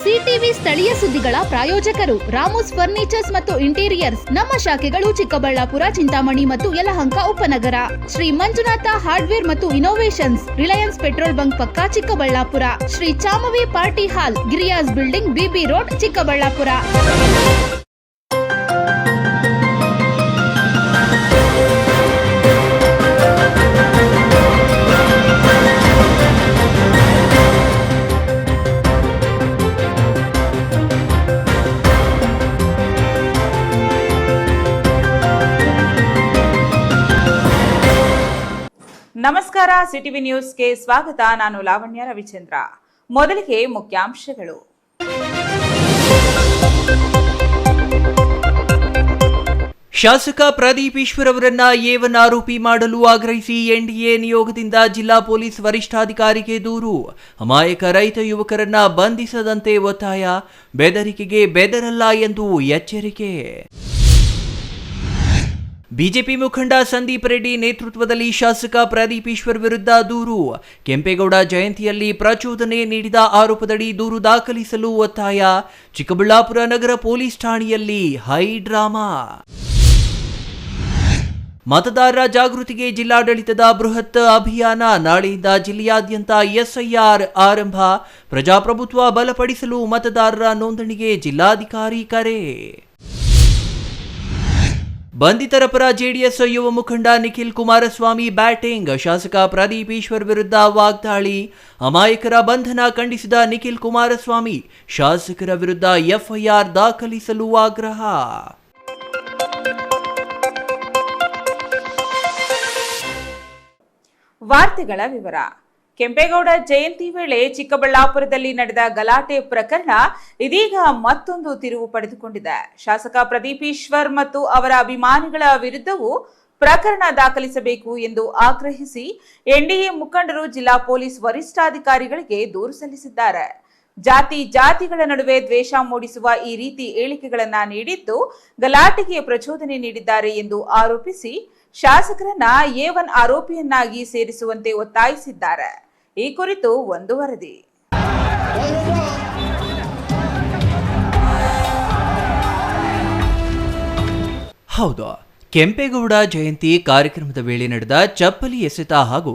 CTV ಸ್ಥಳೀಯ ಸುದ್ದಿಗಳ ಪ್ರಾಯೋಜಕರು ರಾಮೋಸ್ ಫರ್ನಿಚರ್ಸ್ ಮತ್ತು ಇಂಟೀರಿಯರ್ಸ್. ನಮ್ಮ ಶಾಖೆಗಳು ಚಿಕ್ಕಬಳ್ಳಾಪುರ, ಚಿಂತಾಮಣಿ ಮತ್ತು ಯಲಹಂಕ ಉಪನಗರ. ಶ್ರೀ ಮಂಜುನಾಥ ಹಾರ್ಡ್ವೇರ್ ಮತ್ತು ಇನೋವೇಷನ್ಸ್, ರಿಲಯನ್ಸ್ ಪೆಟ್ರೋಲ್ ಬಂಕ್ ಪಕ್ಕ Chikkaballapura. Shri Chamavi party hall, Giriyas building, BB road, Chikkaballapura. ನಮಸ್ಕಾರ, ಸಿಟಿವಿ ನ್ಯೂಸ್ಗೆ ಸ್ವಾಗತ. ನಾನು ಲಾವಣ್ಯ ರವಿಚಂದ್ರ. ಮೊದಲಿಗೆ ಮುಖ್ಯಾಂಶಗಳು. ಶಾಸಕ ಪ್ರದೀಪ್ ಈಶ್ವರ್ ಅವರನ್ನ A1 ಆರೋಪಿ ಮಾಡಲು ಆಗ್ರಹಿಸಿ ಎನ್ಡಿಎ ನಿಯೋಗದಿಂದ ಜಿಲ್ಲಾ ಪೊಲೀಸ್ ವರಿಷ್ಠಾಧಿಕಾರಿಗೆ ದೂರು. ಅಮಾಯಕ ರೈತ ಯುವಕರನ್ನ ಬಂಧಿಸದಂತೆ ಒತ್ತಾಯ. ಬೆದರಿಕೆಗೆ ಬೆದರಲ್ಲ ಎಂದು ಎಚ್ಚರಿಕೆ. ಬಿಜೆಪಿ ಮುಖಂಡ ಸಂದೀಪ್ ರೆಡ್ಡಿ ನೇತೃತ್ವದಲ್ಲಿ ಶಾಸಕ ಪ್ರದೀಪ್ ಈಶ್ವರ್ ವಿರುದ್ಧ ದೂರು. ಕೆಂಪೇಗೌಡ ಜಯಂತಿಯಲ್ಲಿ ಪ್ರಚೋದನೆ ನೀಡಿದ ಆರೋಪದಡಿ ದೂರು ದಾಖಲಿಸಲು ಒತ್ತಾಯ. ಚಿಕ್ಕಬಳ್ಳಾಪುರ ನಗರ ಪೊಲೀಸ್ ಠಾಣೆಯಲ್ಲಿ ಹೈ ಡ್ರಾಮಾ. ಮತದಾರರ ಜಾಗೃತಿಗೆ ಜಿಲ್ಲಾಡಳಿತದ ಬೃಹತ್ ಅಭಿಯಾನ. ನಾಳೆಯಿಂದ ಜಿಲ್ಲೆಯಾದ್ಯಂತ SIR ಆರಂಭ. ಪ್ರಜಾಪ್ರಭುತ್ವ ಬಲಪಡಿಸಲು ಮತದಾರರ ನೋಂದಣಿಗೆ ಜಿಲ್ಲಾಧಿಕಾರಿ ಕರೆ. ಬಂಧಿತರ ಪರ ಜೆಡಿಎಸ್ ಯುವ ಮುಖಂಡ ನಿಖಿಲ್ ಕುಮಾರಸ್ವಾಮಿ ಬ್ಯಾಟಿಂಗ್. ಶಾಸಕ ಪ್ರದೀಪ್ ಈಶ್ವರ್ ವಿರುದ್ಧ ವಾಗ್ದಾಳಿ. ಅಮಾಯಕರ ಬಂಧನ ಖಂಡಿಸಿದ ನಿಖಿಲ್ ಕುಮಾರಸ್ವಾಮಿ ಶಾಸಕರ ವಿರುದ್ಧ FIR ದಾಖಲಿಸಲು ಆಗ್ರಹ. ವಾರ್ತೆಗಳ ವಿವರ. ಕೆಂಪೇಗೌಡ ಜಯಂತಿ ವೇಳೆ ಚಿಕ್ಕಬಳ್ಳಾಪುರದಲ್ಲಿ ನಡೆದ ಗಲಾಟೆ ಪ್ರಕರಣ ಇದೀಗ ಮತ್ತೊಂದು ತಿರುವು ಪಡೆದುಕೊಂಡಿದೆ. ಶಾಸಕ ಪ್ರದೀಪ್ ಈಶ್ವರ್ ಮತ್ತು ಅವರ ಅಭಿಮಾನಿಗಳ ವಿರುದ್ಧವೂ ಪ್ರಕರಣ ದಾಖಲಿಸಬೇಕು ಎಂದು ಆಗ್ರಹಿಸಿ ಎನ್ಡಿಎ ಮುಖಂಡರು ಜಿಲ್ಲಾ ಪೊಲೀಸ್ ವರಿಷ್ಠಾಧಿಕಾರಿಗಳಿಗೆ ದೂರು ಸಲ್ಲಿಸಿದ್ದಾರೆ. ಜಾತಿಗಳ ನಡುವೆ ದ್ವೇಷ ಮೂಡಿಸುವ ಈ ರೀತಿ ಹೇಳಿಕೆಗಳನ್ನ ನೀಡಿದ್ದು ಗಲಾಟೆಗೆ ಪ್ರಚೋದನೆ ನೀಡಿದ್ದಾರೆ ಎಂದು ಆರೋಪಿಸಿ ಶಾಸಕರನ್ನ A1 ಆರೋಪಿಯನ್ನಾಗಿ ಸೇರಿಸುವಂತೆ ಒತ್ತಾಯಿಸಿದ್ದಾರೆ. ಈ ಕುರಿತು ಒಂದು ವರದಿ. ಹೌದು, ಕೆಂಪೇಗೌಡ ಜಯಂತಿ ಕಾರ್ಯಕ್ರಮದ ವೇಳೆ ನಡೆದ ಚಪ್ಪಲಿ ಎಸೆತ ಹಾಗೂ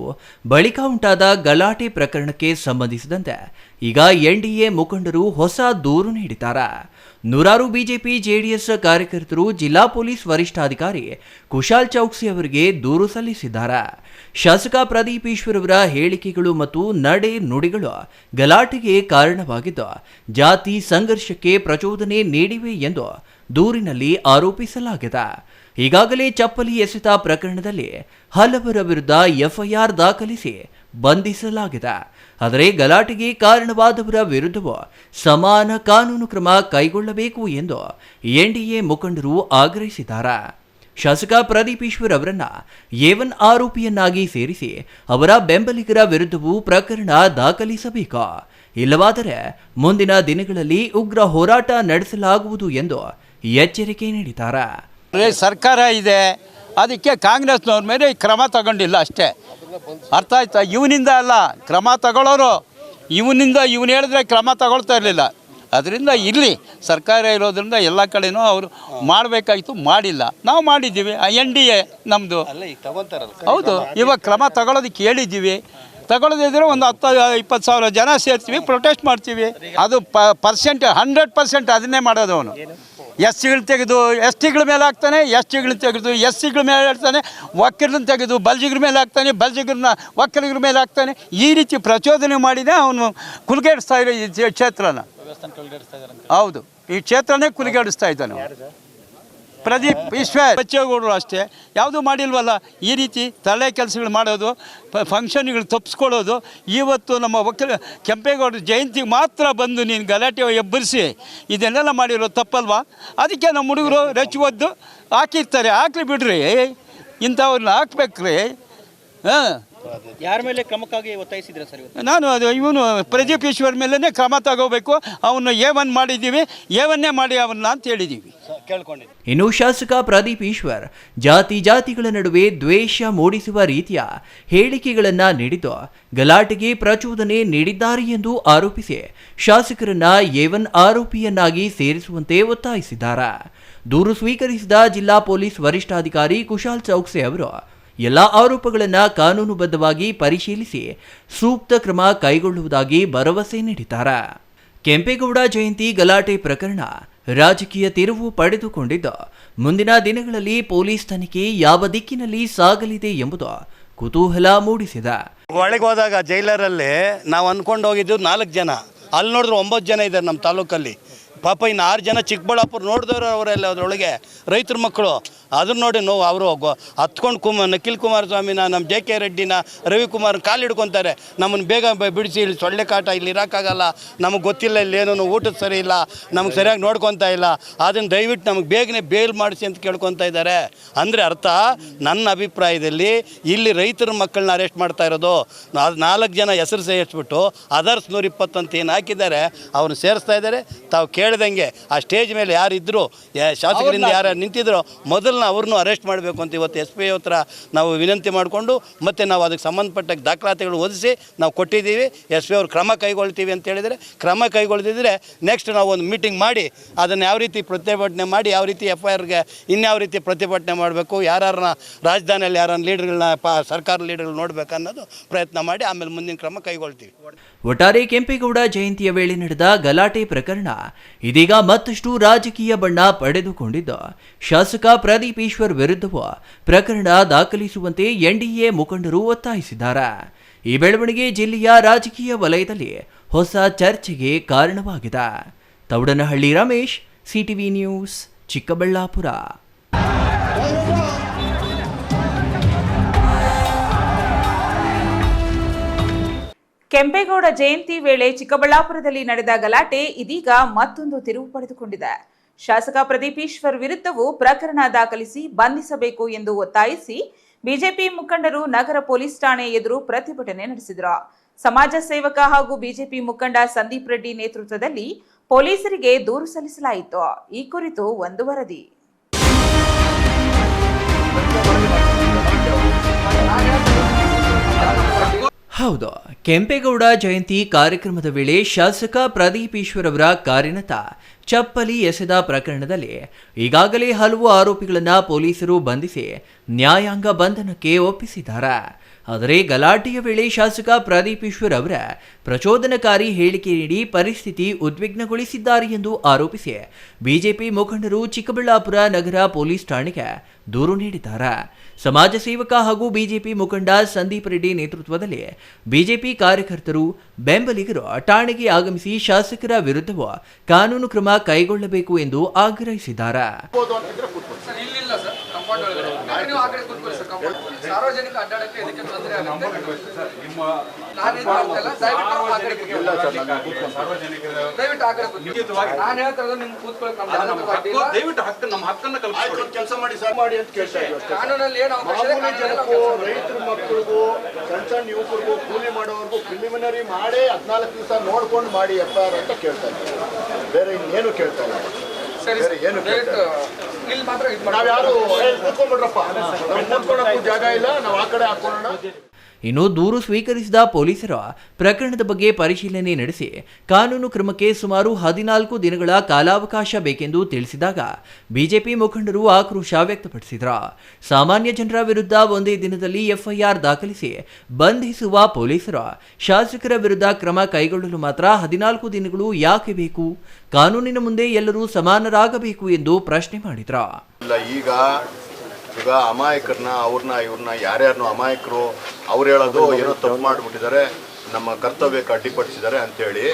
ಬಳಿಕ ಉಂಟಾದ ಗಲಾಟೆ ಪ್ರಕರಣಕ್ಕೆ ಸಂಬಂಧಿಸಿದಂತೆ ಈಗ ಎನ್ಡಿಎ ಮುಖಂಡರು ಹೊಸ ದೂರು ನೀಡಿದ್ದಾರೆ. ನೂರಾರು ಬಿಜೆಪಿ ಜೆಡಿಎಸ್ ಕಾರ್ಯಕರ್ತರು ಜಿಲ್ಲಾ ಪೊಲೀಸ್ ವರಿಷ್ಠಾಧಿಕಾರಿ ಕುಶಾಲ್ ಚೌಕ್ಸಿ ಅವರಿಗೆ ದೂರು ಸಲ್ಲಿಸಿದ್ದಾರೆ. ಶಾಸಕ ಪ್ರದೀಪ್ ಈಶ್ವರ್ ಅವರ ಹೇಳಿಕೆಗಳು ಮತ್ತು ನಡೆ ನುಡಿಗಳು ಗಲಾಟೆಗೆ ಕಾರಣವಾಗಿದ್ದು ಜಾತಿ ಸಂಘರ್ಷಕ್ಕೆ ಪ್ರಚೋದನೆ ನೀಡಿವೆ ಎಂದು ದೂರಿನಲ್ಲಿ ಆರೋಪಿಸಲಾಗಿದೆ. ಈಗಾಗಲೇ ಚಪ್ಪಲಿ ಎಸೆತ ಪ್ರಕರಣದಲ್ಲಿ ಹಲವರ ವಿರುದ್ಧ FIR ದಾಖಲಿಸಿ ಬಂಧಿಸಲಾಗಿದೆ. ಆದರೆ ಗಲಾಟೆಗೆ ಕಾರಣವಾದವರ ವಿರುದ್ಧವೂ ಸಮಾನ ಕಾನೂನು ಕ್ರಮ ಕೈಗೊಳ್ಳಬೇಕು ಎಂದು ಎನ್ಡಿಎ ಮುಖಂಡರು ಆಗ್ರಹಿಸಿದ್ದಾರೆ. ಶಾಸಕ ಪ್ರದೀಪ್ ಈಶ್ವರ್ ಅವರನ್ನ A1 ಆರೋಪಿಯನ್ನಾಗಿ ಸೇರಿಸಿ ಅವರ ಬೆಂಬಲಿಗರ ವಿರುದ್ಧವೂ ಪ್ರಕರಣ ದಾಖಲಿಸಬೇಕು. ಇಲ್ಲವಾದರೆ ಮುಂದಿನ ದಿನಗಳಲ್ಲಿ ಉಗ್ರ ಹೋರಾಟ ನಡೆಸಲಾಗುವುದು ಎಂದು ಎಚ್ಚರಿಕೆ ನೀಡಿದ್ದಾರೆ. ಸರ್ಕಾರ ಇದೆ, ಅದಕ್ಕೆ ಕಾಂಗ್ರೆಸ್ನವ್ರ ಮೇಲೆ ಕ್ರಮ ತಗೊಂಡಿಲ್ಲ ಅಷ್ಟೇ. ಅರ್ಥ ಆಯ್ತಾ? ಇವನಿಂದ ಅಲ್ಲ ಕ್ರಮ ತಗೊಳ್ಳೋರು, ಇವನು ಹೇಳಿದ್ರೆ ಕ್ರಮ ತಗೊಳ್ತಾ ಇರಲಿಲ್ಲ. ಅದರಿಂದ ಇಲ್ಲಿ ಸರ್ಕಾರ ಇರೋದ್ರಿಂದ ಎಲ್ಲ ಕಡೆನೂ ಅವರು ಮಾಡಬೇಕಾಗಿತ್ತು, ಮಾಡಿಲ್ಲ. ನಾವು ಮಾಡಿದ್ದೀವಿ. NDA ನಮ್ಮದು ಹೌದು. ಇವಾಗ ಕ್ರಮ ತಗೊಳ್ಳೋದಕ್ಕೆ ಹೇಳಿದ್ದೀವಿ. ತಗೊಳ್ಳೋದಿದ್ರೆ ಒಂದು 10-20 ಸಾವಿರ ಜನ ಸೇರ್ತೀವಿ, ಪ್ರೊಟೆಸ್ಟ್ ಮಾಡ್ತೀವಿ. ಅದು 100% ಅದನ್ನೇ ಮಾಡೋದು. ಅವನು SCಗಳು ತೆಗೆದು STಗಳ ಮೇಲೆ ಹಾಕ್ತಾನೆ, STಗಳು ತೆಗೆದು SCಗಳ ಮೇಲೆ ಹೇಳ್ತಾನೆ, ಒಕ್ಕಲಿಗರನ್ನ ತೆಗೆದು ಬಲ್ಜಿಗ್ರ ಮೇಲೆ ಹಾಕ್ತಾನೆ, ಬಲ್ಜಿಗ್ರನ್ನ ಒಕ್ಕಲಿಗರ ಮೇಲೆ ಹಾಕ್ತಾನೆ. ಈ ರೀತಿ ಪ್ರಚೋದನೆ ಮಾಡಿದೆ ಅವನು ಕುಲುಗೇಡಿಸ್ತಾ ಇರೋ ಈ ಕ್ಷೇತ್ರನ. ಹೌದು, ಈ ಕ್ಷೇತ್ರನೇ ಕುಲುಗೇಡಿಸ್ತಾ ಇದ್ದಾನೆ ಪ್ರದೀಪ್ ಈಶ್ವರ್. ಬಚ್ಚೇಗೌಡರು ಅಷ್ಟೇ, ಯಾವುದೂ ಮಾಡಿಲ್ವಲ್ಲ. ಈ ರೀತಿ ತಲೆ ಕೆಲಸಗಳು ಮಾಡೋದು, ಫಂಕ್ಷನ್ಗಳು ತಪ್ಪಿಸ್ಕೊಳ್ಳೋದು. ಇವತ್ತು ನಮ್ಮ ಕೆಂಪೇಗೌಡರ ಜಯಂತಿಗೆ ಮಾತ್ರ ಬಂದು ನೀನು ಗಲಾಟೆ ಎಬ್ಬರಿಸಿ ಇದನ್ನೆಲ್ಲ ಮಾಡಿರೋ ತಪ್ಪಲ್ವಾ? ಅದಕ್ಕೆ ನಮ್ಮ ಹುಡುಗರು ರಚ್ ಒದ್ದು ಹಾಕಿರ್ತಾರೆ. ಹಾಕ್ಲಿ ಬಿಡ್ರಿ, ಇಂಥವ್ರನ್ನ ಹಾಕ್ಬೇಕ್ರಿ. ಯಾರ ಮೇಲೆ ಕ್ರಮಕ್ಕಾಗಿ ಒತ್ತಾಯಿಸಿದ್ರೆ ಸರ್ ಇವತ್ತು? ನಾನು ಅದು ಇವನು ಪ್ರದೀಪ್ ಈಶ್ವರ್ ಮೇಲೇ ಕ್ರಮ ತಗೋಬೇಕು, ಅವನು A1 ಮಾಡಿದ್ದೀವಿ, A1 ಮಾಡಿ ಅವನ್ನ ಅಂತ ಹೇಳಿದ್ದೀವಿ. ಕೇಳ್ಕೊಂಡಿದ್ದೀನಿ. ಇನ್ನು ಶಾಸಕ ಪ್ರದೀಪ್ ಈಶ್ವರ್ ಜಾತಿಗಳ ನಡುವೆ ದ್ವೇಷ ಮೂಡಿಸುವ ರೀತಿಯ ಹೇಳಿಕೆಗಳನ್ನ ನೀಡಿದ್ದು ಗಲಾಟೆಗೆ ಪ್ರಚೋದನೆ ನೀಡಿದ್ದಾರೆ ಎಂದು ಆರೋಪಿಸಿ ಶಾಸಕರನ್ನ A1 ಆರೋಪಿಯನ್ನಾಗಿ ಸೇರಿಸುವಂತೆ ಒತ್ತಾಯಿಸಿದ್ದಾರೆ. ದೂರು ಸ್ವೀಕರಿಸಿದ ಜಿಲ್ಲಾ ಪೊಲೀಸ್ ವರಿಷ್ಠಾಧಿಕಾರಿ ಕುಶಾಲ್ ಚೌಕ್ಸೆ ಅವರು ಎಲ್ಲ ಆರೋಪಗಳನ್ನು ಕಾನೂನುಬದ್ಧವಾಗಿ ಪರಿಶೀಲಿಸಿ ಸೂಕ್ತ ಕ್ರಮ ಕೈಗೊಳ್ಳುವುದಾಗಿ ಭರವಸೆ ನೀಡಿದ್ದಾರೆ. ಕೆಂಪೇಗೌಡ ಜಯಂತಿ ಗಲಾಟೆ ಪ್ರಕರಣ ರಾಜಕೀಯ ತಿರುವು ಪಡೆದುಕೊಂಡಿದ್ದು ಮುಂದಿನ ದಿನಗಳಲ್ಲಿ ಪೊಲೀಸ್ ತನಿಖೆ ಯಾವ ದಿಕ್ಕಿನಲ್ಲಿ ಸಾಗಲಿದೆ ಎಂಬುದು ಕುತೂಹಲ ಮೂಡಿಸಿದೆ. ಒಳಗೆ ಹೋದಾಗ ಜೈಲರಲ್ಲಿ ನಾವು ಅಂದ್ಕೊಂಡು ಹೋಗಿದ್ದು 4 ಜನ, ಅಲ್ಲಿ ನೋಡಿದ್ರೆ 9 ಜನ ಇದ್ದಾರೆ ನಮ್ಮ ತಾಲೂಕಲ್ಲಿ. ಪಾಪ ಇನ್ನು 6 ಜನ ಚಿಕ್ಕಬಳ್ಳಾಪುರ ನೋಡಿದವರು ಅವರೆಲ್ಲ ಅದರೊಳಗೆ ರೈತರ ಮಕ್ಕಳು. ಅದನ್ನ ನೋಡಿ ನೋವು ಅವರು ಹತ್ಕೊಂಡು ನಿಖಿಲ್ ಕುಮಾರಸ್ವಾಮಿನ, ನಮ್ಮ JK ರೆಡ್ಡಿನ, ರವಿಕುಮಾರ್ ಕಾಲು ಹಿಡ್ಕೊತಾರೆ. ನಮ್ಮನ್ನು ಬೇಗ ಬಿಡಿಸಿ, ಇಲ್ಲಿ ಸೊಳ್ಳೆ ಕಾಟ, ಇಲ್ಲಿ ಇರೋಕ್ಕಾಗಲ್ಲ, ನಮಗೆ ಗೊತ್ತಿಲ್ಲ, ಇಲ್ಲೇನೋ ಊಟದ ಸರಿ ಇಲ್ಲ, ನಮಗೆ ಸರಿಯಾಗಿ ನೋಡ್ಕೊತಾ ಇಲ್ಲ, ಅದನ್ನು ದಯವಿಟ್ಟು ನಮಗೆ ಬೇಗನೆ ಬೇಲ್ ಮಾಡಿಸಿ ಅಂತ ಕೇಳ್ಕೊತಾ ಇದ್ದಾರೆ. ಅಂದರೆ ಅರ್ಥ, ನನ್ನ ಅಭಿಪ್ರಾಯದಲ್ಲಿ ಇಲ್ಲಿ ರೈತರ ಮಕ್ಕಳನ್ನ ಅರೆಸ್ಟ್ ಮಾಡ್ತಾ ಇರೋದು. 4 ಜನ ಹೆಸರು ಸೇರಿಸ್ಬಿಟ್ಟು ಅದರ್ಸ್ 120 ಅಂತ ಏನು ಹಾಕಿದ್ದಾರೆ ಅವ್ರನ್ನ ಸೇರಿಸ್ತಾ ಇದ್ದಾರೆ. ತಾವು ಕೇಳ್ದಂಗೆ ಆ ಸ್ಟೇಜ್ ಮೇಲೆ ಯಾರಿದ್ದರು, ಶಾಸಕರಿಂದ ಯಾರು ನಿಂತಿದ್ರು, ಮೊದಲು ಅವ್ರನ್ನೂ ಅರೆಸ್ಟ್ ಮಾಡಬೇಕು ಅಂತ ಇವತ್ತು SP ಹತ್ರ ನಾವು ವಿನಂತಿ ಮಾಡಿಕೊಂಡು, ಮತ್ತು ನಾವು ಅದಕ್ಕೆ ಸಂಬಂಧಪಟ್ಟ ದಾಖಲಾತಿಗಳು ಓದಿಸಿ ನಾವು ಕೊಟ್ಟಿದ್ದೀವಿ. SP ಅವ್ರು ಕ್ರಮ ಕೈಗೊಳ್ತೀವಿ ಅಂತ ಹೇಳಿದರೆ, ಕ್ರಮ ಕೈಗೊಳ್ದಿದ್ರೆ ನೆಕ್ಸ್ಟ್ ನಾವು ಒಂದು ಮೀಟಿಂಗ್ ಮಾಡಿ ಅದನ್ನು ಯಾವ ರೀತಿ ಪ್ರತಿಭಟನೆ ಮಾಡಿ, ಯಾವ ರೀತಿ FIRಗೆ ಇನ್ಯಾವ ರೀತಿ ಪ್ರತಿಭಟನೆ ಮಾಡಬೇಕು, ಯಾರನ್ನ ರಾಜಧಾನಿಯಲ್ಲಿ ಯಾರನ್ನ ಲೀಡರ್ಗಳನ್ನ ಸರ್ಕಾರ ಲೀಡರ್ಗಳು ನೋಡಬೇಕು ಅನ್ನೋದು ಪ್ರಯತ್ನ ಮಾಡಿ ಆಮೇಲೆ ಮುಂದಿನ ಕ್ರಮ ಕೈಗೊಳ್ತೀವಿ. ಒಟ್ಟಾರೆ ಕೆಂಪೇಗೌಡ ಜಯಂತಿಯ ವೇಳೆ ನಡೆದ ಗಲಾಟೆ ಪ್ರಕರಣ ಇದೀಗ ಮತ್ತಷ್ಟು ರಾಜಕೀಯ ಬಣ್ಣ ಪಡೆದುಕೊಂಡಿದ್ದು ಶಾಸಕ ಪ್ರದೀಪ್ ಈಶ್ವರ್ ವಿರುದ್ಧವೂ ಪ್ರಕರಣ ದಾಖಲಿಸುವಂತೆ NDA ಮುಖಂಡರು ಒತ್ತಾಯಿಸಿದ್ದಾರೆ. ಈ ಬೆಳವಣಿಗೆ ಜಿಲ್ಲೆಯ ರಾಜಕೀಯ ವಲಯದಲ್ಲಿ ಹೊಸ ಚರ್ಚೆಗೆ ಕಾರಣವಾಗಿದೆ. Thoudanahalli Ramesh, CTV news, Chikkaballapur. ಕೆಂಪೇಗೌಡ ಜಯಂತಿ ವೇಳೆ ಚಿಕ್ಕಬಳ್ಳಾಪುರದಲ್ಲಿ ನಡೆದ ಗಲಾಟೆ ಇದೀಗ ಮತ್ತೊಂದು ತಿರುವು ಪಡೆದುಕೊಂಡಿದೆ. ಶಾಸಕ ಪ್ರದೀಪ್ ಈಶ್ವರ್ ವಿರುದ್ಧವೂ ಪ್ರಕರಣ ದಾಖಲಿಸಿ ಬಂಧಿಸಬೇಕು ಎಂದು ಒತ್ತಾಯಿಸಿ ಬಿಜೆಪಿ ಮುಖಂಡರು ನಗರ ಪೊಲೀಸ್ ಠಾಣೆ ಎದುರು ಪ್ರತಿಭಟನೆ ನಡೆಸಿದರು. ಸಮಾಜ ಸೇವಕ ಹಾಗೂ ಬಿಜೆಪಿ ಮುಖಂಡ ಸಂದೀಪ್ ರೆಡ್ಡಿ ನೇತೃತ್ವದಲ್ಲಿ ಪೊಲೀಸರಿಗೆ ದೂರು ಸಲ್ಲಿಸಲಾಯಿತು. ಈ ಕುರಿತು ಒಂದು ವರದಿ. ಹೌದು, ಕೆಂಪೇಗೌಡ ಜಯಂತಿ ಕಾರ್ಯಕ್ರಮದ ವೇಳೆ ಶಾಸಕ ಪ್ರದೀಪ್ ಈಶ್ವರ್ ಅವರ ಕಾರ್ಯನತ ಚಪ್ಪಲಿ ಎಸೆದ ಪ್ರಕರಣದಲ್ಲಿ ಈಗಾಗಲೇ ಹಲವು ಆರೋಪಿಗಳನ್ನು ಪೊಲೀಸರು ಬಂಧಿಸಿ ನ್ಯಾಯಾಂಗ ಬಂಧನಕ್ಕೆ ಒಪ್ಪಿಸಿದ್ದಾರೆ. ಆದರೆ ಗಲಾಟೆಯ ವೇಳೆ ಶಾಸಕ ಪ್ರದೀಪ್ ಈಶ್ವರ್ ಅವರ ಪ್ರಚೋದನಕಾರಿ ಹೇಳಿಕೆ ನೀಡಿ ಪರಿಸ್ಥಿತಿ ಉದ್ವಿಗ್ನಗೊಳಿಸಿದ್ದಾರೆ ಎಂದು ಆರೋಪಿಸಿ ಬಿಜೆಪಿ ಮುಖಂಡರು ಚಿಕ್ಕಬಳ್ಳಾಪುರ ನಗರ ಪೊಲೀಸ್ ಠಾಣೆಗೆ ದೂರು ನೀಡಿದ್ದಾರೆ. ಸಮಾಜ ಸೇವಕ ಹಾಗೂ ಬಿಜೆಪಿ ಮುಖಂಡ ಸಂದೀಪ್ ರೆಡ್ಡಿ ನೇತೃತ್ವದಲ್ಲಿ ಬಿಜೆಪಿ ಕಾರ್ಯಕರ್ತರು, ಬೆಂಬಲಿಗರು ಠಾಣೆಗೆ ಆಗಮಿಸಿ ಶಾಸಕರ ವಿರುದ್ಧವೂ ಕಾನೂನು ಕ್ರಮ ಕೈಗೊಳ್ಳಬೇಕು ಎಂದು ಆಗ್ರಹಿಸಿದ್ದಾರೆ. ಸಾರ್ವಜನಿಕ ಅಡ್ಡಾಡಕ್ಕೆ ಇದಕ್ಕೆ ತೊಂದರೆ ಆಗುತ್ತೆ. ದಯವಿಟ್ಟು ಆ ಕಡೆ ನಾನು ಹೇಳ್ತಾ ನಿಮ್ಗೆ ಕೂತ್ಕೊಳ್ಳಿ. ದಯವಿಟ್ಟು ನಮ್ಮ ಹಕ್ಕನ್ನು ಕೆಲಸ ಮಾಡಿ ಸರ್ ಮಾಡಿ ಅಂತ ಕೇಳ್ತಾ ಇದ್ದೀವಿ. ಕಾನೂನಲ್ಲಿ ಏನು ರೈತರ ಮಕ್ಕಳಿಗೂ ಸಣ್ಣ ಯುವಕರಿಗೂ ಕೂಲಿ ಮಾಡೋವರೆಗೂ ಪ್ರಿಲಿಮಿನರಿ ಮಾಡಿ 14 ದಿವಸ ನೋಡ್ಕೊಂಡು ಮಾಡಿ FIR ಅಂತ ಕೇಳ್ತಾ ಇದ್ದೀವಿ. ಬೇರೆ ಇನ್ನೇನು ಕೇಳ್ತಾ ಇಲ್ಲ. ಏನು ಇಲ್ಲಿ ಮಾತ್ರ ನಾವು ಯಾರು ಕೂತ್ಕೊಂಡ್ಬಿಡ್ರಪ್ಪ, ಕೂತ್ಕೊಳ್ಳೋಕ್ಕೂ ಜಾಗ ಇಲ್ಲ, ನಾವು ಆ ಕಡೆ ಹಾಕೊಳ್ಳೋಣ. ಇನ್ನು ದೂರು ಸ್ವೀಕರಿಸಿದ ಪೊಲೀಸರು ಪ್ರಕರಣದ ಬಗ್ಗೆ ಪರಿಶೀಲನೆ ನಡೆಸಿ ಕಾನೂನು ಕ್ರಮಕ್ಕೆ ಸುಮಾರು 14 ದಿನಗಳ ಕಾಲಾವಕಾಶ ಬೇಕೆಂದು ತಿಳಿಸಿದಾಗ ಬಿಜೆಪಿ ಮುಖಂಡರು ಆಕ್ರೋಶ ವ್ಯಕ್ತಪಡಿಸಿದರು. ಸಾಮಾನ್ಯ ಜನರ ವಿರುದ್ಧ ಒಂದೇ ದಿನದಲ್ಲಿ FIR ದಾಖಲಿಸಿ ಬಂಧಿಸುವ ಪೊಲೀಸರು ಶಾಸಕರ ವಿರುದ್ಧ ಕ್ರಮ ಕೈಗೊಳ್ಳಲು ಮಾತ್ರ 14 ದಿನಗಳು ಯಾಕೆ ಬೇಕು? ಕಾನೂನಿನ ಮುಂದೆ ಎಲ್ಲರೂ ಸಮಾನರಾಗಬೇಕು ಎಂದು ಪ್ರಶ್ನೆ ಮಾಡಿದರು. ಈಗ ಅಮಾಯಕರನ್ನ ಇವ್ರನ್ನ ಯಾರ್ಯಾರನ್ನೂ ಅಮಾಯಕರು ಅವ್ರು ಹೇಳೋದು ಏನೋ ತಪ್ಪು ಮಾಡಿಬಿಟ್ಟಿದ್ದಾರೆ, ನಮ್ಮ ಕರ್ತವ್ಯಕ್ಕೆ ಅಡ್ಡಿಪಡಿಸಿದ್ದಾರೆ ಅಂತೇಳಿ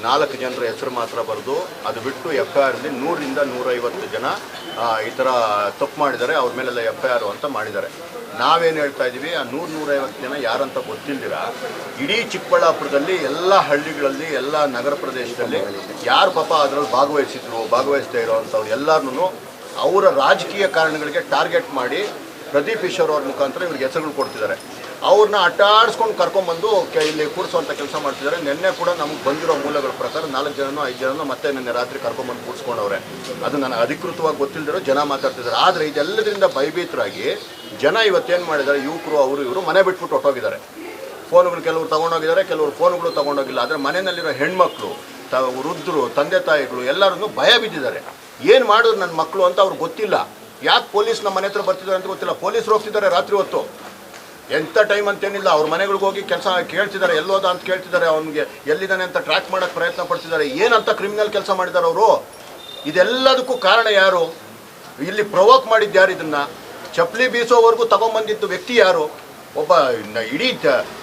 4 ಜನರ ಹೆಸರು ಮಾತ್ರ ಬರೆದು ಅದು ಬಿಟ್ಟು FIRಲಿ 100ರಿಂದ 150 ಜನ ಈ ಥರ ತಪ್ಪು ಮಾಡಿದ್ದಾರೆ, ಅವ್ರ ಮೇಲೆಲ್ಲ FIR ಅಂತ ಮಾಡಿದ್ದಾರೆ. ನಾವೇನು ಹೇಳ್ತಾ ಇದ್ದೀವಿ, ಆ 100-150 ಜನ ಯಾರಂತ ಗೊತ್ತಿಲ್ದಿರ ಇಡೀ ಚಿಕ್ಕಬಳ್ಳಾಪುರದಲ್ಲಿ ಎಲ್ಲ ಹಳ್ಳಿಗಳಲ್ಲಿ ಎಲ್ಲ ನಗರ ಪ್ರದೇಶದಲ್ಲಿ ಯಾರು ಪಾಪ ಅದರಲ್ಲಿ ಭಾಗವಹಿಸದೇ ಇರೋವಂಥವ್ರು ಎಲ್ಲರನ್ನೂ ಅವರ ರಾಜಕೀಯ ಕಾರಣಗಳಿಗೆ ಟಾರ್ಗೆಟ್ ಮಾಡಿ ಪ್ರದೀಪ್ ಈಶ್ವರ್ ಅವ್ರ ಮುಖಾಂತರ ಇವ್ರಿಗೆ ಹೆಸರುಗಳು ಕೊಡ್ತಿದ್ದಾರೆ. ಅವ್ರನ್ನ ಅಟ್ಟಾಡಿಸ್ಕೊಂಡು ಕರ್ಕೊಂಬಂದು ಇಲ್ಲಿ ಕೂರಿಸುವಂಥ ಕೆಲಸ ಮಾಡ್ತಿದ್ದಾರೆ. ನಿನ್ನೆ ಕೂಡ ನಮ್ಗೆ ಬಂದಿರೋ ಮೂಲಗಳ ಪ್ರಕಾರ 4 ಜನನೋ 5 ಜನನೋ ಮತ್ತೆ ನಿನ್ನೆ ರಾತ್ರಿ ಕರ್ಕೊಂಬಂದು ಕೂರಿಸ್ಕೊಂಡವ್ರೆ. ಅದು ನನಗೆ ಅಧಿಕೃತವಾಗಿ ಗೊತ್ತಿಲ್ಲದಿರೋ ಜನ ಮಾತಾಡ್ತಿದ್ದಾರೆ. ಆದರೆ ಇದೆಲ್ಲದರಿಂದ ಭಯಭೀತರಾಗಿ ಜನ ಇವತ್ತೇನು ಮಾಡಿದ್ದಾರೆ, ಯುವಕರು ಅವರು ಇವರು ಮನೆ ಬಿಟ್ಬಿಟ್ಟು ಹೊಟ್ಟೋಗಿದ್ದಾರೆ. ಫೋನ್ಗಳು ಕೆಲವರು ತೊಗೊಂಡೋಗಿದ್ದಾರೆ, ಕೆಲವರು ಫೋನ್ಗಳು ತೊಗೊಂಡೋಗಿಲ್ಲ. ಆದರೆ ಮನೆಯಲ್ಲಿರೋ ಹೆಣ್ಮಕ್ಳು, ವೃದ್ಧರು, ತಂದೆ ತಾಯಿಗಳು ಎಲ್ಲರೂ ಭಯ ಬಿದ್ದಿದ್ದಾರೆ. ಏನು ಮಾಡಿದ್ರು ನನ್ನ ಮಕ್ಕಳು ಅಂತ ಅವ್ರಿಗೆ ಗೊತ್ತಿಲ್ಲ. ಯಾಕೆ ಪೊಲೀಸ್ ನಮ್ಮ ಮನೆ ಹತ್ರ ಬರ್ತಿದ್ದಾರೆ ಅಂತ ಗೊತ್ತಿಲ್ಲ. ಪೊಲೀಸರು ಹೋಗ್ತಿದ್ದಾರೆ ರಾತ್ರಿ ಹೊತ್ತು, ಎಂಥ ಟೈಮ್ ಅಂತೇನಿಲ್ಲ. ಅವ್ರ ಮನೆಗಳಿಗೆ ಹೋಗಿ ಕೆಲಸ ಕೇಳ್ತಿದ್ದಾರೆ, ಎಲ್ಲೋದ ಅಂತ ಕೇಳ್ತಿದ್ದಾರೆ, ಅವ್ನಿಗೆ ಎಲ್ಲಿದ್ದಾನೆ ಅಂತ ಟ್ರ್ಯಾಕ್ ಮಾಡೋಕ್ಕೆ ಪ್ರಯತ್ನ ಪಡ್ತಿದ್ದಾರೆ. ಏನಂತ ಕ್ರಿಮಿನಲ್ ಕೆಲಸ ಮಾಡಿದ್ದಾರೆ ಅವರು? ಇದೆಲ್ಲದಕ್ಕೂ ಕಾರಣ ಯಾರು? ಇಲ್ಲಿ ಪ್ರವೋಕ್ ಮಾಡಿದ್ದು ಯಾರು? ಇದನ್ನು ಚಪ್ಪಲಿ ಬೀಸೋವರೆಗೂ ತಗೊಂಬಂದಿದ್ದು ವ್ಯಕ್ತಿ ಯಾರು? ಒಬ್ಬ ಇಡೀ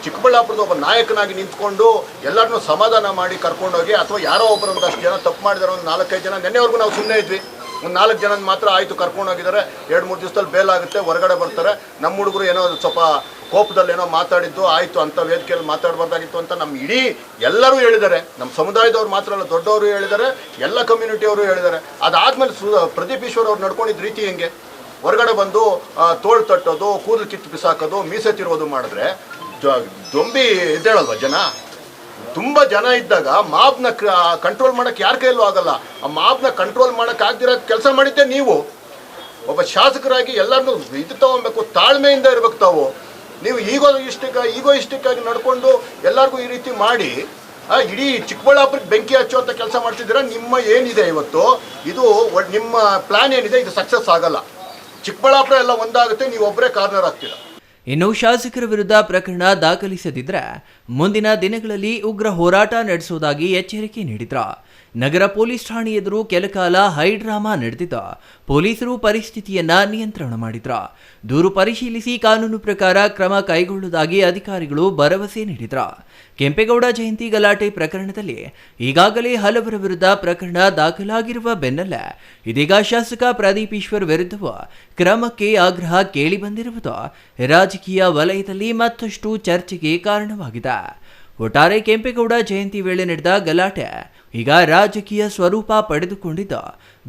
ಚಿಕ್ಕಬಳ್ಳಾಪುರದ ಒಬ್ಬ ನಾಯಕನಾಗಿ ನಿಂತ್ಕೊಂಡು ಎಲ್ಲರನ್ನೂ ಸಮಾಧಾನ ಮಾಡಿ ಕರ್ಕೊಂಡೋಗಿ, ಅಥವಾ ಯಾರೋ ಒಬ್ಬರು ಒಂದಷ್ಟು ಜನ ತಪ್ಪು ಮಾಡಿದಾರೆ, ಒಂದು 4-5 ಜನ. ನಿನ್ನೆವರೆಗೂ ನಾವು ಸುಮ್ಮನೆ ಇದ್ವಿ. ಒಂದು 4 ಜನ ಮಾತ್ರ ಆಯಿತು ಕರ್ಕೊಂಡೋಗಿದ್ದಾರೆ, 2-3 ದಿವಸದಲ್ಲಿ ಬೇಲ್ ಆಗುತ್ತೆ, ಹೊರಗಡೆ ಬರ್ತಾರೆ. ನಮ್ಮ ಹುಡುಗರು ಏನೋ ಸ್ವಲ್ಪ ಕೋಪದಲ್ಲಿ ಏನೋ ಮಾತಾಡಿದ್ದು ಆಯಿತು, ಅಂಥ ವೇದಿಕೆಯಲ್ಲಿ ಮಾತಾಡಬಾರ್ದಾಗಿತ್ತು ಅಂತ ನಮ್ಮ ಇಡೀ ಎಲ್ಲರೂ ಹೇಳಿದ್ದಾರೆ. ನಮ್ಮ ಸಮುದಾಯದವ್ರು ಮಾತ್ರ ಅಲ್ಲ, ದೊಡ್ಡವರು ಹೇಳಿದ್ದಾರೆ, ಎಲ್ಲ ಕಮ್ಯುನಿಟಿಯವರು ಹೇಳಿದ್ದಾರೆ. ಅದಾದಮೇಲೆ ಪ್ರದೀಪ್ ಈಶ್ವರ್ ಅವ್ರು ನಡ್ಕೊಂಡಿದ್ದ ರೀತಿ ಹೆಂಗೆ? ಹೊರಗಡೆ ಬಂದು ತೋಳು ತಟ್ಟೋದು, ಕೂದಲು ಕಿತ್ತು ಬಿಸಾಕೋದು, ಮೀಸೆ ತಿರುವುದು ಮಾಡಿದ್ರೆ ದೊಂಬಿ ಎದ್ದೇಳಲ್ವ ಜನ? ತುಂಬ ಜನ ಇದ್ದಾಗ ಮಾಬ್ನ ಕಂಟ್ರೋಲ್ ಮಾಡೋಕ್ಕೆ ಯಾರ ಕೈಯಲ್ಲೂ ಆಗಲ್ಲ. ಆ ಮಾಬ್ನ ಕಂಟ್ರೋಲ್ ಮಾಡೋಕ್ಕೆ ಆಗದಿರೋ ಕೆಲಸ ಮಾಡಿದ್ದೆ ನೀವು. ಒಬ್ಬ ಶಾಸಕರಾಗಿ ಎಲ್ಲರನ್ನೂ ಇದು ತಗೊಬೇಕು, ತಾಳ್ಮೆಯಿಂದ ಇರ್ಬೇಕು ತಾವು. ನೀವು ಈಗೋಯಿಸ್ಟಿಕ್ಕಾಗಿ ನಡ್ಕೊಂಡು ಎಲ್ಲರಿಗೂ ಈ ರೀತಿ ಮಾಡಿ ಇಡೀ ಚಿಕ್ಕಬಳ್ಳಾಪುರಕ್ಕೆ ಬೆಂಕಿ ಹಚ್ಚುವಂಥ ಕೆಲಸ ಮಾಡ್ತಿದ್ದೀರಾ. ನಿಮ್ಮ ಏನಿದೆ ಇವತ್ತು, ಇದು ನಿಮ್ಮ ಪ್ಲಾನ್ ಏನಿದೆ, ಇದು ಸಕ್ಸಸ್ ಆಗಲ್ಲ. ಚಿಕ್ಕಬಳ್ಳಾಪುರ ಎಲ್ಲ ಒಂದಾಗುತ್ತೆ, ನೀವು ಒಬ್ಬರೇ ಕಾರ್ನರ್ ಆಗ್ತೀರಾ. ಇನ್ನು ಶಾಸಕರ ವಿರುದ್ಧ ಪ್ರಕರಣ ದಾಖಲಿಸದಿದ್ರೆ ಮುಂದಿನ ದಿನಗಳಲ್ಲಿ ಉಗ್ರ ಹೋರಾಟ ನಡೆಸುವುದಾಗಿ ಎಚ್ಚರಿಕೆ ನೀಡಿದ್ರ. ನಗರ ಪೊಲೀಸ್ ಠಾಣೆ ಎದುರು ಕೆಲಕಾಲ ಹೈಡ್ರಾಮಾ ನಡೆದಿದ್ದ ಪೊಲೀಸರು ಪರಿಸ್ಥಿತಿಯನ್ನ ನಿಯಂತ್ರಣ ಮಾಡಿದ್ರ. ದೂರು ಪರಿಶೀಲಿಸಿ ಕಾನೂನು ಪ್ರಕಾರ ಕ್ರಮ ಕೈಗೊಳ್ಳುವುದಾಗಿ ಅಧಿಕಾರಿಗಳು ಭರವಸೆ ನೀಡಿದ್ರ. ಕೆಂಪೇಗೌಡ ಜಯಂತಿ ಗಲಾಟೆ ಪ್ರಕರಣದಲ್ಲಿ ಈಗಾಗಲೇ ಹಲವರ ವಿರುದ್ಧ ಪ್ರಕರಣ ದಾಖಲಾಗಿರುವ ಬೆನ್ನಲ್ಲೇ ಇದೀಗ ಶಾಸಕ ಪ್ರದೀಪ್ ಈಶ್ವರ್ ವಿರುದ್ಧವೂ ಕ್ರಮಕ್ಕೆ ಆಗ್ರಹ ಕೇಳಿಬಂದಿರುವುದು ರಾಜಕೀಯ ವಲಯದಲ್ಲಿ ಮತ್ತಷ್ಟು ಚರ್ಚೆಗೆ ಕಾರಣವಾಗಿದೆ. ಒಟ್ಟಾರೆ ಕೆಂಪೇಗೌಡ ಜಯಂತಿ ವೇಳೆ ನಡೆದ ಗಲಾಟೆ ಈಗ ರಾಜಕೀಯ ಸ್ವರೂಪ ಪಡೆದುಕೊಂಡಿದ್ದ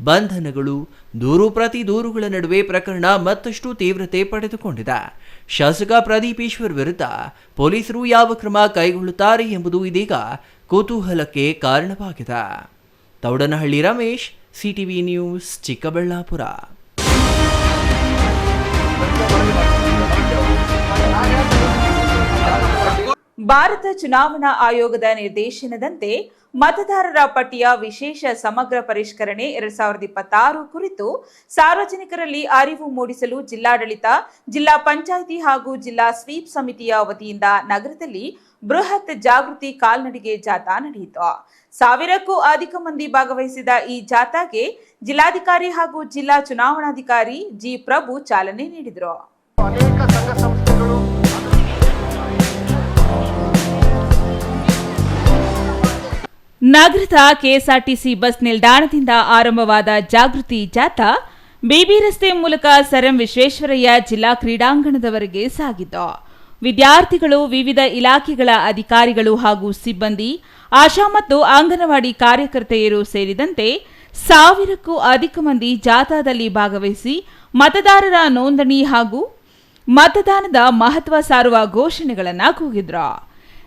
ಬಂಧನಗಳು, ದೂರು ಪ್ರತಿ ದೂರುಗಳ ನಡುವೆ ಪ್ರಕರಣ ಮತ್ತಷ್ಟು ತೀವ್ರತೆ ಪಡೆದುಕೊಂಡಿದೆ. ಶಾಸಕ ಪ್ರದೀಪ್ ಈಶ್ವರ್ ವಿರುದ್ಧ ಪೊಲೀಸರು ಯಾವ ಕ್ರಮ ಕೈಗೊಳ್ಳುತ್ತಾರೆ ಎಂಬುದು ಇದೀಗ ಕುತೂಹಲಕ್ಕೆ ಕಾರಣವಾಗಿದೆ. Thoudanahalli Ramesh, CTV news, Chikkaballapur. ಭಾರತ ಚುನಾವಣಾ ಆಯೋಗದ ನಿರ್ದೇಶನದಂತೆ ಮತದಾರರ ಪಟ್ಟಿಯ ವಿಶೇಷ ಸಮಗ್ರ ಪರಿಷ್ಕರಣೆ 2026 ಕುರಿತು ಸಾರ್ವಜನಿಕರಲ್ಲಿ ಅರಿವು ಮೂಡಿಸಲು ಜಿಲ್ಲಾಡಳಿತ, ಜಿಲ್ಲಾ ಪಂಚಾಯಿತಿ ಹಾಗೂ ಜಿಲ್ಲಾ ಸ್ವೀಪ್ ಸಮಿತಿಯ ವತಿಯಿಂದ ನಗರದಲ್ಲಿ ಬೃಹತ್ ಜಾಗೃತಿ ಕಾಲ್ನಡಿಗೆ ಜಾಥಾ ನಡೆಯಿತು. 1000ಕ್ಕೂ ಅಧಿಕ ಮಂದಿ ಭಾಗವಹಿಸಿದ ಈ ಜಾಥಾಗೆ ಜಿಲ್ಲಾಧಿಕಾರಿ ಹಾಗೂ ಜಿಲ್ಲಾ ಚುನಾವಣಾಧಿಕಾರಿ ಜಿ ಪ್ರಭು ಚಾಲನೆ ನೀಡಿದರು. ಅನೇಕ ಸಂಘ ಸಂಸ್ಥೆಗಳು ನಗರದ ಕೆಎಸ್ಆರ್ಟಿಸಿ ಬಸ್ ನಿಲ್ದಾಣದಿಂದ ಆರಂಭವಾದ ಜಾಗೃತಿ ಜಾಥಾ ಬೇಬಿ ರಸ್ತೆ ಮೂಲಕ ಸರ್ ಎಂ ವಿಶ್ವೇಶ್ವರಯ್ಯ ಜಿಲ್ಲಾ ಕ್ರೀಡಾಂಗಣದವರೆಗೆ ಸಾಗಿತು. ವಿದ್ಯಾರ್ಥಿಗಳು, ವಿವಿಧ ಇಲಾಖೆಗಳ ಅಧಿಕಾರಿಗಳು ಹಾಗೂ ಸಿಬ್ಬಂದಿ, ಆಶಾ ಮತ್ತು ಅಂಗನವಾಡಿ ಕಾರ್ಯಕರ್ತೆಯರು ಸೇರಿದಂತೆ 1000ಕ್ಕೂ ಅಧಿಕ ಮಂದಿ ಜಾಥಾದಲ್ಲಿ ಭಾಗವಹಿಸಿ ಮತದಾರರ ನೋಂದಣಿ ಹಾಗೂ ಮತದಾನದ ಮಹತ್ವ ಸಾರುವ ಘೋಷಣೆಗಳನ್ನು ಕೂಗಿದ್ರು.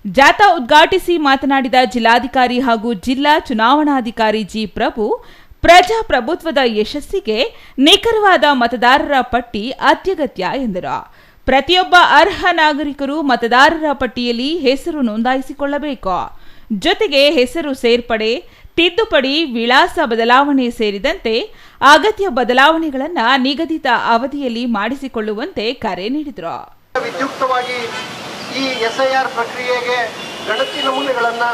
ಜಾಥಾ ಉದ್ಘಾಟಿಸಿ ಮಾತನಾಡಿದ ಜಿಲ್ಲಾಧಿಕಾರಿ ಹಾಗೂ ಜಿಲ್ಲಾ ಚುನಾವಣಾಧಿಕಾರಿ ಜಿ ಪ್ರಭು, ಪ್ರಜಾಪ್ರಭುತ್ವದ ಯಶಸ್ಸಿಗೆ ನಿಖರವಾದ ಮತದಾರರ ಪಟ್ಟಿ ಅತ್ಯಗತ್ಯ ಎಂದರು. ಪ್ರತಿಯೊಬ್ಬ ಅರ್ಹ ನಾಗರಿಕರು ಮತದಾರರ ಪಟ್ಟಿಯಲ್ಲಿ ಹೆಸರು ನೋಂದಾಯಿಸಿಕೊಳ್ಳಬೇಕು. ಜೊತೆಗೆ ಹೆಸರು ಸೇರ್ಪಡೆ, ತಿದ್ದುಪಡಿ, ವಿಳಾಸ ಬದಲಾವಣೆ ಸೇರಿದಂತೆ ಅಗತ್ಯ ಬದಲಾವಣೆಗಳನ್ನು ನಿಗದಿತ ಅವಧಿಯಲ್ಲಿ ಮಾಡಿಸಿಕೊಳ್ಳುವಂತೆ ಕರೆ ನೀಡಿದರು. ವಿದ್ಯುಕ್ತವಾಗಿ ಈ SIR ಪ್ರಕ್ರಿಯೆಗೆ ಗಣತಿ ನಮೂನೆಗಳನ್ನು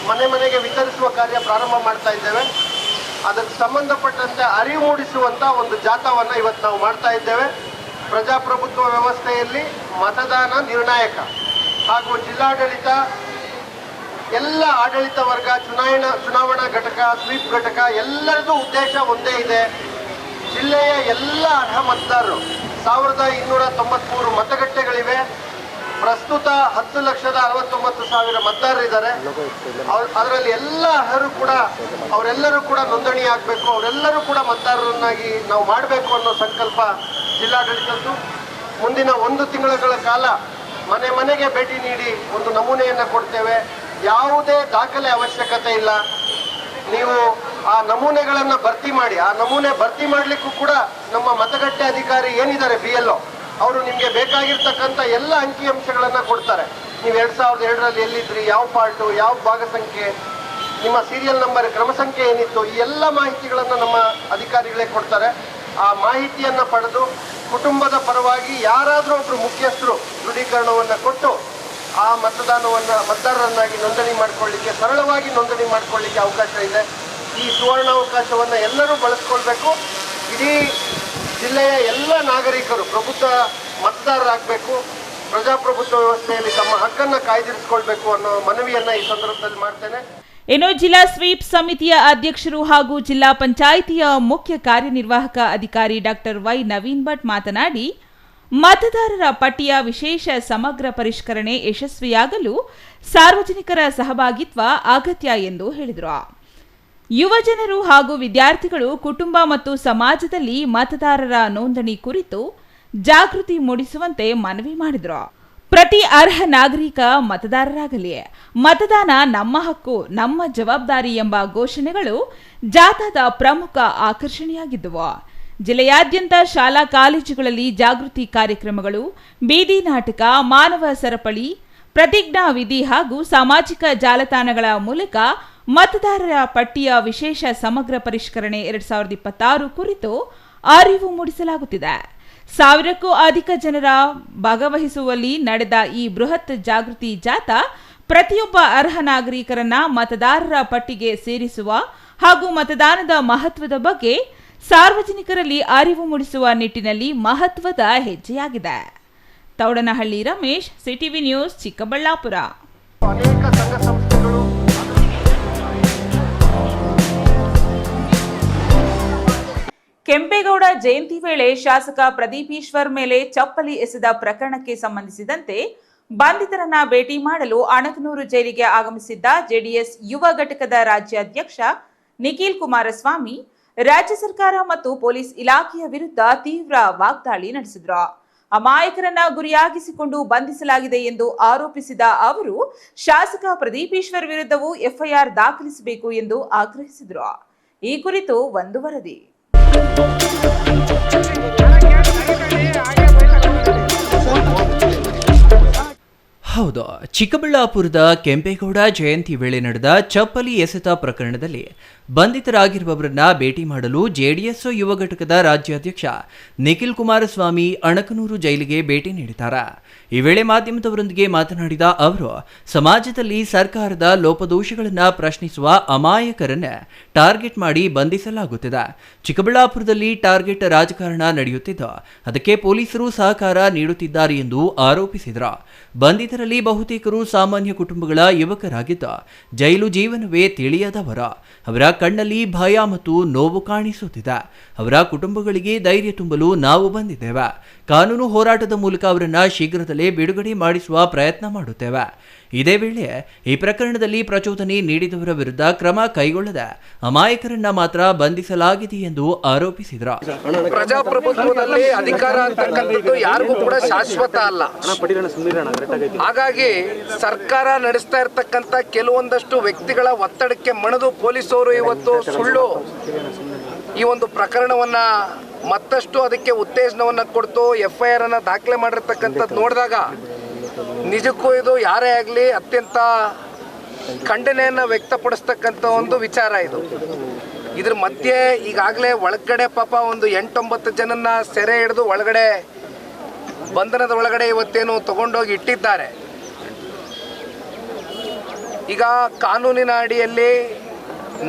ಮನೆ ಮನೆಗೆ ವಿತರಿಸುವ ಕಾರ್ಯ ಪ್ರಾರಂಭ ಮಾಡ್ತಾ ಇದ್ದೇವೆ. ಅದಕ್ಕೆ ಸಂಬಂಧಪಟ್ಟಂತೆ ಅರಿವು ಮೂಡಿಸುವಂಥ ಒಂದು ಜಾಥಾವನ್ನು ಇವತ್ತು ನಾವು ಮಾಡ್ತಾ ಇದ್ದೇವೆ. ಪ್ರಜಾಪ್ರಭುತ್ವ ವ್ಯವಸ್ಥೆಯಲ್ಲಿ ಮತದಾನ ನಿರ್ಣಾಯಕ ಹಾಗೂ ಜಿಲ್ಲಾಡಳಿತ, ಎಲ್ಲ ಆಡಳಿತ ವರ್ಗ, ಚುನಾವಣಾ ಘಟಕ, ಸ್ವೀಪ್ ಘಟಕ ಎಲ್ಲರದ್ದು ಉದ್ದೇಶ ಒಂದೇ ಇದೆ. ಜಿಲ್ಲೆಯ ಎಲ್ಲ ಅರ್ಹ ಮತದಾರರು 1293 ಮತಗಟ್ಟೆಗಳಿವೆ. ಪ್ರಸ್ತುತ 10,69,000 ಮತದಾರರಿದ್ದಾರೆ. ಅದರಲ್ಲಿ ಎಲ್ಲ ಅವರೆಲ್ಲರೂ ಕೂಡ ನೋಂದಣಿ ಆಗಬೇಕು, ಅವರೆಲ್ಲರೂ ಕೂಡ ಮತದಾರರನ್ನಾಗಿ ನಾವು ಮಾಡಬೇಕು ಅನ್ನೋ ಸಂಕಲ್ಪ ಜಿಲ್ಲಾಡಳಿತದ್ದು. ಮುಂದಿನ 1 ತಿಂಗಳ ಕಾಲ ಮನೆ ಮನೆಗೆ ಭೇಟಿ ನೀಡಿ ಒಂದು ನಮೂನೆಯನ್ನು ಕೊಡ್ತೇವೆ. ಯಾವುದೇ ದಾಖಲೆ ಅವಶ್ಯಕತೆ ಇಲ್ಲ. ನೀವು ಆ ನಮೂನೆಗಳನ್ನು ಭರ್ತಿ ಮಾಡಿ. ಆ ನಮೂನೆ ಭರ್ತಿ ಮಾಡಲಿಕ್ಕೂ ಕೂಡ ನಮ್ಮ ಮತಗಟ್ಟೆ ಅಧಿಕಾರಿ ಏನಿದ್ದಾರೆ BLO ಅವರು ನಿಮಗೆ ಬೇಕಾಗಿರ್ತಕ್ಕಂಥ ಎಲ್ಲ ಅಂಕಿಅಂಶಗಳನ್ನು ಕೊಡ್ತಾರೆ. ನೀವು 2002ರಲ್ಲಿ ಎಲ್ಲಿದ್ರಿ, ಯಾವ ಪಾರ್ಟು, ಯಾವ ಭಾಗ ಸಂಖ್ಯೆ, ನಿಮ್ಮ ಸೀರಿಯಲ್ ನಂಬರ್, ಕ್ರಮ ಸಂಖ್ಯೆ ಏನಿತ್ತು, ಈ ಎಲ್ಲ ಮಾಹಿತಿಗಳನ್ನು ನಮ್ಮ ಅಧಿಕಾರಿಗಳೇ ಕೊಡ್ತಾರೆ. ಆ ಮಾಹಿತಿಯನ್ನು ಪಡೆದು ಕುಟುಂಬದ ಪರವಾಗಿ ಯಾರಾದರೂ ಒಬ್ಬರು ಮುಖ್ಯಸ್ಥರು ದೃಢೀಕರಣವನ್ನು ಕೊಟ್ಟು ಆ ಮತದಾರರನ್ನಾಗಿ ನೋಂದಣಿ ಮಾಡಿಕೊಳ್ಳಿಕ್ಕೆ, ಸರಳವಾಗಿ ನೋಂದಣಿ ಮಾಡಿಕೊಳ್ಳಿಕ್ಕೆ ಅವಕಾಶ ಇದೆ. ಈ ಸುವರ್ಣಾವಕಾಶವನ್ನು ಎಲ್ಲರೂ ಬಳಸ್ಕೊಳ್ಬೇಕು. ಇಡೀ ಜಿಲ್ಲೆಯ ಎಲ್ಲ ನಾಗರಿಕರು ಪ್ರಬುದ್ಧ ಮತದಾರರಾಗಬೇಕು. ಪ್ರಜಾಪ್ರಭುತ್ವ ವ್ಯವಸ್ಥೆಯಲ್ಲಿ ತಮ್ಮ ಹಕ್ಕನ್ನು ಕಾಯ್ದಿರಿಸಿಕೊಳ್ಬೇಕು ಅನ್ನೋ ಮನವಿಯನ್ನು ಈ ಸಂದರ್ಭದಲ್ಲಿ ಮಾಡ್ತೇನೆ. ಇನ್ನು ಜಿಲ್ಲಾ ಸ್ವೀಪ್ ಸಮಿತಿಯ ಅಧ್ಯಕ್ಷರು ಹಾಗೂ ಜಿಲ್ಲಾ ಪಂಚಾಯಿತಿಯ ಮುಖ್ಯ ಕಾರ್ಯನಿರ್ವಾಹಕ ಅಧಿಕಾರಿ ಡಾಕ್ಟರ್ ವೈ ನವೀನ್ ಭಟ್ ಮಾತನಾಡಿ, ಮತದಾರರ ಪಟ್ಟಿಯ ವಿಶೇಷ ಸಮಗ್ರ ಪರಿಷ್ಕರಣೆ ಯಶಸ್ವಿಯಾಗಲು ಸಾರ್ವಜನಿಕರ ಸಹಭಾಗಿತ್ವ ಅಗತ್ಯ ಎಂದು ಹೇಳಿದರು. ಯುವ ಜನರು ಹಾಗೂ ವಿದ್ಯಾರ್ಥಿಗಳು ಕುಟುಂಬ ಮತ್ತು ಸಮಾಜದಲ್ಲಿ ಮತದಾರರ ನೋಂದಣಿ ಕುರಿತು ಜಾಗೃತಿ ಮೂಡಿಸುವಂತೆ ಮನವಿ ಮಾಡಿದರು. ಪ್ರತಿ ಅರ್ಹ ನಾಗರಿಕ ಮತದಾರರಾಗಲಿ, ಮತದಾನ ನಮ್ಮ ಹಕ್ಕು, ನಮ್ಮ ಜವಾಬ್ದಾರಿ ಎಂಬ ಘೋಷಣೆಗಳು ಜಾಥಾದ ಪ್ರಮುಖ ಆಕರ್ಷಣೆಯಾಗಿದ್ದವು. ಜಿಲ್ಲೆಯಾದ್ಯಂತ ಶಾಲಾ ಕಾಲೇಜುಗಳಲ್ಲಿ ಜಾಗೃತಿ ಕಾರ್ಯಕ್ರಮಗಳು, ಬೀದಿ ನಾಟಕ, ಮಾನವ ಸರಪಳಿ, ಪ್ರತಿಜ್ಞಾ ವಿಧಿ ಹಾಗೂ ಸಾಮಾಜಿಕ ಜಾಲತಾಣಗಳ ಮೂಲಕ ಮತದಾರರ ಪಟ್ಟಿಯ ವಿಶೇಷ ಸಮಗ್ರ ಪರಿಷ್ಕರಣೆ 2026 ಕುರಿತು ಅರಿವು ಮೂಡಿಸಲಾಗುತ್ತಿದೆ. 1000ಕ್ಕೂ ಅಧಿಕ ಜನರ ಭಾಗವಹಿಸುವಲ್ಲಿ ನಡೆದ ಈ ಬೃಹತ್ ಜಾಗೃತಿ ಜಾಥಾ ಪ್ರತಿಯೊಬ್ಬ ಅರ್ಹ ನಾಗರಿಕರನ್ನ ಮತದಾರರ ಪಟ್ಟಿಗೆ ಸೇರಿಸುವ ಹಾಗೂ ಮತದಾನದ ಮಹತ್ವದ ಬಗ್ಗೆ ಸಾರ್ವಜನಿಕರಲ್ಲಿ ಅರಿವು ಮೂಡಿಸುವ ನಿಟ್ಟಿನಲ್ಲಿ ಮಹತ್ವದ ಹೆಜ್ಜೆಯಾಗಿದೆ. Thoudanahalli Ramesh, CTV news, Chikkaballapur. ಅನೇಕ ಸಂಘ ಸಂಸ್ಥೆಗಳು ಕೆಂಪೇಗೌಡ ಜಯಂತಿ ವೇಳೆ ಶಾಸಕ ಪ್ರದೀಪ್ ಈಶ್ವರ್ ಮೇಲೆ ಚಪ್ಪಲಿ ಎಸೆದ ಪ್ರಕರಣಕ್ಕೆ ಸಂಬಂಧಿಸಿದಂತೆ ಬಂಧಿತರನ್ನ ಭೇಟಿ ಮಾಡಲು ಅಣಕನೂರು ಜೈಲಿಗೆ ಆಗಮಿಸಿದ್ದ ಜೆಡಿಎಸ್ ಯುವ ಘಟಕದ ರಾಜ್ಯಾಧ್ಯಕ್ಷ ನಿಖಿಲ್ ಕುಮಾರಸ್ವಾಮಿ ರಾಜ್ಯ ಸರ್ಕಾರ ಮತ್ತು ಪೊಲೀಸ್ ಇಲಾಖೆಯ ವಿರುದ್ಧ ತೀವ್ರ ವಾಗ್ದಾಳಿ ನಡೆಸಿದ್ರು. ಅಮಾಯಕರನ್ನ ಗುರಿಯಾಗಿಸಿಕೊಂಡು ಬಂಧಿಸಲಾಗಿದೆ ಎಂದು ಆರೋಪಿಸಿದ ಅವರು ಶಾಸಕ ಪ್ರದೀಪ್ ಈಶ್ವರ್ ವಿರುದ್ಧವೂ ಎಫ್ಐಆರ್ ದಾಖಲಿಸಬೇಕು ಎಂದು ಆಗ್ರಹಿಸಿದ್ರು. ಈ ಕುರಿತು ಒಂದು ವರದಿ. ಹೌದು, ಚಿಕ್ಕಬಳ್ಳಾಪುರದ ಕೆಂಪೇಗೌಡ ಜಯಂತಿ ವೇಳೆ ನಡೆದ ಚಪ್ಪಲಿ ಎಸೆತ ಪ್ರಕರಣದಲ್ಲಿ ಬಂಧಿತರಾಗಿರುವವರನ್ನ ಭೇಟಿ ಮಾಡಲು ಜೆಡಿಎಸ್ ಯುವ ಘಟಕದ ರಾಜ್ಯಾಧ್ಯಕ್ಷ ನಿಖಿಲ್ ಕುಮಾರಸ್ವಾಮಿ ಅಣಕನೂರು ಜೈಲಿಗೆ ಭೇಟಿ ನೀಡಿದ್ದಾರೆ. ಈ ವೇಳೆ ಮಾಧ್ಯಮದವರೊಂದಿಗೆ ಮಾತನಾಡಿದ ಅವರು, ಸಮಾಜದಲ್ಲಿ ಸರ್ಕಾರದ ಲೋಪದೋಷಗಳನ್ನು ಪ್ರಶ್ನಿಸುವ ಅಮಾಯಕರನ್ನ ಟಾರ್ಗೆಟ್ ಮಾಡಿ ಬಂಧಿಸಲಾಗುತ್ತಿದೆ. ಚಿಕ್ಕಬಳ್ಳಾಪುರದಲ್ಲಿ ಟಾರ್ಗೆಟ್ ರಾಜಕಾರಣ ನಡೆಯುತ್ತಿದ್ದು, ಅದಕ್ಕೆ ಪೊಲೀಸರು ಸಹಕಾರ ನೀಡುತ್ತಿದ್ದಾರೆ ಎಂದು ಆರೋಪಿಸಿದರು. ಬಂಧಿತರಲ್ಲಿ ಬಹುತೇಕರು ಸಾಮಾನ್ಯ ಕುಟುಂಬಗಳ ಯುವಕರಾಗಿದ್ದು, ಜೈಲು ಜೀವನವೇ ತಿಳಿಯದವರ. ಅವರ ಕಣ್ಣಲ್ಲಿ ಭಯ ಮತ್ತು ನೋವು ಕಾಣಿಸುತ್ತಿದೆ. ಅವರ ಕುಟುಂಬಗಳಿಗೆ ಧೈರ್ಯ ತುಂಬಲು ನಾವು ಬಂದಿದ್ದೇವೆ. ಕಾನೂನು ಹೋರಾಟದ ಮೂಲಕ ಅವರನ್ನ ಶೀಘ್ರದಲ್ಲೇ ಬಿಡುಗಡೆ ಮಾಡಿಸುವ ಪ್ರಯತ್ನ ಮಾಡುತ್ತೇವೆ. ಇದೇ ವೇಳೆ ಈ ಪ್ರಕರಣದಲ್ಲಿ ಪ್ರಚೋದನೆ ನೀಡಿದವರ ವಿರುದ್ಧ ಕ್ರಮ ಕೈಗೊಳ್ಳದೆ ಅಮಾಯಕರನ್ನ ಮಾತ್ರ ಬಂಧಿಸಲಾಗಿದೆ ಎಂದು ಆರೋಪಿಸಿದರು. ಪ್ರಜಾಪ್ರಭುತ್ವದಲ್ಲಿ ಅಧಿಕಾರ ಅಂತಕ್ಕಂಥದ್ದು ಯಾರಿಗೂ ಕೂಡ ಶಾಶ್ವತ ಅಲ್ಲ. ಹಾಗಾಗಿ ಸರ್ಕಾರ ನಡೆಸ್ತಾ ಇರ್ತಕ್ಕಂಥ ಕೆಲವೊಂದಷ್ಟು ವ್ಯಕ್ತಿಗಳ ಒತ್ತಡಕ್ಕೆ ಮಣಿದು ಪೊಲೀಸರು ಇವತ್ತು ಸುಳ್ಳು ಈ ಒಂದು ಪ್ರಕರಣವನ್ನ ಮತ್ತಷ್ಟು ಅದಕ್ಕೆ ಉತ್ತೇಜನವನ್ನ ಕೊಡ್ತು ಎಫ್ಐಆರ್ ಅನ್ನ ದಾಖಲೆ ಮಾಡಿರ್ತಕ್ಕಂಥದ್ದು ನೋಡಿದಾಗ ನಿಜಕ್ಕೂ ಇದು ಯಾರೇ ಆಗಲಿ ಅತ್ಯಂತ ಖಂಡನೆಯನ್ನ ವ್ಯಕ್ತಪಡಿಸ್ತಕ್ಕಂಥ ಒಂದು ವಿಚಾರ ಇದು. ಇದ್ರ ಮಧ್ಯೆ ಈಗಾಗಲೇ ಒಳಗಡೆ ಪಾಪ ಒಂದು 8-9 ಜನನ್ನ ಸೆರೆ ಹಿಡಿದು ಒಳಗಡೆ ಬಂಧನದ ಒಳಗಡೆ ಇವತ್ತೇನು ತಗೊಂಡೋಗಿ ಇಟ್ಟಿದ್ದಾರೆ. ಈಗ ಕಾನೂನಿನ ಅಡಿಯಲ್ಲಿ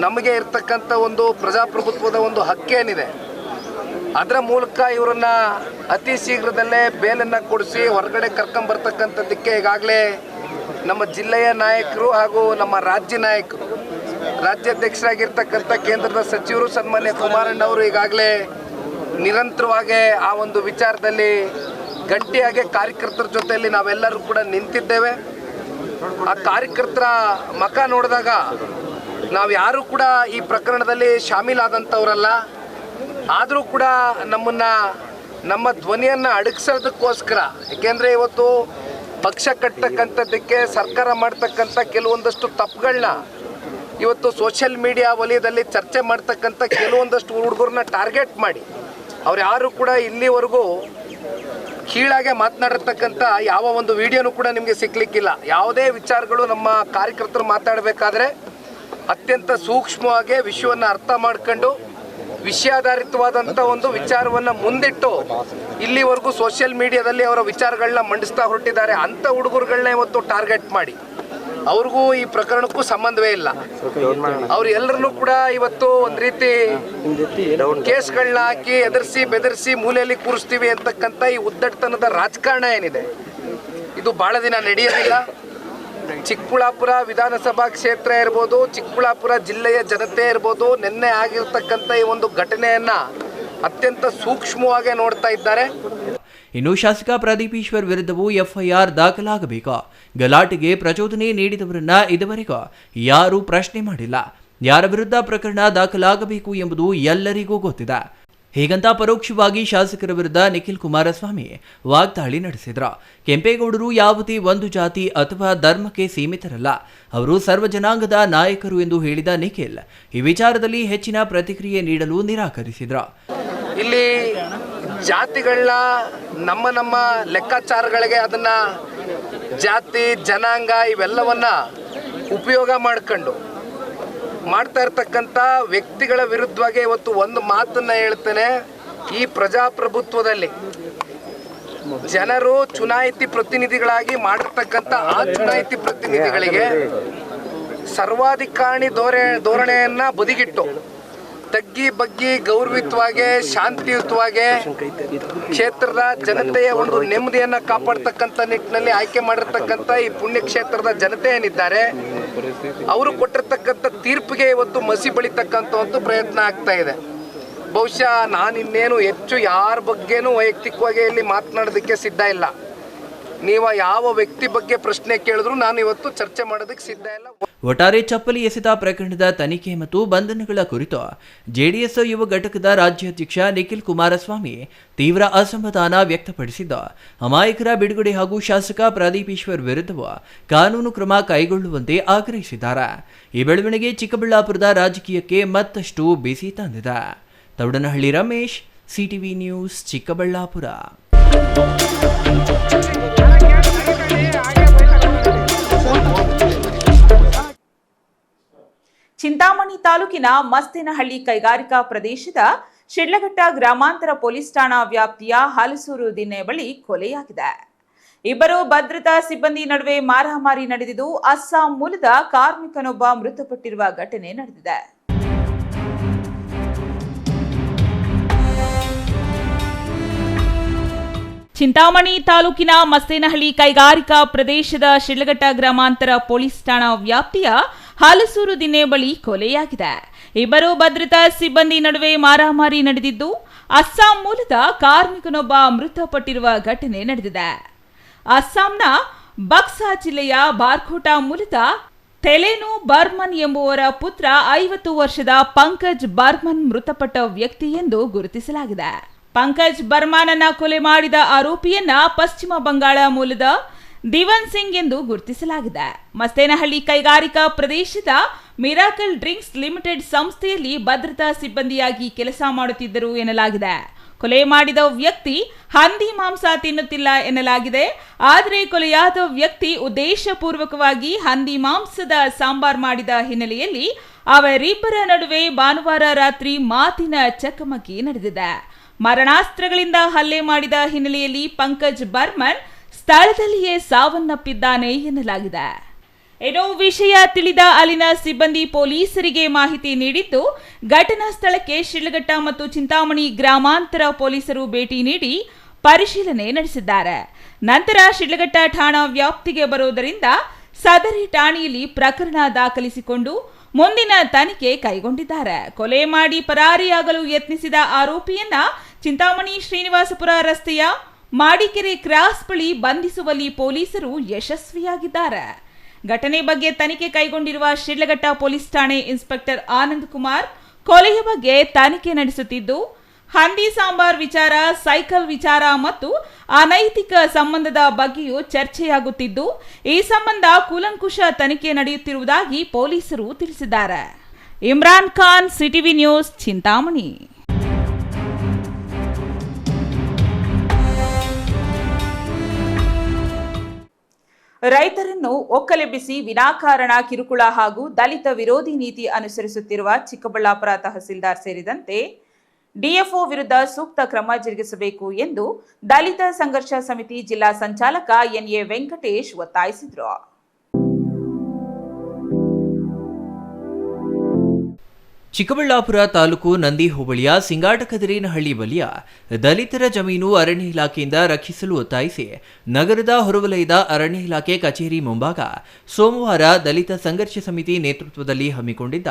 ನಮಗೆ ಇರ್ತಕ್ಕಂಥ ಒಂದು ಪ್ರಜಾಪ್ರಭುತ್ವದ ಒಂದು ಹಕ್ಕೇನಿದೆ, ಅದರ ಮೂಲಕ ಇವರನ್ನ ಅತಿ ಶೀಘ್ರದಲ್ಲೇ ಬೇಲನ್ನು ಕೊಡಿಸಿ ಹೊರಗಡೆ ಕರ್ಕೊಂಬರ್ತಕ್ಕಂಥದ್ದಕ್ಕೆ ಈಗಾಗಲೇ ನಮ್ಮ ಜಿಲ್ಲೆಯ ನಾಯಕರು ಹಾಗೂ ನಮ್ಮ ರಾಜ್ಯ ನಾಯಕರು, ರಾಜ್ಯಾಧ್ಯಕ್ಷರಾಗಿರ್ತಕ್ಕಂಥ ಕೇಂದ್ರದ ಸಚಿವರು ಸನ್ಮಾನ್ಯ ಕುಮಾರಣ್ಣವರು ಈಗಾಗಲೇ ನಿರಂತರವಾಗಿ ಆ ಒಂದು ವಿಚಾರದಲ್ಲಿ ಗಟ್ಟಿಯಾಗಿ ಕಾರ್ಯಕರ್ತರ ಜೊತೆಯಲ್ಲಿ ನಾವೆಲ್ಲರೂ ಕೂಡ ನಿಂತಿದ್ದೇವೆ. ಆ ಕಾರ್ಯಕರ್ತರ ಮುಖ ನೋಡಿದಾಗ ನಾವು ಯಾರೂ ಕೂಡ ಈ ಪ್ರಕರಣದಲ್ಲಿ ಶಾಮೀಲಾದಂಥವರಲ್ಲ. ಆದರೂ ಕೂಡ ನಮ್ಮ ಧ್ವನಿಯನ್ನು ಅಡಗಿಸೋದಕ್ಕೋಸ್ಕರ, ಏಕೆಂದರೆ ಇವತ್ತು ಪಕ್ಷ ಕಟ್ಟತಕ್ಕಂಥದ್ದಕ್ಕೆ ಸರ್ಕಾರ ಮಾಡ್ತಕ್ಕಂಥ ಕೆಲವೊಂದಷ್ಟು ತಪ್ಪುಗಳನ್ನ ಇವತ್ತು ಸೋಷಿಯಲ್ ಮೀಡಿಯಾ ವಲಯದಲ್ಲಿ ಚರ್ಚೆ ಮಾಡ್ತಕ್ಕಂಥ ಕೆಲವೊಂದಷ್ಟು ಹುಡುಗರನ್ನ ಟಾರ್ಗೆಟ್ ಮಾಡಿ ಅವ್ರು ಯಾರು ಕೂಡ ಇಲ್ಲಿವರೆಗೂ ಕೀಳಾಗೆ ಮಾತನಾಡಿರ್ತಕ್ಕಂಥ ಯಾವ ಒಂದು ವಿಡಿಯೋನೂ ಕೂಡ ನಿಮಗೆ ಸಿಗ್ಲಿಕ್ಕಿಲ್ಲ. ಯಾವುದೇ ವಿಚಾರಗಳು ನಮ್ಮ ಕಾರ್ಯಕರ್ತರು ಮಾತಾಡಬೇಕಾದ್ರೆ ಅತ್ಯಂತ ಸೂಕ್ಷ್ಮವಾಗಿ ವಿಷಯವನ್ನು ಅರ್ಥ ಮಾಡ್ಕೊಂಡು ವಿಷಯಾಧಾರಿತವಾದಂಥ ಒಂದು ವಿಚಾರವನ್ನು ಮುಂದಿಟ್ಟು ಇಲ್ಲಿವರೆಗೂ ಸೋಷಿಯಲ್ ಮೀಡಿಯಾದಲ್ಲಿ ಅವರ ವಿಚಾರಗಳನ್ನ ಮಂಡಿಸ್ತಾ ಹೊರಟಿದ್ದಾರೆ. ಅಂಥ ಹುಡುಗರುಗಳನ್ನ ಇವತ್ತು ಟಾರ್ಗೆಟ್ ಮಾಡಿ ಅವ್ರಿಗೂ ಈ ಪ್ರಕರಣಕ್ಕೂ ಸಂಬಂಧವೇ ಇಲ್ಲ. ಅವ್ರು ಎಲ್ಲರನ್ನೂ ಕೂಡ ಇವತ್ತು ಒಂದು ರೀತಿ ಕೇಸ್ಗಳನ್ನ ಹಾಕಿ ಎದುರಿಸಿ ಬೆದರಿಸಿ ಮೂಲೆಯಲ್ಲಿ ಕೂರಿಸ್ತೀವಿ ಅಂತಕ್ಕಂಥ ಈ ಉದ್ದಟತನದ ರಾಜಕಾರಣ ಏನಿದೆ ಇದು ಭಾಳ ದಿನ ನಡೆಯೋದಿಲ್ಲ. ಚಿಕ್ಕಬಳ್ಳಾಪುರ ವಿಧಾನಸಭಾ ಕ್ಷೇತ್ರ ಇರ್ಬೋದು, ಚಿಕ್ಕಬಳ್ಳಾಪುರ ಜಿಲ್ಲೆಯ ಜನತೆ ಇರ್ಬೋದು, ನಿನ್ನೆ ಆಗಿರ್ತಕ್ಕಂಥ ಈ ಒಂದು ಘಟನೆಯನ್ನ ಅತ್ಯಂತ ಸೂಕ್ಷ್ಮವಾಗಿ ನೋಡ್ತಾ ಇದ್ದಾರೆ. ಇನ್ನು ಶಾಸಕ ಪ್ರದೀಪ್ ಈಶ್ವರ್ ವಿರುದ್ಧವೂ ಎಫ್ಐಆರ್ ದಾಖಲಾಗಬೇಕು. ಗಲಾಟೆಗೆ ಪ್ರಚೋದನೆ ನೀಡಿದವರನ್ನ ಇದುವರೆಗೂ ಯಾರೂ ಪ್ರಶ್ನೆ ಮಾಡಿಲ್ಲ. ಯಾರ ವಿರುದ್ಧ ಪ್ರಕರಣ ದಾಖಲಾಗಬೇಕು ಎಂಬುದು ಎಲ್ಲರಿಗೂ ಗೊತ್ತಿದೆ. ಹೀಗಂತ ಪರೋಕ್ಷವಾಗಿ ಶಾಸಕರ ವಿರುದ್ಧ ನಿಖಿಲ್ ಕುಮಾರಸ್ವಾಮಿ ವಾಗ್ದಾಳಿ ನಡೆಸಿದ್ರು. ಕೆಂಪೇಗೌಡರು ಯಾವುದೇ ಒಂದು ಜಾತಿ ಅಥವಾ ಧರ್ಮಕ್ಕೆ ಸೀಮಿತರಲ್ಲ, ಅವರು ಸರ್ವ ಜನಾಂಗದ ನಾಯಕರು ಎಂದು ಹೇಳಿದ ನಿಖಿಲ್ ಈ ವಿಚಾರದಲ್ಲಿ ಹೆಚ್ಚಿನ ಪ್ರತಿಕ್ರಿಯೆ ನೀಡಲು ನಿರಾಕರಿಸಿದ್ರು. ಇಲ್ಲಿ ಜಾತಿಗಳನ್ನ ನಮ್ಮ ಲೆಕ್ಕಾಚಾರಗಳಿಗೆ ಅದನ್ನ ಜಾತಿ ಜನಾಂಗ ಇವೆಲ್ಲವನ್ನ ಉಪಯೋಗ ಮಾಡ್ಕೊಂಡು ಮಾಡ್ತಾ ಇರ್ತಕ್ಕಂಥ ವ್ಯಕ್ತಿಗಳ ವಿರುದ್ಧವಾಗಿ ಇವತ್ತು ಒಂದು ಮಾತನ್ನ ಹೇಳ್ತೇನೆ. ಈ ಪ್ರಜಾಪ್ರಭುತ್ವದಲ್ಲಿ ಜನರು ಚುನಾಯಿತಿ ಪ್ರತಿನಿಧಿಗಳಾಗಿ ಮಾಡಿರ್ತಕ್ಕಂಥ ಆ ಚುನಾಯಿತಿ ಪ್ರತಿನಿಧಿಗಳಿಗೆ ಸರ್ವಾಧಿಕಾರಿ ಧೋರಣೆಯನ್ನ ಬದಿಗಿಟ್ಟು ತಗ್ಗಿ ಬಗ್ಗಿ ಗೌರವಿತವಾಗಿ ಶಾಂತಿಯುತವಾಗಿ ಕ್ಷೇತ್ರದ ಜನತೆಯ ಒಂದು ನೆಮ್ಮದಿಯನ್ನ ಕಾಪಾಡ್ತಕ್ಕಂಥ ನಿಟ್ಟಿನಲ್ಲಿ ಆಯ್ಕೆ ಮಾಡಿರ್ತಕ್ಕಂಥ ಈ ಪುಣ್ಯ ಕ್ಷೇತ್ರದ ಜನತೆ ಏನಿದ್ದಾರೆ ಅವರು ಕೊಟ್ಟಿರ್ತಕ್ಕಂಥ ತೀರ್ಪಿಗೆ ಇವತ್ತು ಮಸಿ ಬಳಿತಕ್ಕಂಥ ಒಂದು ಪ್ರಯತ್ನ ಆಗ್ತಾ ಇದೆ. ಬಹುಶಃ ನಾನಿನ್ನೇನು ಹೆಚ್ಚು ಯಾರ ಬಗ್ಗೆನೂ ವೈಯಕ್ತಿಕವಾಗಿ ಇಲ್ಲಿ ಮಾತನಾಡೋದಕ್ಕೆ ಸಿದ್ಧ ಇಲ್ಲ. ನೀವು ಯಾವ ವ್ಯಕ್ತಿ ಬಗ್ಗೆ ಪ್ರಶ್ನೆ ಕೇಳಿದ್ರು ನಾನು ಇವತ್ತು ಚರ್ಚೆ ಮಾಡೋದಕ್ಕೆ ಸಿದ್ಧ ಇಲ್ಲ. ಒಟ್ಟಾರೆ ಚಪ್ಪಲಿ ಎಸೆತ ಪ್ರಕರಣದ ತನಿಖೆ ಮತ್ತು ಬಂಧನಗಳ ಕುರಿತು ಜೆಡಿಎಸ್ ಯುವ ಘಟಕದ ರಾಜ್ಯಾಧ್ಯಕ್ಷ ನಿಖಿಲ್ ಕುಮಾರಸ್ವಾಮಿ ತೀವ್ರ ಅಸಮಾಧಾನ ವ್ಯಕ್ತಪಡಿಸಿದ್ದು, ಅಮಾಯಕರ ಬಿಡುಗಡೆ ಹಾಗೂ ಶಾಸಕ ಪ್ರದೀಪ್ ಈಶ್ವರ್ ವಿರುದ್ಧವೂ ಕಾನೂನು ಕ್ರಮ ಕೈಗೊಳ್ಳುವಂತೆ ಆಗ್ರಹಿಸಿದ್ದಾರೆ. ಈ ಬೆಳವಣಿಗೆ ಚಿಕ್ಕಬಳ್ಳಾಪುರದ ರಾಜಕೀಯಕ್ಕೆ ಮತ್ತಷ್ಟು ಬಿಸಿ ತಂದಿದೆ. Thoudanahalli Ramesh, CTV news, Chikkaballapur. ಚಿಂತಾಮಣಿ ತಾಲೂಕಿನ ಮಸ್ತೇನಹಳ್ಳಿ ಕೈಗಾರಿಕಾ ಪ್ರದೇಶದ ಶಿಡ್ಲಘಟ್ಟ ಗ್ರಾಮಾಂತರ ಪೊಲೀಸ್ ಠಾಣಾ ವ್ಯಾಪ್ತಿಯ ಹಲಸೂರು ದಿನ್ನೆ ಬಳಿ ಕೊಲೆಯಾಗಿದೆ. ಇಬ್ಬರು ಭದ್ರತಾ ಸಿಬ್ಬಂದಿ ನಡುವೆ ಮಾರಾಮಾರಿ ನಡೆದಿದ್ದು, ಅಸ್ಸಾಂ ಮೂಲದ ಕಾರ್ಮಿಕನೊಬ್ಬ ಮೃತಪಟ್ಟಿರುವ ಘಟನೆ ನಡೆದಿದೆ. ಚಿಂತಾಮಣಿ ತಾಲೂಕಿನ ಮಸ್ತೇನಹಳ್ಳಿ ಕೈಗಾರಿಕಾ ಪ್ರದೇಶದ ಶಿಡ್ಲಘಟ್ಟ ಗ್ರಾಮಾಂತರ ಪೊಲೀಸ್ ಠಾಣಾ ವ್ಯಾಪ್ತಿಯ ಹಲಸೂರು ದಿನ್ನೆ ಬಳಿ ಕೊಲೆಯಾಗಿದೆ. ಇಬ್ಬರು ಭದ್ರತಾ ಸಿಬ್ಬಂದಿ ನಡುವೆ ಮಾರಾಮಾರಿ ನಡೆದಿದ್ದು, ಅಸ್ಸಾಂ ಮೂಲದ ಕಾರ್ಮಿಕನೊಬ್ಬ ಮೃತಪಟ್ಟಿರುವ ಘಟನೆ ನಡೆದಿದೆ. ಅಸ್ಸಾಂನ ಬಕ್ಸಾ ಜಿಲ್ಲೆಯ ಬಾರ್ಕೋಟಾ ಮೂಲದ ತೆಲೆನು ಬರ್ಮನ್ ಎಂಬುವರ ಪುತ್ರ 50 ವರ್ಷದ ಪಂಕಜ್ ಬರ್ಮನ್ ಮೃತಪಟ್ಟ ವ್ಯಕ್ತಿ ಎಂದು ಗುರುತಿಸಲಾಗಿದೆ. ಪಂಕಜ್ ಬರ್ಮನನ್ನ ಕೊಲೆ ಮಾಡಿದ ಆರೋಪಿಯನ್ನ ಪಶ್ಚಿಮ ಬಂಗಾಳ ಮೂಲದ ದಿವನ್ ಸಿಂಗ್ ಎಂದು ಗುರುತಿಸಲಾಗಿದೆ. ಮಸ್ತೇನಹಳ್ಳಿ ಕೈಗಾರಿಕಾ ಪ್ರದೇಶದ ಮಿರಾಕಲ್ ಡ್ರಿಂಕ್ಸ್ ಲಿಮಿಟೆಡ್ ಸಂಸ್ಥೆಯಲ್ಲಿ ಭದ್ರತಾ ಸಿಬ್ಬಂದಿಯಾಗಿ ಕೆಲಸ ಮಾಡುತ್ತಿದ್ದರು ಎನ್ನಲಾಗಿದೆ. ಕೊಲೆ ಮಾಡಿದ ವ್ಯಕ್ತಿ ಹಂದಿ ಮಾಂಸ ತಿನ್ನುತ್ತಿಲ್ಲ ಎನ್ನಲಾಗಿದೆ. ಆದರೆ ಕೊಲೆಯಾದ ವ್ಯಕ್ತಿ ಉದ್ದೇಶಪೂರ್ವಕವಾಗಿ ಹಂದಿ ಮಾಂಸದ ಸಾಂಬಾರ್ ಮಾಡಿದ ಹಿನ್ನೆಲೆಯಲ್ಲಿ ಅವರಿಬ್ಬರ ನಡುವೆ ಭಾನುವಾರ ರಾತ್ರಿ ಮಾತಿನ ಚಕಮಕಿ ನಡೆದಿದೆ. ಮರಣಾಸ್ತ್ರಗಳಿಂದ ಹಲ್ಲೆ ಮಾಡಿದ ಹಿನ್ನೆಲೆಯಲ್ಲಿ ಪಂಕಜ್ ಬರ್ಮನ್ ಸ್ಥಳದಲ್ಲಿಯೇ ಸಾವನ್ನಪ್ಪಿದ್ದಾನೆ ಎನ್ನಲಾಗಿದೆ. ಏನೋ ವಿಷಯ ತಿಳಿದ ಅಲ್ಲಿನ ಸಿಬ್ಬಂದಿ ಪೊಲೀಸರಿಗೆ ಮಾಹಿತಿ ನೀಡಿದ್ದು, ಘಟನಾ ಸ್ಥಳಕ್ಕೆ ಶಿಡ್ಲಘಟ್ಟ ಮತ್ತು ಚಿಂತಾಮಣಿ ಗ್ರಾಮಾಂತರ ಪೊಲೀಸರು ಭೇಟಿ ನೀಡಿ ಪರಿಶೀಲನೆ ನಡೆಸಿದ್ದಾರೆ. ನಂತರ ಶಿಡ್ಲಘಟ್ಟ ಠಾಣಾ ವ್ಯಾಪ್ತಿಗೆ ಬರುವುದರಿಂದ ಸದರಿ ಠಾಣೆಯಲ್ಲಿ ಪ್ರಕರಣ ದಾಖಲಿಸಿಕೊಂಡು ಮುಂದಿನ ತನಿಖೆ ಕೈಗೊಂಡಿದ್ದಾರೆ. ಕೊಲೆ ಮಾಡಿ ಪರಾರಿಯಾಗಲು ಯತ್ನಿಸಿದ ಆರೋಪಿಯನ್ನ ಚಿಂತಾಮಣಿ ಶ್ರೀನಿವಾಸಪುರ ರಸ್ತೆಯ ಮಾಡಿಕೆರೆ ಕ್ರಾಸ್ ಬಳಿ ಬಂಧಿಸುವಲ್ಲಿ ಪೊಲೀಸರು ಯಶಸ್ವಿಯಾಗಿದ್ದಾರೆ. ಘಟನೆ ಬಗ್ಗೆ ತನಿಖೆ ಕೈಗೊಂಡಿರುವ ಶಿಡ್ಲಘಟ್ಟ ಪೊಲೀಸ್ ಠಾಣೆ ಇನ್ಸ್ಪೆಕ್ಟರ್ ಆನಂದ್ ಕುಮಾರ್ ಕೊಲೆಯ ಬಗ್ಗೆ ತನಿಖೆ ನಡೆಸುತ್ತಿದ್ದು, ಹಂದಿ ಸಾಂಬಾರ್ ವಿಚಾರ, ಸೈಕಲ್ ವಿಚಾರ ಮತ್ತು ಅನೈತಿಕ ಸಂಬಂಧದ ಬಗ್ಗೆಯೂ ಚರ್ಚೆಯಾಗುತ್ತಿದ್ದು, ಈ ಸಂಬಂಧ ಕೂಲಂಕುಷ ತನಿಖೆ ನಡೆಯುತ್ತಿರುವುದಾಗಿ ಪೊಲೀಸರು ತಿಳಿಸಿದ್ದಾರೆ. Imran Khan, CTV news, Chintamani. ರೈತರನ್ನು ಒಕ್ಕಲೆಬ್ಬಿಸಿ ವಿನಾಕಾರಣ ಕಿರುಕುಳ ಹಾಗೂ ದಲಿತ ವಿರೋಧಿ ನೀತಿ ಅನುಸರಿಸುತ್ತಿರುವ ಚಿಕ್ಕಬಳ್ಳಾಪುರ ತಹಸೀಲ್ದಾರ್ ಸೇರಿದಂತೆ ಡಿಎಫ್ಒ ವಿರುದ್ಧ ಸೂಕ್ತ ಕ್ರಮ ಜರುಗಿಸಬೇಕು ಎಂದು ದಲಿತ ಸಂಘರ್ಷ ಸಮಿತಿ ಜಿಲ್ಲಾ ಸಂಚಾಲಕ ಎನ್ಎ ವೆಂಕಟೇಶ್ ಒತ್ತಾಯಿಸಿದರು. ಚಿಕ್ಕಬಳ್ಳಾಪುರ ತಾಲೂಕು ನಂದಿ ಹೋಬಳಿಯ ಸಿಂಗಾಟಕದಿರೇನಹಳ್ಳಿ ಬಳಿಯ ದಲಿತರ ಜಮೀನು ಅರಣ್ಯ ಇಲಾಖೆಯಿಂದ ರಕ್ಷಿಸಲು ಒತ್ತಾಯಿಸಿ ನಗರದ ಹೊರವಲಯದ ಅರಣ್ಯ ಇಲಾಖೆ ಕಚೇರಿ ಮುಂಭಾಗ ಸೋಮವಾರ ದಲಿತ ಸಂಘರ್ಷ ಸಮಿತಿ ನೇತೃತ್ವದಲ್ಲಿ ಹಮ್ಮಿಕೊಂಡಿದ್ದ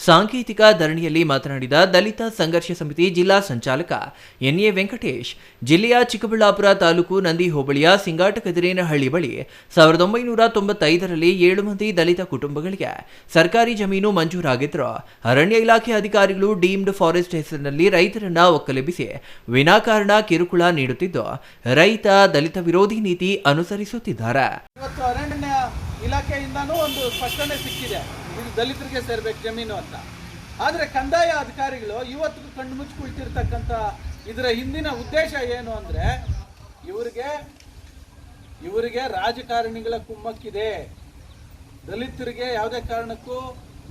ಸಾಂಕೇತಿಕ ಧರಣಿಯಲ್ಲಿ ಮಾತನಾಡಿದ ದಲಿತ ಸಂಘರ್ಷ ಸಮಿತಿ ಜಿಲ್ಲಾ ಸಂಚಾಲಕ ಎನ್ಎ ವೆಂಕಟೇಶ್, ಜಿಲ್ಲೆಯ ಚಿಕ್ಕಬಳ್ಳಾಪುರ ತಾಲೂಕು ನಂದಿ ಹೋಬಳಿಯ ಸಿಂಗಾಟಕದಿರೇನಹಳ್ಳಿ ಬಳಿ 1995ರಲ್ಲಿ 7 ಮಂದಿ ದಲಿತ ಕುಟುಂಬಗಳಿಗೆ ಸರ್ಕಾರಿ ಜಮೀನು ಮಂಜೂರಾಗಿದ್ದರೂ ಅರಣ್ಯ ಇಲಾಖೆ ಅಧಿಕಾರಿಗಳು ಡೀಮ್ಡ್ ಫಾರೆಸ್ಟ್ ಹೆಸರಿನಲ್ಲಿ ರೈತರನ್ನ ಒಕ್ಕಲೆಬ್ಬಿಸಿ ವಿನಾಕಾರಣ ಕಿರುಕುಳ ನೀಡುತ್ತಿದ್ದು ರೈತ ದಲಿತ ವಿರೋಧಿ ನೀತಿ ಅನುಸರಿಸುತ್ತಿದ್ದಾರೆ. ಇವತ್ತು ಅರಣ್ಯ ಇಲಾಖೆಯಿಂದನೂ ಒಂದು ಸ್ಪಷ್ಟನೆ ಸಿಕ್ಕಿದೆ, ಇದು ದಲಿತರಿಗೆ ಸೇರ್ಬೇಕು ಜಮೀನು ಅಂತ. ಆದರೆ ಕಂದಾಯ ಅಧಿಕಾರಿಗಳು ಇವತ್ತು ಕಣ್ಣು ಮುಚ್ಚಿಕೊಳ್ತಿರ್ತಕ್ಕಂಥ ಇದರ ಹಿಂದಿನ ಉದ್ದೇಶ ಏನು ಅಂದರೆ ಇವರಿಗೆ ರಾಜಕಾರಣಿಗಳ ಕುಮ್ಮಕ್ಕಿದೆ. ದಲಿತರಿಗೆ ಯಾವುದೇ ಕಾರಣಕ್ಕೂ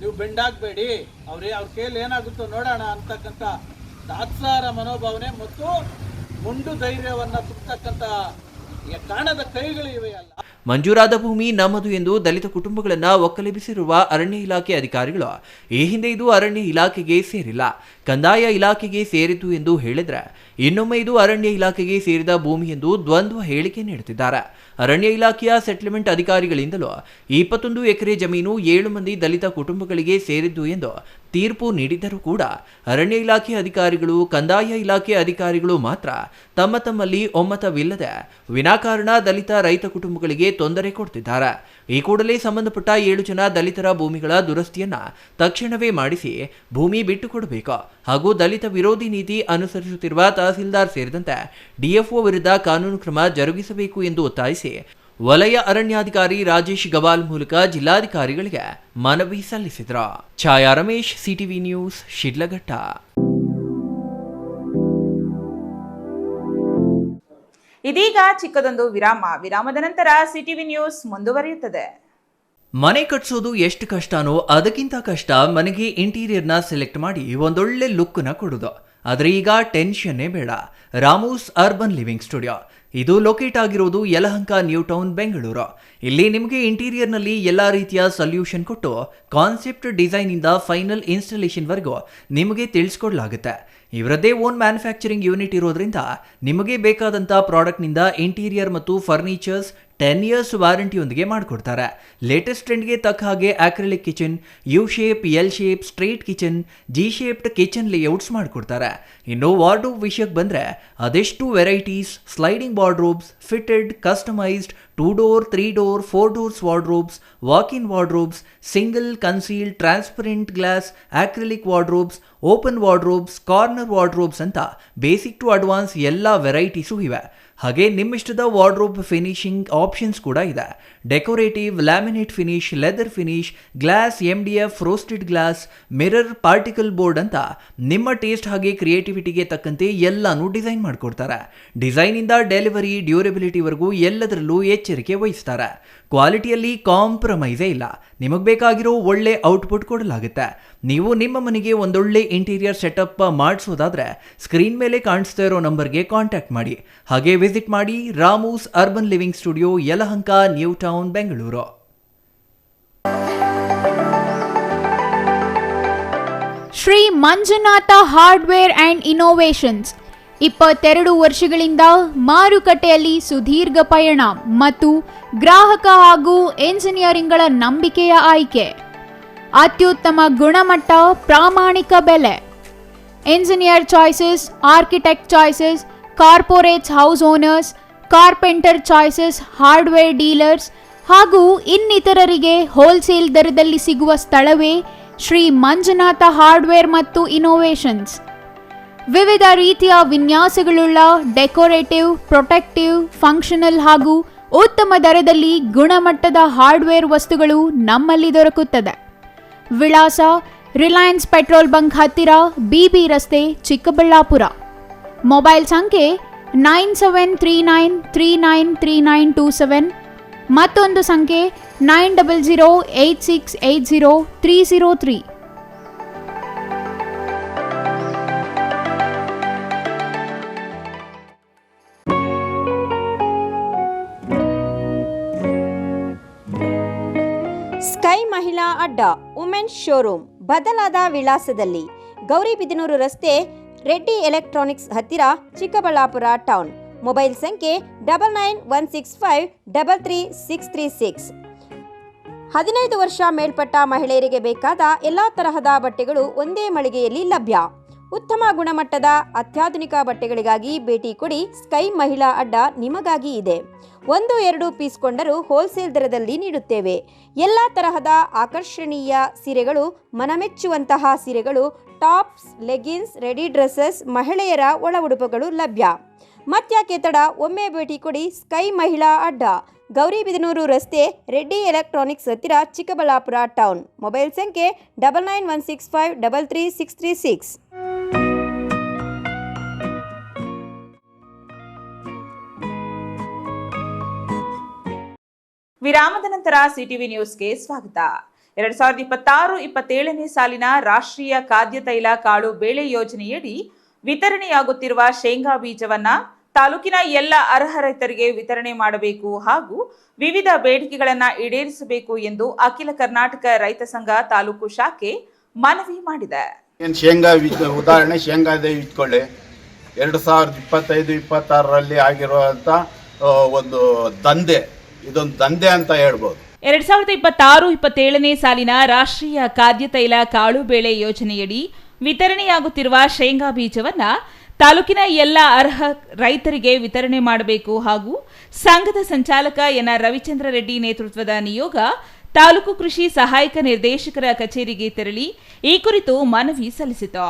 ನೀವು ಬೆಂಡಾಗಬೇಡಿ, ಅವ್ರ ಕೈಯಲ್ಲಿ ಏನಾಗುತ್ತೋ ನೋಡೋಣ ಅಂತಕ್ಕಂಥ ತಾತ್ಸಾರ ಮನೋಭಾವನೆ ಮತ್ತು ಮುಂಡು ಧೈರ್ಯವನ್ನು ತುಂಬತಕ್ಕಂಥ ಕಾಣದ ಕೈಗಳು ಇವೆಯಲ್ಲ. ಮಂಜೂರಾದ ಭೂಮಿ ನಮ್ಮದು ಎಂದು ದಲಿತ ಕುಟುಂಬಗಳನ್ನು ಒಕ್ಕಲೆಬ್ಬಿಸಿರುವ ಅರಣ್ಯ ಇಲಾಖೆ ಅಧಿಕಾರಿಗಳು ಈ ಹಿಂದೆ ಇದು ಅರಣ್ಯ ಇಲಾಖೆಗೆ ಸೇರಿಲ್ಲ, ಕಂದಾಯ ಇಲಾಖೆಗೆ ಸೇರಿತು ಎಂದು ಹೇಳಿದ್ರೆ ಇನ್ನೊಮ್ಮೆ ಇದು ಅರಣ್ಯ ಇಲಾಖೆಗೆ ಸೇರಿದ ಭೂಮಿ ಎಂದು ದ್ವಂದ್ವ ಹೇಳಿಕೆ ನೀಡುತ್ತಿದ್ದಾರೆ. ಅರಣ್ಯ ಇಲಾಖೆಯ ಸೆಟ್ಲ್ಮೆಂಟ್ ಅಧಿಕಾರಿಗಳಿಂದಲೂ 21 ಎಕರೆ ಜಮೀನು 7 ಮಂದಿ ದಲಿತ ಕುಟುಂಬಗಳಿಗೆ ಸೇರಿದ್ದು ಎಂದು ತೀರ್ಪು ನೀಡಿದ್ದರೂ ಕೂಡ ಅರಣ್ಯ ಇಲಾಖೆ ಅಧಿಕಾರಿಗಳು, ಕಂದಾಯ ಇಲಾಖೆ ಅಧಿಕಾರಿಗಳು ಮಾತ್ರ ತಮ್ಮಲ್ಲಿ ಒಮ್ಮತವಿಲ್ಲದೆ ವಿನಾಕಾರಣ ದಲಿತ ರೈತ ಕುಟುಂಬಗಳಿಗೆ ತೊಂದರೆ ಕೊಡ್ತಿದ್ದಾರೆ. ಈ ಕೂಡಲೇ ಸಂಬಂಧಪಟ್ಟ 7 ಜನ ದಲಿತರ ಭೂಮಿಗಳ ದುರಸ್ತಿಯನ್ನ ತಕ್ಷಣವೇ ಮಾಡಿಸಿ ಭೂಮಿ ಬಿಟ್ಟುಕೊಡಬೇಕು ಹಾಗೂ ದಲಿತ ವಿರೋಧಿ ನೀತಿ ಅನುಸರಿಸುತ್ತಿರುವ ತಹಸೀಲ್ದಾರ್ ಸೇರಿದಂತೆ ಡಿಎಫ್ಒ ವಿರುದ್ಧ ಕಾನೂನು ಕ್ರಮ ಜರುಗಿಸಬೇಕು ಎಂದು ಒತ್ತಾಯಿಸಿ ವಲಯ ಅರಣ್ಯಾಧಿಕಾರಿ ರಾಜೇಶ್ ಗವಾಲ್ ಮೂಲಕ ಜಿಲ್ಲಾಧಿಕಾರಿಗಳಿಗೆ ಮನವಿ ಸಲ್ಲಿಸಿದರು. ಛಾಯಾ ರಮೇಶ್, ಸಿಟಿವಿ ನ್ಯೂಸ್, ಶಿಡ್ಲಘಟ್ಟ. ಇದೀಗ ಚಿಕ್ಕದೊಂದು ವಿರಾಮದ ನಂತರ ಸಿಟಿವಿ ನ್ಯೂಸ್ ಮುಂದುವರಿಯುತ್ತದೆ. ಮನೆ ಕಟ್ಸೋದು ಎಷ್ಟು ಕಷ್ಟನೋ ಅದಕ್ಕಿಂತ ಕಷ್ಟ ಮನೆಗೆ ಇಂಟೀರಿಯರ್ನ ಸೆಲೆಕ್ಟ್ ಮಾಡಿ ಒಂದೊಳ್ಳೆ ಲುಕ್ನ ಕೊಡೋದು. ಆದರೆ ಈಗ ಟೆನ್ಷನ್ನೇ ಬೇಡ. ರಾಮೂಸ್ ಅರ್ಬನ್ ಲಿವಿಂಗ್ ಸ್ಟುಡಿಯೋ ಇದು ಲೊಕೇಟ್ ಆಗಿರೋದು ಯಲಹಂಕ ನ್ಯೂ ಟೌನ್, ಬೆಂಗಳೂರು. ಇಲ್ಲಿ ನಿಮಗೆ ಇಂಟೀರಿಯರ್ನಲ್ಲಿ ಎಲ್ಲ ರೀತಿಯ ಸೊಲ್ಯೂಷನ್ ಕೊಟ್ಟು ಕಾನ್ಸೆಪ್ಟ್ ಡಿಸೈನಿಂದ ಫೈನಲ್ ಇನ್ಸ್ಟಾಲೇಷನ್ವರೆಗೂ ನಿಮಗೆ ತಿಳಿಸ್ಕೊಡ್ಲಾಗುತ್ತೆ. ಇವರದ್ದೇ ಓನ್ ಮ್ಯಾನುಫ್ಯಾಕ್ಚರಿಂಗ್ ಯೂನಿಟ್ ಇರೋದ್ರಿಂದ ನಿಮಗೆ ಬೇಕಾದಂಥ ಪ್ರಾಡಕ್ಟ್ನಿಂದ ಇಂಟೀರಿಯರ್ ಮತ್ತು ಫರ್ನಿಚರ್ಸ್ 10 years ವಾರಂಟಿಯೊಂದಿಗೆ ಮಾಡಿಕೊಡ್ತಾರೆ. ಲೇಟೆಸ್ಟ್ ಟ್ರೆಂಡ್ಗೆ ತಕ್ಕ ಹಾಗೆ acrylic kitchen, U shape, L shape, straight kitchen, G shaped kitchen layouts ಮಾಡಿಕೊಡ್ತಾರೆ. ಇನ್ನು ವಾರ್ಡ್ರೋಬ್ ವಿಷಯಕ್ಕೆ ಬಂದರೆ ಅದೆಷ್ಟು varieties, sliding wardrobes, fitted, customised 2 door, 3 door, 4 doors wardrobes, walk-in wardrobes, single, concealed, transparent glass, acrylic wardrobes, open wardrobes, corner wardrobes ಅಂತ basic to advance ಎಲ್ಲ varieties ಇವೆ. ಹಾಗೆ ನಿಮ್ಮಿಷ್ಟದ wardrobe finishing options ಕೂಡ ಇದೆ. Decorative, laminate finish, leather finish, glass, MDF, roasted glass, mirror, particle board ಅಂತ ನಿಮ್ಮ taste ಹಾಗೆ ಕ್ರಿಯೇಟಿವಿಟಿಗೆ ತಕ್ಕಂತೆ ಎಲ್ಲಾನು ಡಿಸೈನ್ ಮಾಡಿಕೊಡ್ತಾರೆ. ಡಿಸೈನಿಂದ ಡೆಲಿವರಿ, ಡ್ಯೂರಬಿಲಿಟಿವರೆಗೂ ಎಲ್ಲದರಲ್ಲೂ ಎಚ್ಚರಿಕೆ ವಹಿಸ್ತಾರೆ. ಕ್ವಾಲಿಟಿಯಲ್ಲಿ ಕಾಂಪ್ರಮೈಸೇ ಇಲ್ಲ. ನಿಮಗೆ ಬೇಕಾಗಿರೋ ಒಳ್ಳೆ ಔಟ್ಪುಟ್ ಕೊಡಲಾಗುತ್ತೆ. ನೀವು ನಿಮ್ಮ ಮನೆಗೆ ಒಂದೊಳ್ಳೆ ಇಂಟೀರಿಯರ್ ಸೆಟಪ್ ಮಾಡಿಸೋದಾದ್ರೆ ಸ್ಕ್ರೀನ್ ಮೇಲೆ ಕಾಣಿಸ್ತಾ ಇರೋ ನಂಬರ್ಗೆ ಕಾಂಟ್ಯಾಕ್ಟ್ ಮಾಡಿ. ಹಾಗೆ ವಿಸಿಟ್ ಮಾಡಿ Ramu's urban living studio, Yelahanka, new town, Bengaluru. Shri Manjunatha hardware and innovations 22 ವರ್ಷಗಳಿಂದ ಮಾರುಕಟ್ಟೆಯಲ್ಲಿ ಸುದೀರ್ಘ ಪಯಣ ಮತ್ತು ಗ್ರಾಹಕ ಹಾಗೂ ಎಂಜಿನಿಯರಿಂಗ್ಗಳ ನಂಬಿಕೆಯ ಆಯ್ಕೆ. ಅತ್ಯುತ್ತಮ ಗುಣಮಟ್ಟ, ಪ್ರಾಮಾಣಿಕ ಬೆಲೆ. Engineer choices, architect choices, corporates, house owners, carpenter choices, hardware dealers ಹಾಗೂ ಇನ್ನಿತರರಿಗೆ ಹೋಲ್ಸೇಲ್ ದರದಲ್ಲಿ ಸಿಗುವ ಸ್ಥಳವೇ ಶ್ರೀ ಮಂಜುನಾಥ ಹಾರ್ಡ್ವೇರ್ ಮತ್ತು ಇನೋವೇಷನ್ಸ್. ವಿವಿಧ ರೀತಿಯ ವಿನ್ಯಾಸಗಳುಳ್ಳ ಡೆಕೋರೇಟಿವ್, ಪ್ರೊಟೆಕ್ಟಿವ್, ಫಂಕ್ಷನಲ್ ಹಾಗೂ ಉತ್ತಮ ದರದಲ್ಲಿ ಗುಣಮಟ್ಟದ ಹಾರ್ಡ್ವೇರ್ ವಸ್ತುಗಳು ನಮ್ಮಲ್ಲಿ ದೊರಕುತ್ತದೆ. ವಿಳಾಸ ರಿಲಯನ್ಸ್ ಪೆಟ್ರೋಲ್ ಬಂಕ್ ಹತ್ತಿರ, BB ರಸ್ತೆ, ಚಿಕ್ಕಬಳ್ಳಾಪುರ. ಮೊಬೈಲ್ ಸಂಖ್ಯೆ 9739393927, ಮತ್ತೊಂದು ಸಂಖ್ಯೆ 9008680303. ಸ್ಕೈ ಮಹಿಳಾ ಅಡ್ಡ ವುಮೆನ್ಸ್ ಶೋರೂಮ್ ಬದಲಾದ ವಿಳಾಸದಲ್ಲಿ, ಗೌರಿಬಿದನೂರು ರಸ್ತೆ, ರೆಡ್ಡಿ ಎಲೆಕ್ಟ್ರಾನಿಕ್ಸ್ ಹತ್ತಿರ, ಚಿಕ್ಕಬಳ್ಳಾಪುರ ಟೌನ್. ಮೊಬೈಲ್ ಸಂಖ್ಯೆ 9916533636. 15 ವರ್ಷ ಮೇಲ್ಪಟ್ಟ ಮಹಿಳೆಯರಿಗೆ ಬೇಕಾದ ಎಲ್ಲ ತರಹದ ಬಟ್ಟೆಗಳು ಒಂದೇ ಮಳಿಗೆಯಲ್ಲಿ ಲಭ್ಯ. ಉತ್ತಮ ಗುಣಮಟ್ಟದ ಅತ್ಯಾಧುನಿಕ ಬಟ್ಟೆಗಳಿಗಾಗಿ ಭೇಟಿ ಕೊಡಿ. ಸ್ಕೈ ಮಹಿಳಾ ಅಡ್ಡ ನಿಮಗಾಗಿ ಇದೆ. 1-2 ಪೀಸ್ ಕೊಂಡರೂ ಹೋಲ್ಸೇಲ್ ದರದಲ್ಲಿ ನೀಡುತ್ತೇವೆ. ಎಲ್ಲ ತರಹದ ಆಕರ್ಷಣೀಯ ಸೀರೆಗಳು, ಮನಮೆಚ್ಚುವಂತಹ ಸೀರೆಗಳು, ಟಾಪ್ಸ್, ಲೆಗಿನ್ಸ್, ರೆಡಿ ಡ್ರೆಸ್ಸಸ್, ಮಹಿಳೆಯರ ಒಳ ಉಡುಪುಗಳು ಲಭ್ಯ. ಮತ್ತ್ಯಾಕೆ ತಡ, ಒಮ್ಮೆ ಭೇಟಿ ಕೊಡಿ. ಸ್ಕೈ ಮಹಿಳಾ ಅಡ್ಡ, ಗೌರಿಬಿದನೂರು ರಸ್ತೆ, ರೆಡ್ಡಿ ಎಲೆಕ್ಟ್ರಾನಿಕ್ಸ್ ಹತ್ತಿರ, ಚಿಕ್ಕಬಳ್ಳಾಪುರ ಟೌನ್. ಮೊಬೈಲ್ ಸಂಖ್ಯೆ 9916533636. ವಿರಾಮದ ನಂತರ ಸಿಟಿವಿ ನ್ಯೂಸ್ಗೆ ಸ್ವಾಗತ. 2026-27ನೇ ಸಾಲಿನ ರಾಷ್ಟ್ರೀಯ ಖಾದ್ಯ ತೈಲ ಕಾಳು ಬೇಳೆ ಯೋಜನೆಯಡಿ ವಿತರಣೆಯಾಗುತ್ತಿರುವ ಶೇಂಗಾ ಬೀಜವನ್ನ ತಾಲೂಕಿನ ಎಲ್ಲ ಅರ್ಹ ರೈತರಿಗೆ ವಿತರಣೆ ಮಾಡಬೇಕು ಹಾಗೂ ವಿವಿಧ ಬೇಡಿಕೆಗಳನ್ನ ಈಡೇರಿಸಬೇಕು ಎಂದು ಅಖಿಲ ಕರ್ನಾಟಕ ರೈತ ಸಂಘ ತಾಲೂಕು ಶಾಖೆ ಮನವಿ ಮಾಡಿದೆ. ಶೇಂಗಾ ಉದಾಹರಣೆ ಶೇಂಗಾದ ಇಟ್ಕೊಳ್ಳಿ, 2025-26ರಲ್ಲಿ ಆಗಿರುವಂತ ಒಂದು ದಂಧೆ, ಇದೊಂದು ದಂಧೆ ಅಂತ ಹೇಳ್ಬೋದು. 2026-27ನೇ ಸಾಲಿನ ರಾಷ್ಟ್ರೀಯ ಖಾದ್ಯ ತೈಲ ಕಾಳು ಬೇಳೆ ಯೋಜನೆಯಡಿ ವಿತರಣೆಯಾಗುತ್ತಿರುವ ಶೇಂಗಾ ಬೀಜವನ್ನ ತಾಲೂಕಿನ ಎಲ್ಲ ಅರ್ಹ ರೈತರಿಗೆ ವಿತರಣೆ ಮಾಡಬೇಕು ಹಾಗೂ ಸಂಘದ ಸಂಚಾಲಕ NR ರವಿಚಂದ್ರ ರೆಡ್ಡಿ ನೇತೃತ್ವದ ನಿಯೋಗ ತಾಲೂಕು ಕೃಷಿ ಸಹಾಯಕ ನಿರ್ದೇಶಕರ ಕಚೇರಿಗೆ ತೆರಳಿ ಈ ಕುರಿತು ಮನವಿ ಸಲ್ಲಿಸಿತು.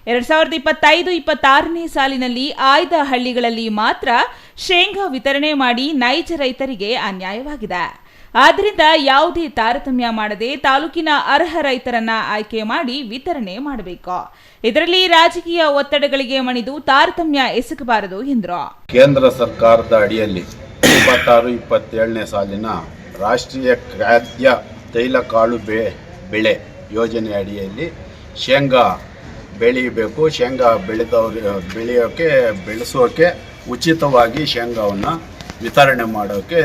2025-26ನೇ ಸಾಲಿನಲ್ಲಿ ಆಯ್ದ ಹಳ್ಳಿಗಳಲ್ಲಿ ಮಾತ್ರ ಶೇಂಗಾ ವಿತರಣೆ ಮಾಡಿ ನೈಜ ರೈತರಿಗೆ ಅನ್ಯಾಯವಾಗಿದೆ. ಆದ್ದರಿಂದ ಯಾವುದೇ ತಾರತಮ್ಯ ಮಾಡದೆ ತಾಲೂಕಿನ ಅರ್ಹ ರೈತರನ್ನ ಆಯ್ಕೆ ಮಾಡಿ ವಿತರಣೆ ಮಾಡಬೇಕು. ಇದರಲ್ಲಿ ರಾಜಕೀಯ ಒತ್ತಡಗಳಿಗೆ ಮಣಿದು ತಾರತಮ್ಯ ಎಸಗಬಾರದು ಎಂದರು. ಕೇಂದ್ರ ಸರ್ಕಾರದ ಅಡಿಯಲ್ಲಿ 26-27ನೇ ಸಾಲಿನ ರಾಷ್ಟ್ರೀಯ ಖಾದ್ಯ ತೈಲ ಕಾಳು ಬೆಳೆ ಯೋಜನೆ ಅಡಿಯಲ್ಲಿ ಶೇಂಗಾ ಬೆಳೀಬೇಕು. ಶೇಂಗಾ ಬೆಳೆಸೋಕೆ ಉಚಿತವಾಗಿ ಶೇಂಗಾವನ್ನು ವಿತರಣೆ ಮಾಡೋಕ್ಕೆ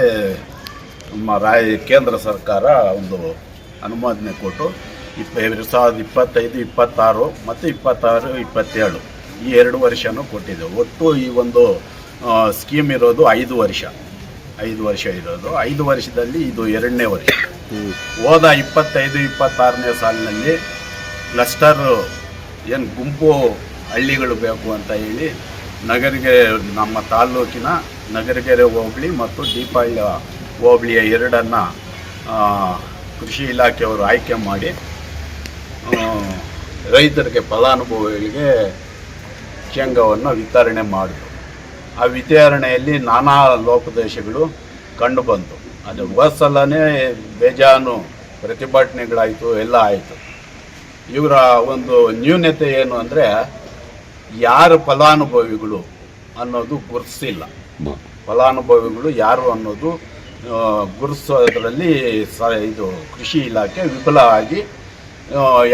ಕೇಂದ್ರ ಸರ್ಕಾರ ಒಂದು ಅನುಮೋದನೆ ಕೊಟ್ಟು 2025-26 ಮತ್ತು 26-27 ಈ 2 ವರ್ಷನೂ ಕೊಟ್ಟಿದೆ. ಒಟ್ಟು ಈ ಒಂದು ಸ್ಕೀಮ್ ಇರೋದು 5 ವರ್ಷ ಇರೋದು. 5 ವರ್ಷದಲ್ಲಿ ಇದು 2ನೇ ವರ್ಷ. ಹೋದ 25-26ನೇ ಸಾಲಿನಲ್ಲಿ ಕ್ಲಸ್ಟರ್ ಏನು ಗುಂಪು ಹಳ್ಳಿಗಳು ಬೇಕು ಅಂತ ಹೇಳಿ ನಮ್ಮ ತಾಲ್ಲೂಕಿನ ನಗರಗೆರೆ ಹೋಬಳಿ ಮತ್ತು ದೀಪಾಳ್ಯ ಹೋಬಳಿಯ 2 ಕೃಷಿ ಇಲಾಖೆಯವರು ಆಯ್ಕೆ ಮಾಡಿ ರೈತರಿಗೆ, ಫಲಾನುಭವಿಗಳಿಗೆ ಶೇಂಗಾವನ್ನು ವಿತರಣೆ ಮಾಡಿದ್ರು. ಆ ವಿತರಣೆಯಲ್ಲಿ ನಾನಾ ಲೋಪದೋಷಗಳು ಕಂಡುಬಂತು. ಅದು ಹೋದ್ಸಲನೇ ಬೇಜಾನು ಪ್ರತಿಭಟನೆಗಳಾಯಿತು, ಎಲ್ಲ ಆಯಿತು. ಇವರ ಒಂದು ನ್ಯೂನತೆ ಏನು ಅಂದರೆ ಯಾರು ಫಲಾನುಭವಿಗಳು ಅನ್ನೋದು ಗುರುತಿಸಿಲ್ಲ. ಫಲಾನುಭವಿಗಳು ಯಾರು ಅನ್ನೋದು ಗುರುತಿಸೋದ್ರಲ್ಲಿ ಇದು ಕೃಷಿ ಇಲಾಖೆ ವಿಫಲ ಆಗಿ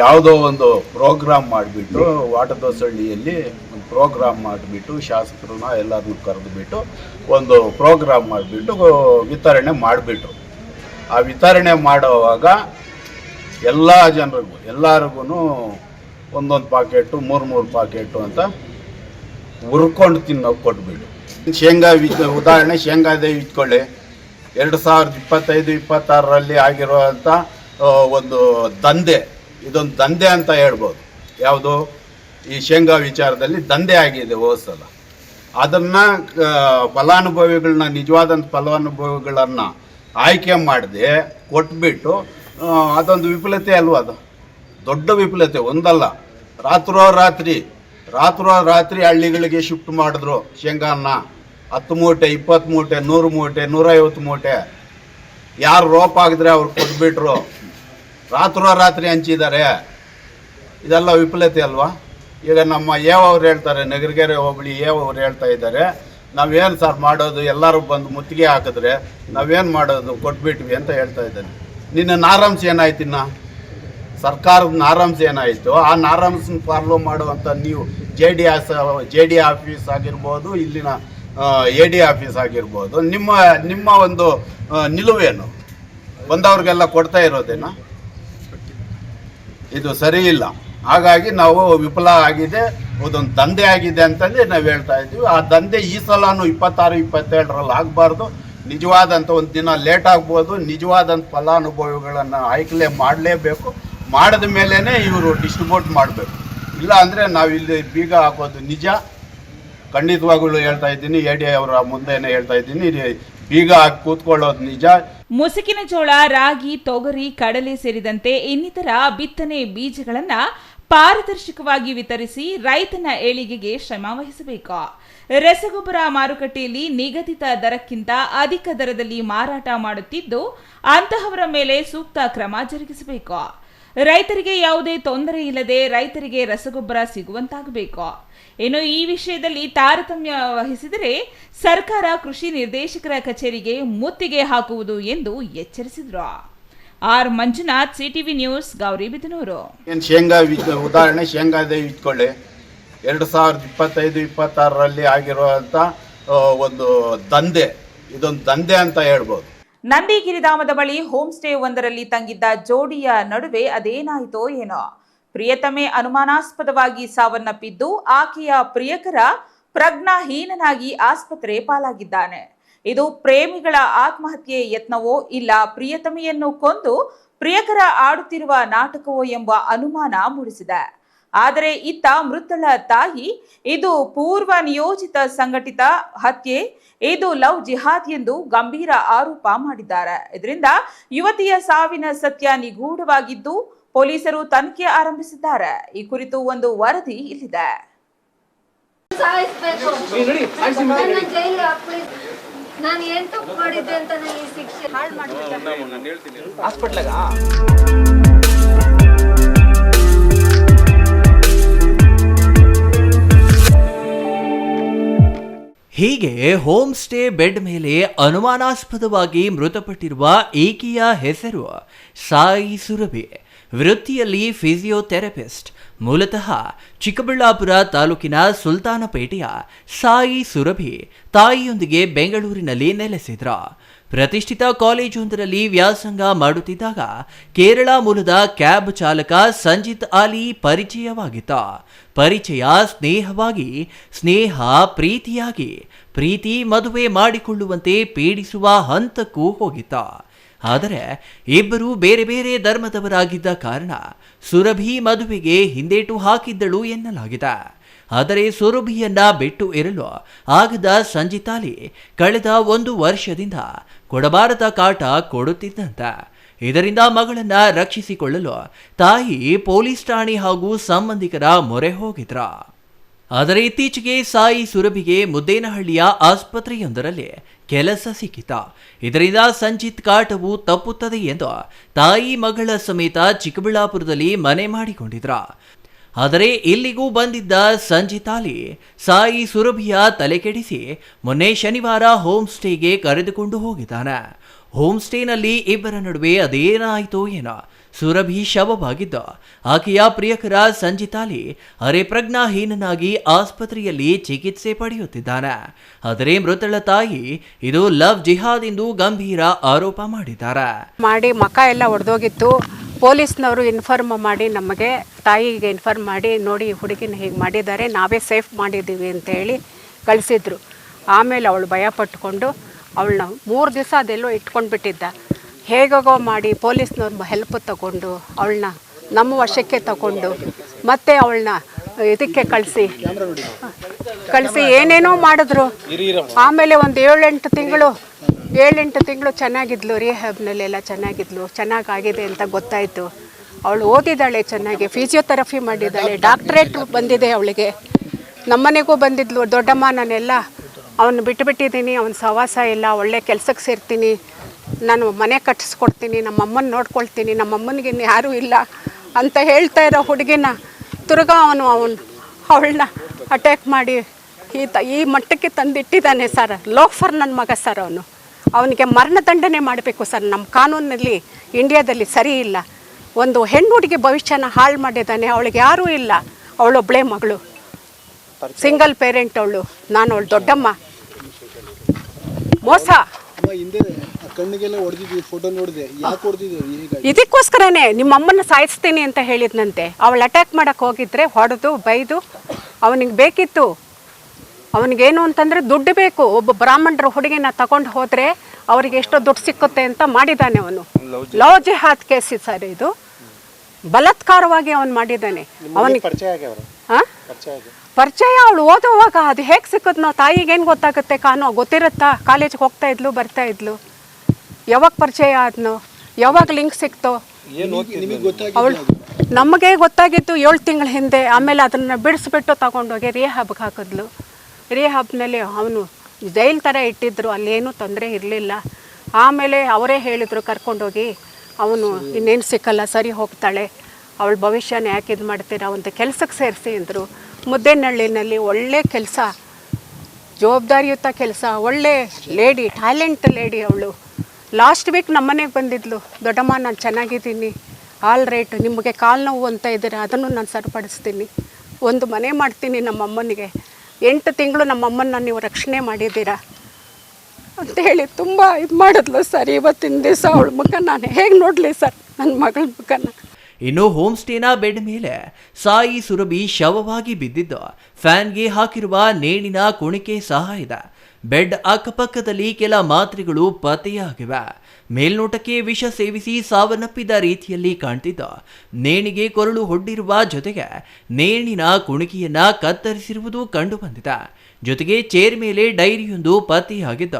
ಯಾವುದೋ ಒಂದು ಪ್ರೋಗ್ರಾಮ್ ಮಾಡಿಬಿಟ್ಟು ವಾಟದೋಸಳ್ಳಿಯಲ್ಲಿ ಒಂದು ಪ್ರೋಗ್ರಾಮ್ ಮಾಡಿಬಿಟ್ಟು ಶಾಸಕರನ್ನ ಎಲ್ಲರನ್ನೂ ಕರೆದುಬಿಟ್ಟು ಒಂದು ಪ್ರೋಗ್ರಾಮ್ ಮಾಡಿಬಿಟ್ಟು ವಿತರಣೆ ಮಾಡಿಬಿಟ್ರು. ಆ ವಿತರಣೆ ಮಾಡುವಾಗ ಎಲ್ಲ ಜನರಿಗೂ ಎಲ್ಲರಿಗೂ 1 ಪಾಕೆಟು 3 ಪಾಕೆಟು ಅಂತ ಹುರ್ಕೊಂಡು ತಿನ್ನೋಕೆ ಕೊಟ್ಬಿಟ್ಟು ಶೇಂಗಾ ಉದಾಹರಣೆ ಶೇಂಗಾದ ಇಟ್ಕೊಳ್ಳಿ, 2025-26ರಲ್ಲಿ ಆಗಿರುವಂಥ ಒಂದು ದಂಧೆ, ಇದೊಂದು ದಂಧೆ ಅಂತ ಹೇಳ್ಬೋದು. ಯಾವುದು ಈ ಶೇಂಗಾ ವಿಚಾರದಲ್ಲಿ ದಂಧೆ ಆಗಿದೆ ಹೋದ್ಸಲ. ಅದನ್ನು ಫಲಾನುಭವಿಗಳನ್ನ, ನಿಜವಾದಂಥ ಫಲಾನುಭವಿಗಳನ್ನು ಆಯ್ಕೆ ಮಾಡದೆ ಕೊಟ್ಬಿಟ್ಟು ಅದೊಂದು ವಿಫಲತೆ ಅಲ್ವ? ಅದು ದೊಡ್ಡ ವಿಫಲತೆ ಒಂದಲ್ಲ. ರಾತ್ರೋರಾತ್ರಿ ರಾತ್ರಿ ಹಳ್ಳಿಗಳಿಗೆ ಶಿಫ್ಟ್ ಮಾಡಿದ್ರು. ಶೇಂಗಾನ 10 ಮೂಟೆ, 20 ಮೂಟೆ, 100 ಮೂಟೆ, 150 ಮೂಟೆ. ಯಾರು ರೋಪ್ ಆಗಿದ್ರೆ ಅವ್ರು ಕೊಟ್ಬಿಟ್ರು. ರಾತ್ರಿ ಹಂಚಿದ್ದಾರೆ. ಇದೆಲ್ಲ ವಿಫಲತೆ ಅಲ್ವಾ? ಈಗ ನಮ್ಮ ಅವ್ರು ಹೇಳ್ತಾರೆ, ನಗರಗೆರೆ ಹೋಬಳಿ ಅವ್ರು ಹೇಳ್ತಾ ಇದ್ದಾರೆ, ನಾವೇನು ಸರ್ ಮಾಡೋದು, ಎಲ್ಲರೂ ಬಂದು ಮುತ್ತಿಗೆ ಹಾಕಿದ್ರೆ ನಾವೇನು ಮಾಡೋದು, ಕೊಟ್ಬಿಟ್ವಿ ಅಂತ ಹೇಳ್ತಾ ಇದ್ದಾನೆ. ನಿನ್ನ ನಾರಾಂಶ ಏನಾಯ್ತು? ಇನ್ನು ಸರ್ಕಾರದ ನಾರಾಂಶ ಏನಾಯಿತು? ಆ ನಾರಾಂಶನ ಫಾಲೋ ಮಾಡುವಂಥ ನೀವು ಜೆ ಡಿ ಆಫೀಸ್ ಆಗಿರ್ಬೋದು, ಇಲ್ಲಿನ AD ಆಫೀಸ್ ಆಗಿರ್ಬೋದು, ನಿಮ್ಮ ಒಂದು ನಿಲುವೇನು? ಬಂದವ್ರಿಗೆಲ್ಲ ಕೊಡ್ತಾ ಇರೋದೇನೋ? ಇದು ಸರಿ ಇಲ್ಲ. ಹಾಗಾಗಿ ನಾವು ವಿಫಲ ಆಗಿದೆ, ಅದೊಂದು ದಂಧೆ ಆಗಿದೆ ಅಂತಂದು ನಾವು ಹೇಳ್ತಾ ಇದ್ದೀವಿ. ಆ ದಂಧೆ ಈ ಸಲನೂ 26-27ರಲ್ಲಿ ಆಗಬಾರ್ದು. ನಿಜವಾದಂಥ ಒಂದು ದಿನ ಲೇಟ್ ಆಗ್ಬೋದು. ನಿಜವಾದಂಥ ಫಲಾನುಭವಿಗಳನ್ನು ಆಯ್ಕೆ ಮಾಡಲೇಬೇಕು. ಮಾಡಿದ ಮೇಲೇ ಇವರು ಡಿಸ್ಟ್ರಿಬ್ಯೂಟ್ ಮಾಡಬೇಕು. ಇಲ್ಲ ಅಂದರೆ ನಾವಿಲ್ಲಿ ಬೀಗ ಹಾಕೋದು ನಿಜ. ಖಂಡಿತವಾಗ್ಲೂ ಹೇಳ್ತಾ ಇದ್ದೀನಿ, AD ಅವರ ಮುಂದೆನೇ ಹೇಳ್ತಾ ಇದ್ದೀನಿ, ಬೀಗ ಹಾಕಿ ಕೂತ್ಕೊಳ್ಳೋದು ನಿಜ. ಮುಸುಕಿನ ಜೋಳ, ರಾಗಿ, ತೊಗರಿ, ಕಡಲೆ ಸೇರಿದಂತೆ ಇನ್ನಿತರ ಬಿತ್ತನೆ ಬೀಜಗಳನ್ನ ಪಾರದರ್ಶಕವಾಗಿ ವಿತರಿಸಿ ರೈತನ ಏಳಿಗೆಗೆ ಶ್ರಮ ವಹಿಸಬೇಕು. ರಸಗೊಬ್ಬರ ಮಾರುಕಟ್ಟೆಯಲ್ಲಿ ನಿಗದಿತ ದರಕ್ಕಿಂತ ಅಧಿಕ ದರದಲ್ಲಿ ಮಾರಾಟ ಮಾಡುತ್ತಿದ್ದು ಅಂತಹವರ ಮೇಲೆ ಸೂಕ್ತ ಕ್ರಮ ಜರುಗಿಸಬೇಕು. ರೈತರಿಗೆ ಯಾವುದೇ ತೊಂದರೆ ಇಲ್ಲದೆ ರೈತರಿಗೆ ರಸಗೊಬ್ಬರ ಸಿಗುವಂತಾಗಬೇಕು. ಇನ್ನು ಈ ವಿಷಯದಲ್ಲಿ ತಾರತಮ್ಯ ವಹಿಸಿದರೆ ಸರ್ಕಾರ ಕೃಷಿ ನಿರ್ದೇಶಕರ ಕಚೇರಿಗೆ ಮುತ್ತಿಗೆ ಹಾಕುವುದು ಎಂದು ಎಚ್ಚರಿಸಿದರು. R Manjunath, CTV news, Gauribidanur. ಶೇಂಗಾ ಉದಾಹರಣೆ ಶೇಂಗಾದೇ ಇಟ್ಕೊಳ್ಳಿ. 2025-26ರಲ್ಲಿ ಆಗಿರುವಂಥ ಒಂದು ದಂಧೆ, ಇದೊಂದು ದಂಧೆ ಅಂತ ಹೇಳ್ಬೋದು. ನಂದಿಗಿರಿಧಾಮದ ಬಳಿ ಹೋಮ್ ಸ್ಟೇ ಒಂದರಲ್ಲಿ ತಂಗಿದ್ದ ಜೋಡಿಯ ನಡುವೆ ಅದೇನಾಯಿತೋ ಏನೋ. ಪ್ರಿಯತಮೆ ಅನುಮಾನಾಸ್ಪದವಾಗಿ ಸಾವನ್ನಪ್ಪಿದ್ದು ಆಕೆಯ ಪ್ರಿಯಕರ ಪ್ರಜ್ಞಾಹೀನನಾಗಿ ಆಸ್ಪತ್ರೆ ಪಾಲಾಗಿದ್ದಾನೆ. ಇದು ಪ್ರೇಮಿಗಳ ಆತ್ಮಹತ್ಯೆ ಯತ್ನವೋ ಇಲ್ಲ ಪ್ರಿಯತಮೆಯನ್ನು ಕೊಂದು ಪ್ರಿಯಕರ ಆಡುತ್ತಿರುವ ನಾಟಕವೋ ಎಂಬ ಅನುಮಾನ ಮೂಡಿಸಿದೆ. ಆದರೆ ಇತ್ತ ಮೃತಳ ತಾಯಿ ಇದು ಪೂರ್ವ ನಿಯೋಜಿತ ಸಂಘಟಿತ ಹತ್ಯೆ, ಇದು ಲವ್ ಜಿಹಾದ್ ಎಂದು ಗಂಭೀರ ಆರೋಪ ಮಾಡಿದ್ದಾರೆ. ಇದರಿಂದ ಯುವತಿಯ ಸಾವಿನ ಸತ್ಯ ನಿಗೂಢವಾಗಿದ್ದು ಪೊಲೀಸರು ತನಿಖೆ ಆರಂಭಿಸಿದ್ದಾರೆ. ಈ ಕುರಿತು ಒಂದು ವರದಿ ಇಲ್ಲಿದೆ. ನಾನು ಏನ್ ತಪ್ಪು ಮಾಡಿದ್ದೆ ಅಂತ ನನಗೆ ಶಿಕ್ಷೆ ಹಾಳು ಮಾಡ್ಬಿಟ್ಟೆ. ಹೀಗೆ ಹೋಮ್ ಸ್ಟೇ ಬೆಡ್ ಮೇಲೆ ಅನುಮಾನಾಸ್ಪದವಾಗಿ ಮೃತಪಟ್ಟಿರುವ ಈಕೆಯ ಹೆಸರು ಸಾಯಿ ಸುರಭಿ. ವೃತ್ತಿಯಲ್ಲಿ ಫಿಸಿಯೋಥೆರಪಿಸ್ಟ್. ಮೂಲತಃ ಚಿಕ್ಕಬಳ್ಳಾಪುರ ತಾಲೂಕಿನ ಸುಲ್ತಾನಪೇಟೆಯ ಸಾಯಿ ಸುರಭಿ ತಾಯಿಯೊಂದಿಗೆ ಬೆಂಗಳೂರಿನಲ್ಲಿ ನೆಲೆಸಿದ್ರ. ಪ್ರತಿಷ್ಠಿತ ಕಾಲೇಜೊಂದರಲ್ಲಿ ವ್ಯಾಸಂಗ ಮಾಡುತ್ತಿದ್ದಾಗ ಕೇರಳ ಮೂಲದ ಕ್ಯಾಬ್ ಚಾಲಕ ಸಂಜಿತ್ ಅಲಿ ಪರಿಚಯವಾಗಿದ್ದ. ಪರಿಚಯ ಸ್ನೇಹವಾಗಿ, ಸ್ನೇಹ ಪ್ರೀತಿಯಾಗಿ, ಪ್ರೀತಿ ಮದುವೆ ಮಾಡಿಕೊಳ್ಳುವಂತೆ ಪೀಡಿಸುವ ಹಂತಕ್ಕೂ ಹೋಗಿದ್ದ. ಆದರೆ ಇಬ್ಬರು ಬೇರೆ ಬೇರೆ ಧರ್ಮದವರಾಗಿದ್ದ ಕಾರಣ ಸುರಭಿ ಮದುವೆಗೆ ಹಿಂದೇಟು ಹಾಕಿದ್ದಳು ಎನ್ನಲಾಗಿದೆ. ಆದರೆ ಸುರಭಿಯನ್ನ ಬಿಟ್ಟು ಇರಲು ಆಗದ ಸಂಜಿತಾಲಿ ಕಳೆದ 1 ವರ್ಷದಿಂದ ಕೊಡಬಾರದ ಕಾಟ ಕೊಡುತ್ತಿದ್ದಂತೆ. ಇದರಿಂದ ಮಗಳನ್ನ ರಕ್ಷಿಸಿಕೊಳ್ಳಲು ತಾಯಿ ಪೊಲೀಸ್ ಠಾಣೆ ಹಾಗೂ ಸಂಬಂಧಿಕರ ಮೊರೆ ಹೋಗಿದ್ರ. ಆದರೆ ಇತ್ತೀಚೆಗೆ ಸಾಯಿ ಸುರಭಿಗೆ ಮುದ್ದೇನಹಳ್ಳಿಯ ಆಸ್ಪತ್ರೆಯೊಂದರಲ್ಲಿ ಕೆಲಸ ಸಿಕ್ಕಿತ. ಇದರಿಂದ ಸಂಜಿತ್ ಕಾಟವು ತಪ್ಪುತ್ತದೆ ಎಂದು ತಾಯಿ ಮಗಳ ಸಮೇತ ಚಿಕ್ಕಬಳ್ಳಾಪುರದಲ್ಲಿ ಮನೆ ಮಾಡಿಕೊಂಡಿದ್ರ. ಆದರೆ ಇಲ್ಲಿಗೂ ಬಂದಿದ್ದ ಸಂಜಿತಾಲಿ ಸಾಯಿ ಸುರಭಿಯ ತಲೆಕೆಡಿಸಿ ಮೊನ್ನೆ ಶನಿವಾರ ಹೋಮ್ ಸ್ಟೇಗೆ ಕರೆದುಕೊಂಡು ಹೋಗಿದ್ದಾನೆ. ಹೋಮ್ ಸ್ಟೇನಲ್ಲಿ ಇಬ್ಬರ ನಡುವೆ ಅದೇನಾಯಿತೋ ಏನೋ. ಸುರಭಿ ಶವವಾಗಿದ್ದ ಆಕೆಯ ಪ್ರಿಯಕರ ಸಂಜಿತಾಲಿ ಪ್ರಜ್ಞಾಹೀನನಾಗಿ ಆಸ್ಪತ್ರೆಯಲ್ಲಿ ಚಿಕಿತ್ಸೆ ಪಡೆಯುತ್ತಿದ್ದಾನೆ. ಆದರೆ ಮೃತಳ ತಾಯಿ ಇದು ಲವ್ ಜಿಹಾದ್ ಎಂದು ಗಂಭೀರ ಆರೋಪ ಮಾಡಿದ್ದಾರೆ. ಮಕ ಎಲ್ಲ ಒಡೆದೋಗಿತ್ತು. ಪೊಲೀಸ್ನವರು ಇನ್ಫಾರ್ಮ್ ಮಾಡಿ ನಮಗೆ ತಾಯಿಗೆ ಇನ್ಫಾರ್ಮ್ ಮಾಡಿ, ನೋಡಿ ಹುಡುಗಿನ ಹೀಗೆ ಮಾಡಿದ್ದಾರೆ, ನಾವೇ ಸೇಫ್ ಮಾಡಿದ್ದೀವಿ ಅಂತ ಹೇಳಿ ಕಳಿಸಿದ್ರು. ಆಮೇಲೆ ಅವಳು ಭಯ ಪಟ್ಕೊಂಡು ಅವಳನ್ನ 3 ದಿವಸ ಅದೆಲ್ಲೋ ಇಟ್ಕೊಂಡು ಬಿಟ್ಟಿದ್ದ. ಹೇಗೋ ಮಾಡಿ ಪೊಲೀಸ್ನವ್ರ ಹೆಲ್ಪ್ ತಗೊಂಡು ಅವಳನ್ನ ನಮ್ಮ ವಶಕ್ಕೆ ತಗೊಂಡು ಮತ್ತೆ ಅವಳನ್ನ ಇದಕ್ಕೆ ಕಳಿಸಿ ಏನೇನೋ ಮಾಡಿದ್ರು. ಆಮೇಲೆ ಒಂದು 7-8 ತಿಂಗಳು ಚೆನ್ನಾಗಿದ್ಲು. ರಿಹ್ಯಾಬ್ನಲ್ಲೆಲ್ಲ ಚೆನ್ನಾಗಿದ್ಲು, ಚೆನ್ನಾಗಾಗಿದೆ ಅಂತ ಗೊತ್ತಾಯಿತು. ಅವಳು ಓದಿದ್ದಾಳೆ, ಚೆನ್ನಾಗಿ ಫಿಸಿಯೋಥೆರಪಿ ಮಾಡಿದ್ದಾಳೆ, ಡಾಕ್ಟ್ರೇಟ್ ಬಂದಿದೆ ಅವಳಿಗೆ. ನಮ್ಮನೆಗೂ ಬಂದಿದ್ಲು ದೊಡ್ಡಮ್ಮ, ನಾನೆಲ್ಲ ಅವನು ಬಿಟ್ಟುಬಿಟ್ಟಿದ್ದೀನಿ, ಅವನ ಸಹವಾಸ ಇಲ್ಲ, ಒಳ್ಳೆ ಕೆಲಸಕ್ಕೆ ಸೇರ್ತೀನಿ, ನಾನು ಮನೆ ಕಟ್ಟಿಸ್ಕೊಡ್ತೀನಿ, ನಮ್ಮಮ್ಮನ ನೋಡ್ಕೊಳ್ತೀನಿ, ನಮ್ಮಮ್ಮನಿಗೆ ಯಾರೂ ಇಲ್ಲ ಅಂತ ಹೇಳ್ತಾ ಇರೋ ಹುಡುಗಿನ ತಿರ್ಗಾ ಅವಳನ್ನ ಅಟ್ಯಾಕ್ ಮಾಡಿ ಈ ಮಟ್ಟಕ್ಕೆ ತಂದಿಟ್ಟಿದ್ದಾನೆ ಸರ್. ಲೋಫರ್ ನನ್ನ ಮಗ ಸರ್. ಅವನಿಗೆ ಮರಣದಂಡನೆ ಮಾಡಬೇಕು ಸರ್. ನಮ್ಮ ಕಾನೂನಲ್ಲಿ ಇಂಡಿಯಾದಲ್ಲಿ ಸರಿ ಇಲ್ಲ. ಒಂದು ಹೆಣ್ಣು ಹುಡುಗಿ ಭವಿಷ್ಯನ ಹಾಳು ಮಾಡಿದ್ದಾನೆ. ಅವಳಿಗೆ ಯಾರೂ ಇಲ್ಲ, ಅವಳೊಬ್ಬಳೇ ಮಗಳು, ಸಿಂಗಲ್ ಪೇರೆಂಟ್ ಅವಳು. ನಾನು ಅವಳು ದೊಡ್ಡಮ್ಮ. ಮೋಸ. ಇದಕ್ಕೋಸ್ಕರನೇ ನಿಮ್ಮ ಅಮ್ಮನ ಸಾಯಿಸ್ತೀನಿ ಅಂತ ಹೇಳಿದ್ನಂತೆ. ಅವಳು ಅಟ್ಯಾಕ್ ಮಾಡಕ್ಕೆ ಹೋಗಿದ್ರೆ ಹೊಡೆದು ಬೈದು ಅವನಿಗೆ ಬೇಕಿತ್ತು. ಅವನಿಗೇನು ಅಂತಂದರೆ ದುಡ್ಡು ಬೇಕು. ಒಬ್ಬ ಬ್ರಾಹ್ಮಣರ ಹುಡುಗಿನ ತಗೊಂಡು ಹೋದರೆ ಅವರಿಗೆ ಎಷ್ಟೋ ದುಡ್ಡು ಸಿಕ್ಕುತ್ತೆ ಅಂತ ಮಾಡಿದ್ದಾನೆ ಅವನು. ಲವ್ ಜಿಹಾದ್ ಕೇಸ್ ಸರ್ ಇದು. ಬಲಾತ್ಕಾರವಾಗಿ ಅವನು ಮಾಡಿದ್ದಾನೆ. ಅವನಿಗೆ ಪರಿಚಯ ಅವಳು ಓದುವಾಗ ಅದು ಹೇಗೆ ಸಿಕ್ಕುತ್ತೆ? ನಾವು ತಾಯಿಗೇನು ಗೊತ್ತಾಗುತ್ತೆ? ಗೊತ್ತಿರುತ್ತಾ? ಕಾಲೇಜಿಗೆ ಹೋಗ್ತಾ ಇದ್ಲು, ಬರ್ತಾ ಇದ್ಲು. ಯಾವಾಗ ಪರಿಚಯ ಆದ್ನೋ, ಯಾವಾಗ ಲಿಂಕ್ ಸಿಕ್ತೋ? ಅವಳು ನಮಗೆ ಗೊತ್ತಾಗಿದ್ದು 7 ತಿಂಗಳ ಹಿಂದೆ. ಆಮೇಲೆ ಅದನ್ನು ಬಿಡಿಸ್ಬಿಟ್ಟು ತಗೊಂಡೋಗಿ ರಿಹಾಬ್ಗೆ ಹಾಕಿದ್ಲು. ರಿಹಾಬ್ನಲ್ಲಿ ಅವನು ಜೈಲ್ ಥರ ಇಟ್ಟಿದ್ರು, ಅಲ್ಲೇನೂ ತೊಂದರೆ ಇರಲಿಲ್ಲ. ಆಮೇಲೆ ಅವರೇ ಹೇಳಿದರು ಕರ್ಕೊಂಡೋಗಿ, ಅವನು ಇನ್ನೇನು ಸಿಕ್ಕಲ್ಲ, ಸರಿ ಹೋಗ್ತಾಳೆ, ಅವಳ ಭವಿಷ್ಯನ ಯಾಕೆ ಇದು ಮಾಡ್ತೀರಾ, ಒಂದು ಕೆಲಸಕ್ಕೆ ಸೇರಿಸಿ ಅಂದರು. ಮುದ್ದೇನಹಳ್ಳಿನಲ್ಲಿ ಒಳ್ಳೆ ಕೆಲಸ, ಜವಾಬ್ದಾರಿಯುತ ಕೆಲಸ, ಒಳ್ಳೆ ಲೇಡಿ, ಟ್ಯಾಲೆಂಟ್ ಲೇಡಿ ಅವಳು. ಲಾಸ್ಟ್ ವೀಕ್ ನಮ್ಮ ಮನೆಗೆ ಬಂದಿದ್ಲು. ದೊಡ್ಡಮ್ಮ, ನಾನು ಚೆನ್ನಾಗಿದ್ದೀನಿ, ಆಲ್ ರೈಟ್, ನಿಮಗೆ ಕಾಲು ನೋವು ಅಂತ ಇದ್ದೀರಾ, ಅದನ್ನು ನಾನು ಸರಿಪಡಿಸ್ತೀನಿ, ಒಂದು ಮನೆ ಮಾಡ್ತೀನಿ ನಮ್ಮಮ್ಮನಿಗೆ, 8 ತಿಂಗಳು ನಮ್ಮಮ್ಮನ ನೀವು ರಕ್ಷಣೆ ಮಾಡಿದ್ದೀರಾ ಅಂತೇಳಿ ತುಂಬ ಇದು ಮಾಡಿದ್ಲು ಸರ್. ಇವತ್ತಿನ ದಿವಸ ಅವಳ ಮುಖ ನಾನು ಹೇಗೆ ನೋಡಲಿ ಸರ್, ನನ್ನ ಮಗಳ ಮುಖನ. ಇನ್ನು ಹೋಮ್ ಸ್ಟೇನ ಬೆಡ್ ಮೇಲೆ ಸಾಯಿ ಸುರಭಿ ಶವವಾಗಿ ಬಿದ್ದಿದ್ದು, ಫ್ಯಾನ್ಗೆ ಹಾಕಿರುವ ನೇಣಿನ ಕುಣಿಕೆ ಸಹ ಇದೆ. ಬೆಡ್ ಅಕ್ಕಪಕ್ಕದಲ್ಲಿ ಕೆಲ ಮಾತ್ರೆಗಳು ಪತ್ತೆಯಾಗಿವೆ. ಮೇಲ್ನೋಟಕ್ಕೆ ವಿಷ ಸೇವಿಸಿ ಸಾವನ್ನಪ್ಪಿದ ರೀತಿಯಲ್ಲಿ ಕಾಣ್ತಿದ್ದ ನೇಣಿಗೆ ಕೊರಳು ಹೊಡ್ಡಿರುವ ಜೊತೆಗೆ ನೇಣಿನ ಕುಣಿಕೆಯನ್ನ ಕತ್ತರಿಸಿರುವುದು ಕಂಡುಬಂದಿದೆ. ಜೊತೆಗೆ ಚೇರ್ ಮೇಲೆ ಡೈರಿಯೊಂದು ಪತ್ತೆಯಾಗಿದ್ದ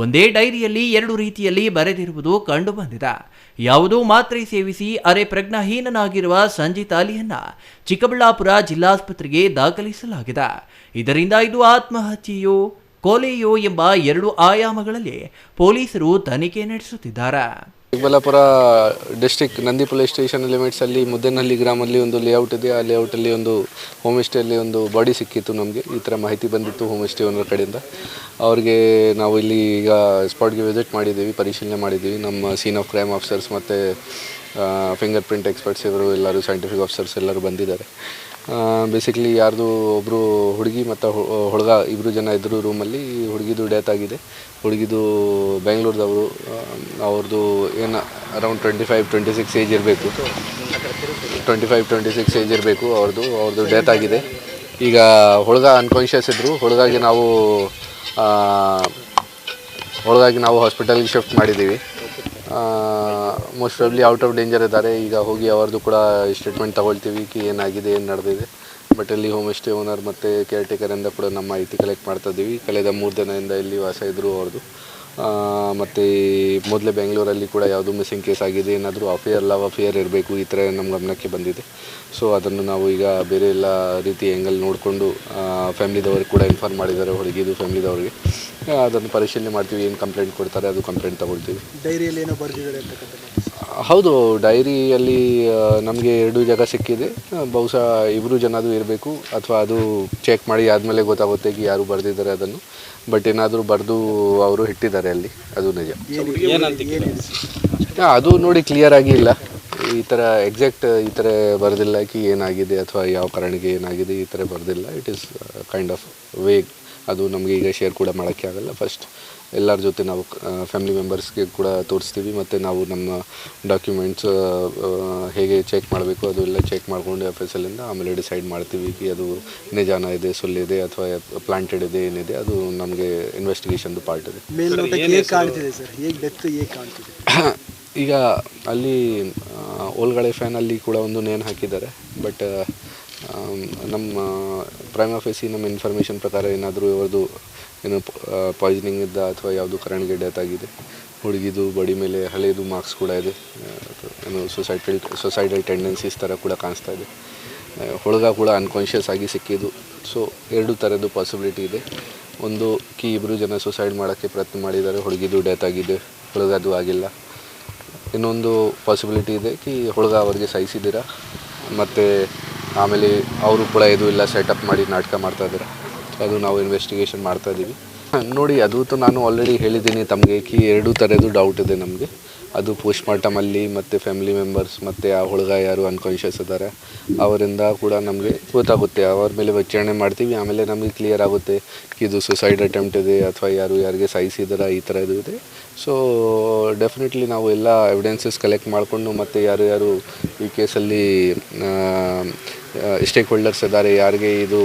ಒಂದೇ ಡೈರಿಯಲ್ಲಿ 2 ರೀತಿಯಲ್ಲಿ ಬರೆದಿರುವುದು ಕಂಡುಬಂದಿದೆ. ಯಾವುದೋ ಮಾತ್ರೆ ಸೇವಿಸಿ ಅರೆ ಪ್ರಜ್ಞಾಹೀನನಾಗಿರುವ ಸಂಜಿತ್ ಅಲಿಯನ್ನ ಚಿಕ್ಕಬಳ್ಳಾಪುರ ಜಿಲ್ಲಾಸ್ಪತ್ರೆಗೆ ದಾಖಲಿಸಲಾಗಿದೆ. ಇದರಿಂದ ಇದು ಆತ್ಮಹತ್ಯೆಯೋ ಕೊಲೆಯೋ ಎಂಬ 2 ಆಯಾಮಗಳಲ್ಲಿ ಪೊಲೀಸರು ತನಿಖೆ ನಡೆಸುತ್ತಿದ್ದಾರೆ. Chikkaballapura district Nandi police station ಲಿಮಿಟ್ಸಲ್ಲಿ ಮುದ್ದೇನಹಳ್ಳಿ ಗ್ರಾಮಲ್ಲಿ ಒಂದು ಲೇಔಟ್ ಇದೆ. ಆ ಲೇಔಟಲ್ಲಿ ಒಂದು ಹೋಮ್ ಸ್ಟೇಯಲ್ಲಿ ಒಂದು ಬಾಡಿ ಸಿಕ್ಕಿತ್ತು. ನಮಗೆ ಈ ಥರ ಮಾಹಿತಿ ಬಂದಿತ್ತು ಹೋಮ್ ಸ್ಟೇ ಓನರ್ ಕಡೆಯಿಂದ. ಅವ್ರಿಗೆ ನಾವು ಇಲ್ಲಿ ಈಗ ಸ್ಪಾಟ್ಗೆ ವಿಸಿಟ್ ಮಾಡಿದ್ದೀವಿ, ಪರಿಶೀಲನೆ ಮಾಡಿದ್ದೀವಿ. ನಮ್ಮ ಸೀನ್ ಆಫ್ ಕ್ರೈಮ್ ಆಫೀಸರ್ಸ್ ಮತ್ತು ಫಿಂಗರ್ ಪ್ರಿಂಟ್ ಎಕ್ಸ್ಪರ್ಟ್ಸ್ ಇವರು ಎಲ್ಲರೂ, ಸೈಂಟಿಫಿಕ್ ಆಫೀಸರ್ಸ್ ಎಲ್ಲರೂ ಬಂದಿದ್ದಾರೆ. ಬೇಸಿಕ್ಲಿ ಯಾರ್ದು ಒಬ್ಬರು ಹುಡುಗಿ ಮತ್ತು ಹುಡುಗ 2 ಜನ ಇದ್ದರು ರೂಮಲ್ಲಿ. ಹುಡುಗಿದು ಡೆತ್ ಆಗಿದೆ. ಹುಡುಗಿದು ಬೆಂಗಳೂರದವರು. ಅವ್ರದ್ದು ಏನು ಅರೌಂಡ್ 25-26 ಏಜ್ ಇರಬೇಕು. 25-26 ಏಜ್ ಇರಬೇಕು ಅವ್ರದ್ದು ಡೆತ್ ಆಗಿದೆ. ಈಗ ಹುಡುಗ ಅನ್ಕಾನ್ಷಿಯಸ್ ಇದ್ದರು. ಹುಡುಗಾಗಿ ನಾವು ಹಾಸ್ಪಿಟಲ್ಗೆ ಶಿಫ್ಟ್ ಮಾಡಿದ್ದೀವಿ. Most probably out of danger ಇದ್ದಾರೆ. ಈಗ ಹೋಗಿ ಅವ್ರದ್ದು ಕೂಡ ಸ್ಟೇಟ್ಮೆಂಟ್ ತಗೊಳ್ತೀವಿ ಏನಾಗಿದೆ, ಏನು ನಡೆದಿದೆ. ಬಟ್ ಇಲ್ಲಿ ಹೋಮ್ ಸ್ಟೇ ಓನರ್ ಮತ್ತು ಕೇರ್ ಟೇಕರಿಂದ ಕೂಡ ನಮ್ಮ ಮಾಹಿತಿ ಕಲೆಕ್ಟ್ ಮಾಡ್ತಾ ಇದ್ದೀವಿ. ಕಳೆದ 3 ದಿನದಿಂದ ಇಲ್ಲಿ ವಾಸ ಇದ್ದರು ಅವ್ರದ್ದು. ಮತ್ತು ಮೊದಲೇ ಬೆಂಗಳೂರಲ್ಲಿ ಕೂಡ ಯಾವುದು ಮಿಸ್ಸಿಂಗ್ ಕೇಸ್ ಆಗಿದೆ. ಏನಾದರೂ ಲವ್ ಅಫೇರ್ ಇರಬೇಕು, ಈ ಥರ ನಮ್ಮ ಗಮನಕ್ಕೆ ಬಂದಿದೆ. ಸೊ ಅದನ್ನು ನಾವು ಈಗ ಬೇರೆ ಎಲ್ಲ ರೀತಿ ಆ್ಯಂಗಲ್ ನೋಡಿಕೊಂಡು ಫ್ಯಾಮಿಲಿದವ್ರಿಗೆ ಕೂಡ ಇನ್ಫಾರ್ಮ್ ಮಾಡಿದ್ದಾರೆ, ಹುಡುಗಿದು ಫ್ಯಾಮಿಲಿದವ್ರಿಗೆ. ಅದನ್ನು ಪರಿಶೀಲನೆ ಮಾಡ್ತೀವಿ. ಏನು ಕಂಪ್ಲೇಂಟ್ ಕೊಡ್ತಾರೆ ಅದು ಕಂಪ್ಲೇಂಟ್ ತಗೊಳ್ತೀವಿ. ಡೈರಿಯಲ್ಲಿ ಏನೋ ಬರೆದಿದ್ದಾರೆ ಅಂತಕ್ಕಂಥ? ಹೌದು, ಡೈರಿಯಲ್ಲಿ ನಮಗೆ 2 ಜಾಗ ಸಿಕ್ಕಿದೆ. ಬಹುಶಃ 2 ಜನದು ಇರಬೇಕು, ಅಥವಾ ಅದು ಚೆಕ್ ಮಾಡಿ ಆದಮೇಲೆ ಗೊತ್ತಾಗುತ್ತೆ ಯಾರು ಬರೆದಿದ್ದಾರೆ ಅದನ್ನು. ಬಟ್ ಏನಾದರೂ ಬರೆದು ಅವರು ಇಟ್ಟಿದ್ದಾರೆ ಅಲ್ಲಿ, ಅದು ನಿಜ. ಅದು ನೋಡಿ ಕ್ಲಿಯರ್ ಆಗಿ ಇಲ್ಲ. ಈ ಥರ ಎಕ್ಸಾಕ್ಟ್ ಈ ಥರ ಬರೆದಿಲ್ಲ ಏನಾಗಿದೆ ಅಥವಾ ಯಾವ ಕಾರಣಕ್ಕೆ ಏನಾಗಿದೆ, ಈ ಥರ ಬರೆದಿಲ್ಲ. It is kind of vague. ಅದು ನಮಗೆ ಈಗ ಶೇರ್ ಕೂಡ ಮಾಡೋಕ್ಕೆ ಆಗಲ್ಲ. ಫಸ್ಟ್ ಎಲ್ಲರ ಜೊತೆ ನಾವು ಫ್ಯಾಮಿಲಿ ಮೆಂಬರ್ಸ್ಗೆ ಕೂಡ ತೋರಿಸ್ತೀವಿ. ಮತ್ತು ನಾವು ನಮ್ಮ ಡಾಕ್ಯುಮೆಂಟ್ಸ್ ಹೇಗೆ ಚೆಕ್ ಮಾಡಬೇಕು ಅದು ಎಲ್ಲ ಚೆಕ್ ಮಾಡಿಕೊಂಡು FSLಯಿಂದ ಆಮೇಲೆ ಡಿಸೈಡ್ ಮಾಡ್ತೀವಿ ಅದು ನಿಜಾನ ಇದೆ, ಸುಳ್ಳಿದೆ ಅಥವಾ ಪ್ಲಾಂಟೆಡ್ ಇದೆ, ಏನಿದೆ ಅದು ನಮಗೆ ಇನ್ವೆಸ್ಟಿಗೇಷನ್ದು ಪಾರ್ಟ್ ಇದೆ. ಈಗ ಅಲ್ಲಿ ಓಲ್ಗಳೆ ಫ್ಯಾನಲ್ಲಿ ಕೂಡ ಒಂದು ನೇಣು ಹಾಕಿದ್ದಾರೆ. ಬಟ್ ನಮ್ಮ ಪ್ರೈಮ್ ಆಫೀಸಿ ನಮ್ಮ ಇನ್ಫಾರ್ಮೇಷನ್ ಪ್ರಕಾರ ಏನಾದರೂ ಇವ್ರದ್ದು ಏನು ಪಾಯ್ಸನಿಂಗ್ ಇದ್ದ ಅಥವಾ ಯಾವುದು ಕಾರಣಕ್ಕೆ ಡೆತ್ ಆಗಿದೆ. ಹುಡುಗಿದು ಬಾಡಿ ಮೇಲೆ ಹಳೆಯದು ಮಾರ್ಕ್ಸ್ ಕೂಡ ಇದೆ. ಏನು ಸೊಸೈಡಲ್ ಟೆಂಡೆನ್ಸೀಸ್ ಥರ ಕೂಡ ಕಾಣಿಸ್ತಾ ಇದೆ. ಹುಡುಗ ಕೂಡ ಅನ್ಕಾನ್ಷಿಯಸ್ ಆಗಿ ಸಿಕ್ಕಿದ್ದು. ಸೊ 2 ಥರದ್ದು ಪಾಸಿಬಿಲಿಟಿ ಇದೆ. ಒಂದು ಇಬ್ಬರು ಜನ ಸುಸೈಡ್ ಮಾಡೋಕ್ಕೆ ಪ್ರಯತ್ನ ಮಾಡಿದ್ದಾರೆ, ಹುಡುಗಿದು ಡೆತ್ ಆಗಿದೆ, ಹುಡುಗದು ಆಗಿಲ್ಲ. ಇನ್ನೊಂದು ಪಾಸಿಬಿಲಿಟಿ ಇದೆ ಹುಡುಗ ಅವ್ರಿಗೆ ಸಾಯಿಸಿದ್ದೀರಾ ಮತ್ತು ಆಮೇಲೆ ಅವರು ಕೂಡ ಇದು ಇಲ್ಲ ಸೆಟಪ್ ಮಾಡಿ ನಾಟಕ ಮಾಡ್ತಾಯಿದ್ದಾರೆ. ಅದು ನಾವು ಇನ್ವೆಸ್ಟಿಗೇಷನ್ ಮಾಡ್ತಾಯಿದ್ದೀವಿ. ನೋಡಿ, ಅದು ನಾನು ಆಲ್ರೆಡಿ ಹೇಳಿದ್ದೀನಿ ತಮಗೆ 2 ಥರದ್ದು ಡೌಟ್ ಇದೆ ನಮಗೆ. ಅದು ಪೋಸ್ಟ್ಮಾರ್ಟಮಲ್ಲಿ ಮತ್ತು ಫ್ಯಾಮಿಲಿ ಮೆಂಬರ್ಸ್ ಮತ್ತು ಆ ಹುಡುಗ ಯಾರು ಅನ್ಕಾನ್ಷಿಯಸ್ ಇದ್ದಾರೆ ಅವರಿಂದ ಕೂಡ ನಮಗೆ ಗೊತ್ತಾಗುತ್ತೆ. ಅವ್ರ ಮೇಲೆ ವಿಚಾರಣೆ ಮಾಡ್ತೀವಿ, ಆಮೇಲೆ ನಮಗೆ ಕ್ಲಿಯರ್ ಆಗುತ್ತೆ ಇದು ಸುಸೈಡ್ ಅಟೆಂಪ್ಟ್ ಇದೆ ಅಥವಾ ಯಾರಿಗೆ ಸಾಯಿಸಿದಾರ, ಈ ಥರ ಇದು ಇದೆ. ಸೊ ಡೆಫಿನೆಟ್ಲಿ ನಾವು ಎಲ್ಲ ಎವಿಡೆನ್ಸಸ್ ಕಲೆಕ್ಟ್ ಮಾಡಿಕೊಂಡು ಮತ್ತು ಯಾರು ಈ ಕೇಸಲ್ಲಿ ಸ್ಟೇಕ್ ಹೋಲ್ಡರ್ಸ್ ಇದ್ದಾರೆ, ಯಾರಿಗೆ ಇದು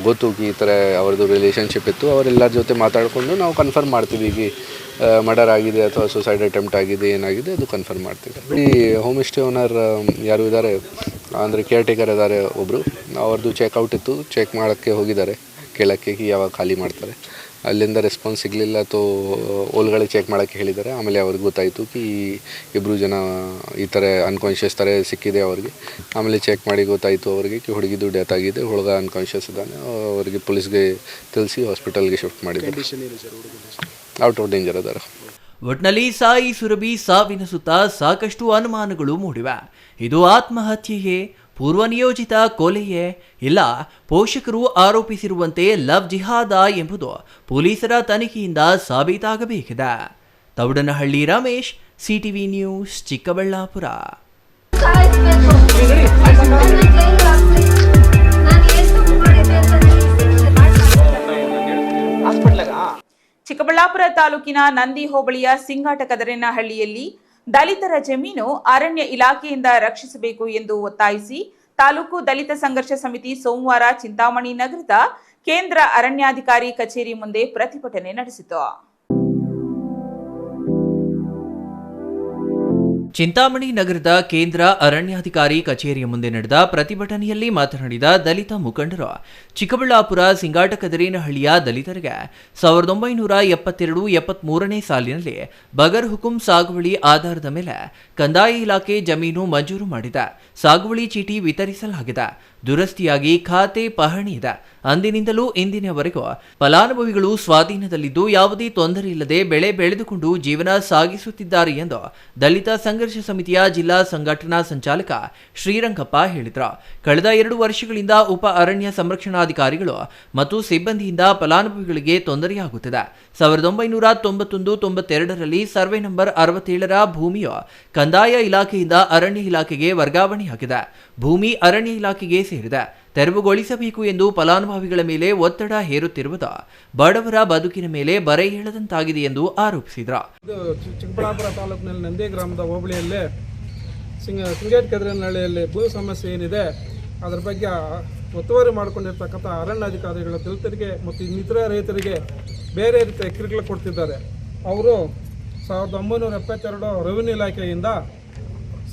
ಗೊತ್ತು ಈ ಥರ ಅವ್ರದ್ದು ರಿಲೇಷನ್ಶಿಪ್ ಇತ್ತು, ಅವರೆಲ್ಲರ ಜೊತೆ ಮಾತಾಡಿಕೊಂಡು ನಾವು ಕನ್ಫರ್ಮ್ ಮಾಡ್ತೀವಿ ಈಗ ಮರ್ಡರ್ ಆಗಿದೆ ಅಥವಾ ಸುಸೈಡ್ ಅಟೆಂಪ್ಟ್ ಆಗಿದೆ, ಏನಾಗಿದೆ ಅದು ಕನ್ಫರ್ಮ್ ಮಾಡ್ತೀವಿ. ಈ ಹೋಮ್ ಸ್ಟೇ ಓನರ್ ಯಾರು ಇದ್ದಾರೆ ಅಂದರೆ ಕೇರ್ ಟೇಕರ್ ಇದ್ದಾರೆ ಒಬ್ಬರು, ಅವ್ರದ್ದು ಚೆಕ್ಔಟ್ ಇತ್ತು, ಚೆಕ್ ಮಾಡೋಕ್ಕೆ ಹೋಗಿದ್ದಾರೆ ಕೇಳೋಕ್ಕೆ ಯಾವಾಗ ಖಾಲಿ ಮಾಡ್ತಾರೆ. ಅಲ್ಲಿಂದ ರೆಸ್ಪಾನ್ಸ್ ಸಿಗಲಿಲ್ಲ ಅಥವಾ ಒಳಗಡೆ ಚೆಕ್ ಮಾಡೋಕ್ಕೆ ಹೇಳಿದ್ದಾರೆ. ಆಮೇಲೆ ಅವ್ರಿಗೆ ಗೊತ್ತಾಯಿತು ಇಬ್ಬರು ಜನ ಈ ಥರ ಅನ್ಕಾನ್ಷಿಯಸ್ ಥರ ಸಿಕ್ಕಿದೆ ಅವ್ರಿಗೆ. ಆಮೇಲೆ ಚೆಕ್ ಮಾಡಿ ಗೊತ್ತಾಯಿತು ಅವ್ರಿಗೆ ಹುಡುಗಿದು ಡೆತ್ ಆಗಿದೆ, ಹುಡುಗ ಅನ್ಕಾನ್ಷಿಯಸ್ ಇದ್ದಾನೆ. ಅವರಿಗೆ ಪೊಲೀಸ್ಗೆ ತಿಳಿಸಿ ಹಾಸ್ಪಿಟಲ್ಗೆ ಶಿಫ್ಟ್ ಮಾಡಿದ್ದಾರೆ. ಔಟ್ ಆಫ್ ಡೇಂಜರ್ ಅದಾರ. ಒಟ್ನಲ್ಲಿ ಸಾಯಿ ಸುರಭಿ ಸಾವಿನ ಸುತ್ತ ಸಾಕಷ್ಟು ಅನುಮಾನಗಳು ಮೂಡಿವೆ. ಇದು ಆತ್ಮಹತ್ಯೆಯೇ, ಪೂರ್ವನಿಯೋಜಿತ ಕೊಲೆಯೇ, ಇಲ್ಲ ಪೋಷಕರು ಆರೋಪಿಸಿರುವಂತೆ ಲವ್ ಜಿಹಾದ ಎಂಬುದು ಪೊಲೀಸರ ತನಿಖೆಯಿಂದ ಸಾಬೀತಾಗಬೇಕಿದೆ. Thoudanahalli Ramesh, CTV news, Chikkaballapur. ಚಿಕ್ಕಬಳ್ಳಾಪುರ ತಾಲೂಕಿನ ನಂದಿ ಹೋಬಳಿಯ ಸಿಂಗಾಟಕದರೇನಹಳ್ಳಿಯಲ್ಲಿ ದಲಿತರ ಜಮೀನು ಅರಣ್ಯ ಇಲಾಖೆಯಿಂದ ರಕ್ಷಿಸಬೇಕು ಎಂದು ಒತ್ತಾಯಿಸಿ ತಾಲೂಕು ದಲಿತ ಸಂಘರ್ಷ ಸಮಿತಿ ಸೋಮವಾರ ಚಿಂತಾಮಣಿ ನಗರದ ಕೇಂದ್ರ ಅರಣ್ಯಾಧಿಕಾರಿ ಕಚೇರಿ ಮುಂದೆ ಪ್ರತಿಭಟನೆ ನಡೆಸಿತು. ಚಿಂತಾಮಣಿ ನಗರದ ಕೇಂದ್ರ ಅರಣ್ಯಾಧಿಕಾರಿ ಕಚೇರಿಯ ಮುಂದೆ ನಡೆದ ಪ್ರತಿಭಟನೆಯಲ್ಲಿ ಮಾತನಾಡಿದ ದಲಿತ ಮುಖಂಡರು, ಚಿಕ್ಕಬಳ್ಳಾಪುರ ಸಿಂಗಾಟಕದರೇನಹಳ್ಳಿಯ ದಲಿತರಿಗೆ 1972-73ನೇ ಸಾಲಿನಲ್ಲಿ ಬಗರ್ ಹುಕುಂ ಸಾಗುವಳಿ ಆಧಾರದ ಮೇಲೆ ಕಂದಾಯ ಇಲಾಖೆ ಜಮೀನು ಮಂಜೂರು ಮಾಡಿದೆ. ಸಾಗುವಳಿ ಚೀಟಿ ವಿತರಿಸಲಾಗಿದೆ. ದುರಸ್ತಿಯಾಗಿ ಖಾತೆ ಪಹಣಿ ಇದೆ. ಅಂದಿನಿಂದಲೂ ಇಂದಿನವರೆಗೂ ಫಲಾನುಭವಿಗಳು ಸ್ವಾಧೀನದಲ್ಲಿದ್ದು ಯಾವುದೇ ತೊಂದರೆ ಇಲ್ಲದೆ ಬೆಳೆ ಬೆಳೆದುಕೊಂಡು ಜೀವನ ಸಾಗಿಸುತ್ತಿದ್ದಾರೆ ಎಂದು ದಲಿತ ಸಂಘರ್ಷ ಸಮಿತಿಯ ಜಿಲ್ಲಾ ಸಂಘಟನಾ ಸಂಚಾಲಕ ಶ್ರೀರಂಗಪ್ಪ ಹೇಳಿದರು. ಕಳೆದ 2 ವರ್ಷಗಳಿಂದ ಉಪ ಅರಣ್ಯ ಸಂರಕ್ಷಣಾಧಿಕಾರಿಗಳು ಮತ್ತು ಸಿಬ್ಬಂದಿಯಿಂದ ಫಲಾನುಭವಿಗಳಿಗೆ ತೊಂದರೆಯಾಗುತ್ತಿದೆ. 1991-92ರಲ್ಲಿ ಸರ್ವೆ ನಂಬರ್ 67ರ ಭೂಮಿಯು ಕಂದಾಯ ಇಲಾಖೆಯಿಂದ ಅರಣ್ಯ ಇಲಾಖೆಗೆ ವರ್ಗಾವಣೆಯಾಗಿದೆ. ಭೂಮಿ ಅರಣ್ಯ ಇಲಾಖೆಗೆ ಸೇರಿದೆ. ತೆರವುಗೊಳಿಸಬೇಕು ಎಂದು ಫಲಾನುಭವಿಗಳ ಮೇಲೆ ಒತ್ತಡ ಹೇರುತ್ತಿರುವುದು ಬಡವರ ಬದುಕಿನ ಮೇಲೆ ಬರೆ ಎಳೆದಂತಾಗಿದೆ ಎಂದು ಆರೋಪಿಸಿದರು. ಚಿಕ್ಕಬಳ್ಳಾಪುರ ತಾಲೂಕಿನಲ್ಲಿ ನಂದಿ ಗ್ರಾಮದ ಹೋಬಳಿಯಲ್ಲಿ ಸಿಂಗಾಟಕದರೇನಹಳ್ಳಿಯಲ್ಲಿ ಭೂ ಸಮಸ್ಯೆ ಏನಿದೆ ಅದರ ಬಗ್ಗೆ ಒತ್ತುವರಿ ಮಾಡಿಕೊಂಡಿರ್ತಕ್ಕಂಥ ಅರಣ್ಯಾಧಿಕಾರಿಗಳು ದಲಿತರಿಗೆ ಮತ್ತು ಇನ್ನಿತರ ರೈತರಿಗೆ ಬೇರೆ ರೀತಿಯ ಕಿರುಕುಳ ಕೊಡ್ತಿದ್ದಾರೆ. ಅವರು 1972 ರೆವಿನ್ಯೂ ಇಲಾಖೆಯಿಂದ